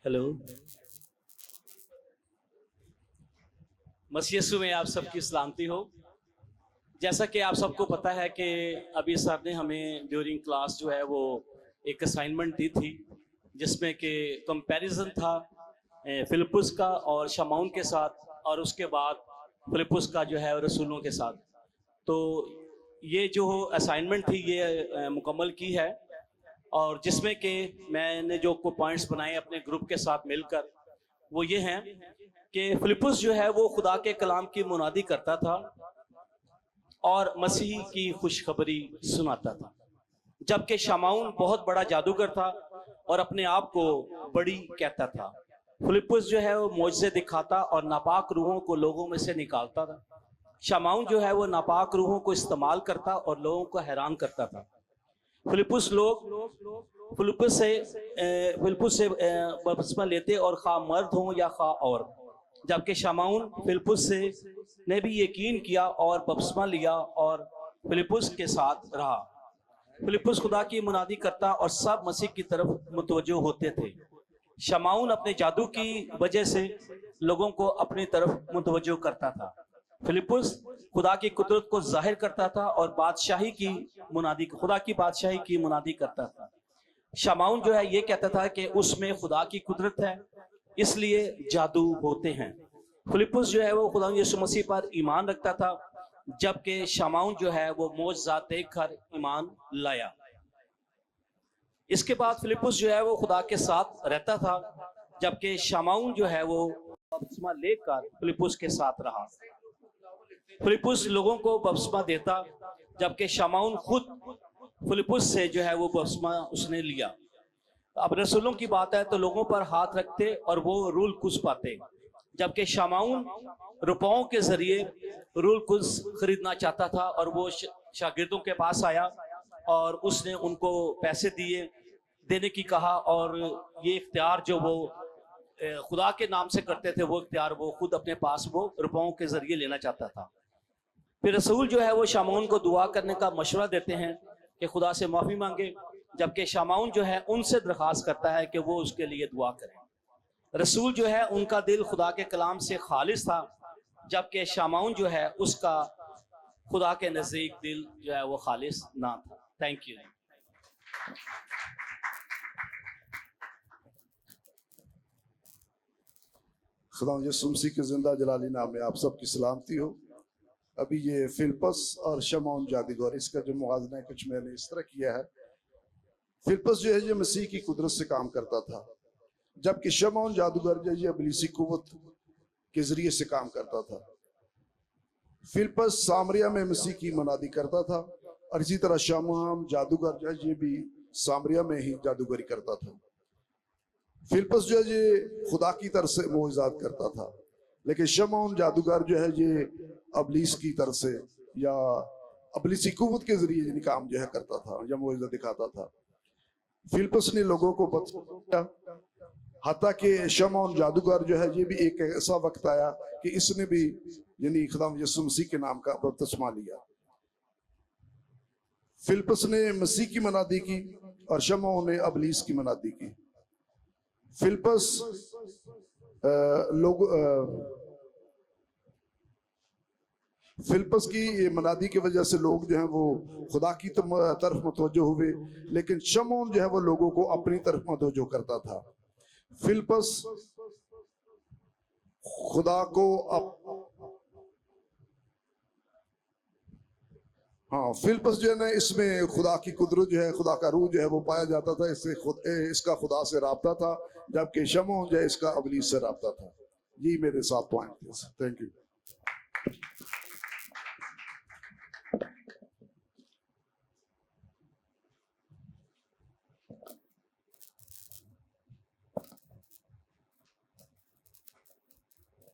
हेलो, मसीह यीशु में आप सबकी सलामती हो। जैसा कि आप सबको पता है कि अभी सर ने हमें ड्यूरिंग क्लास जो है वो एक असाइनमेंट दी थी, जिसमें कि कंपैरिजन था फिलिप्पुस का और शमौन के साथ, और उसके बाद फिलिप्पुस का जो है रसूलों के साथ। तो ये जो असाइनमेंट थी ये मुकम्मल की है, और जिसमें कि मैंने जो को पॉइंट्स बनाए अपने ग्रुप के साथ मिलकर, वो ये हैं कि फिलिप्पुस जो है वो खुदा के कलाम की मुनादी करता था और मसीह की खुशखबरी सुनाता था, जबकि शमौन बहुत बड़ा जादूगर था और अपने आप को बड़ी कहता था। फिलिप्पुस जो है वो मौजज़े दिखाता और नापाक रूहों को लोगों में से निकालता था। शमौन जो है वो नापाक रूहों को इस्तेमाल करता और लोगों को हैरान करता था। फिलिप्पुस से बपतिस्मा लेते और खा मर्द हों या खा औरत, जबकि शमौन फिलिप्पुस से ने भी यकीन किया और बपतिस्मा लिया और फिलिप्पुस के साथ रहा। फिलिप्पुस खुदा की मुनादी करता और सब मसीह की तरफ मुतवज्जो होते थे। शमौन अपने जादू की वजह से लोगों को अपनी तरफ मुतवज्जो करता था। फिलिप्पुस खुदा की कुदरत को जाहिर करता था और बादशाही की मुनादी, खुदा की बादशाही की मुनादी करता था। शमौन जो है ये कहता था कि उसमें खुदा की कुदरत है, इसलिए जादू होते हैं। फिलिप्पुस जो है वो खुदा यीशु मसीह पर ईमान रखता था, जबकि शमौन जो है वो मौजज़ात देखकर ईमान लाया। इसके बाद फिलिप्पुस जो है वो खुदा के साथ रहता था, जबकि शमौन जो है वो बपतिस्मा लेकर फिलिप्पुस के साथ रहा। फिलिप्पुस लोगों को बपतिस्मा देता, जबकि शमौन खुद फिलिप्पुस से जो है वो बपतिस्मा उसने लिया। अब रसूलों की बात है तो लोगों पर हाथ रखते और वो रूल कुस पाते, जबकि शमौन रुपयों के जरिए रूल कुस खरीदना चाहता था और वो शागिर्दों के पास आया और उसने उनको पैसे देने की कहा, और ये इख्तियार जो वो خدا کے نام سے کرتے تھے وہ اختیار وہ خود اپنے پاس وہ روپوں کے ذریعے لینا چاہتا تھا. پھر رسول جو ہے وہ شامعون کو دعا کرنے کا مشورہ دیتے ہیں کہ خدا سے معافی مانگے، جبکہ شامعون جو ہے ان سے درخواست کرتا ہے کہ وہ اس کے لیے دعا کریں. رسول جو ہے ان کا دل خدا کے کلام سے خالص تھا، جبکہ شامعون جو ہے اس کا خدا کے نزدیک دل جو ہے وہ خالص نہ تھا. Thank you. خدا یسوع مسیح کے زندہ جلالی نام میں آپ سب کی سلامتی ہو. ابھی یہ فلپس اور شمعون جادوگر، اس کا جو موازنہ ہے کچھ میں نے اس طرح کیا ہے. فلپس جو ہے یہ مسیح کی قدرت سے کام کرتا تھا، جبکہ شمعون جادوگر جو ہے یہ ابلیسی قوت کے ذریعے سے کام کرتا تھا. فلپس سامریہ میں مسیح کی منادی کرتا تھا، اور اسی طرح شمعون جادوگر جو ہے یہ بھی سامریہ میں ہی جادوگری کرتا تھا. فلپس جو ہے یہ خدا کی طرف سے معجزات کرتا تھا، لیکن شمعون جادوگر جو ہے یہ ابلیس کی طرف سے یا ابلیسی قوت کے ذریعے یعنی کام جو ہے کرتا تھا یا معجزہ دکھاتا تھا. فلپس نے لوگوں کو بتایا، حتیٰ کہ شمعون جادوگر جو ہے یہ بھی ایک ایسا وقت آیا کہ اس نے بھی یعنی خدا یسوع مسیح کے نام کا بپتسمہ لیا. فلپس نے مسیح کی منادی کی اور شمعون نے ابلیس کی منادی کی. فلپس فلپس کی منادی کی وجہ سے لوگ جو ہیں وہ خدا کی طرف متوجہ ہوئے، لیکن شمعون جو ہے وہ لوگوں کو اپنی طرف متوجہ کرتا تھا. فلپس خدا کو فلپس جو ہے نا اس میں خدا کی قدرت جو ہے خدا کا روح جو ہے وہ پایا جاتا تھا. اس کا خدا سے رابطہ تھا، جبکہ شمعون جو ہے اس کا ابلیس سے رابطہ تھا. یہی میرے 7 پوائنٹ تھے. Thank you.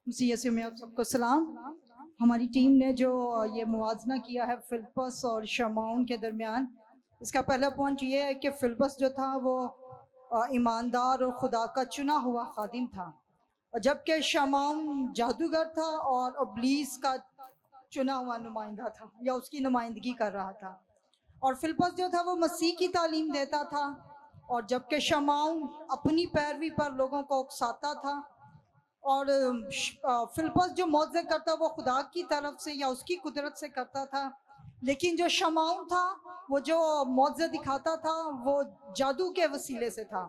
مسیح یسوع میں آپ سب کو سلام. ہماری ٹیم نے جو یہ موازنہ کیا ہے فلپس اور شمعون کے درمیان، اس کا پہلا پوائنٹ یہ ہے کہ فلپس جو تھا وہ ایماندار اور خدا کا چنا ہوا خادم تھا، اور جبکہ شمعون جادوگر تھا اور ابلیس کا چنا ہوا نمائندہ تھا یا اس کی نمائندگی کر رہا تھا. اور فلپس جو تھا وہ مسیح کی تعلیم دیتا تھا، اور جبکہ شمعون اپنی پیروی پر لوگوں کو اکساتا تھا. اور فلپس جو معجزے کرتا وہ خدا کی طرف سے یا اس کی قدرت سے کرتا تھا، لیکن جو شمعون تھا وہ جو معجزے دکھاتا تھا وہ جادو کے وسیلے سے تھا.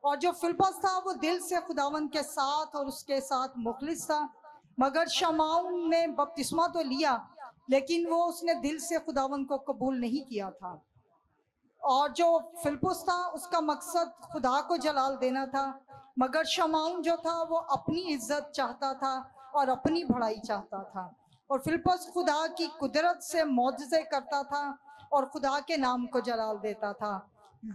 اور جو فلپس تھا وہ دل سے خداوند کے ساتھ اور اس کے ساتھ مخلص تھا. مگر شمعون نے بپتسمہ تو لیا، لیکن وہ اس نے دل سے خداوند کو قبول نہیں کیا تھا. اور جو فلپس تھا اس کا مقصد خدا کو جلال دینا تھا، مگر شمعون جو تھا وہ اپنی عزت چاہتا تھا اور اپنی بڑائی چاہتا تھا. اور فلپس خدا کی قدرت سے معجزے کرتا تھا اور خدا کے نام کو جلال دیتا تھا،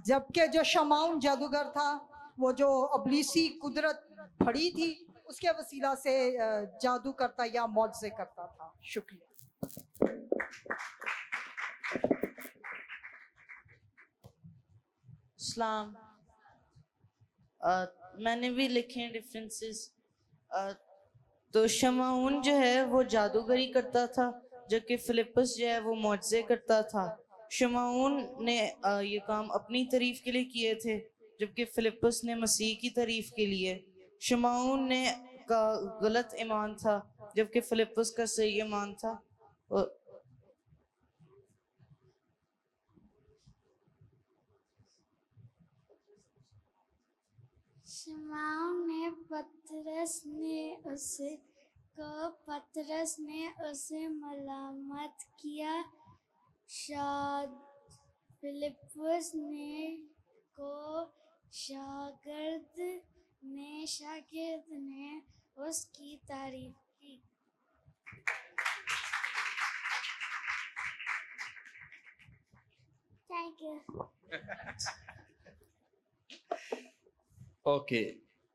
جبکہ جو شمعون جادوگر تھا وہ جو ابلیسی قدرت بڑی تھی اس کے وسیلہ سے جادو کرتا یا معجزے کرتا تھا. شکریہ. اسلام میں نے بھی لکھے ہیں ڈفرینسز. تو شمعون جو ہے وہ جادوگری کرتا تھا، جبکہ فلپس جو ہے وہ معجزے کرتا تھا. شمعون نے یہ کام اپنی تعریف کے لیے کیے تھے، جبکہ فلپس نے مسیح کی تعریف کے لیے. شمعون نے کا غلط ایمان تھا، جبکہ فلپس کا صحیح ایمان تھا. شمعون نے پطرس نے اسے ملامت کیا. فلپس کو شاگرد نے اس کی تعریف کی. Thank you. اوکے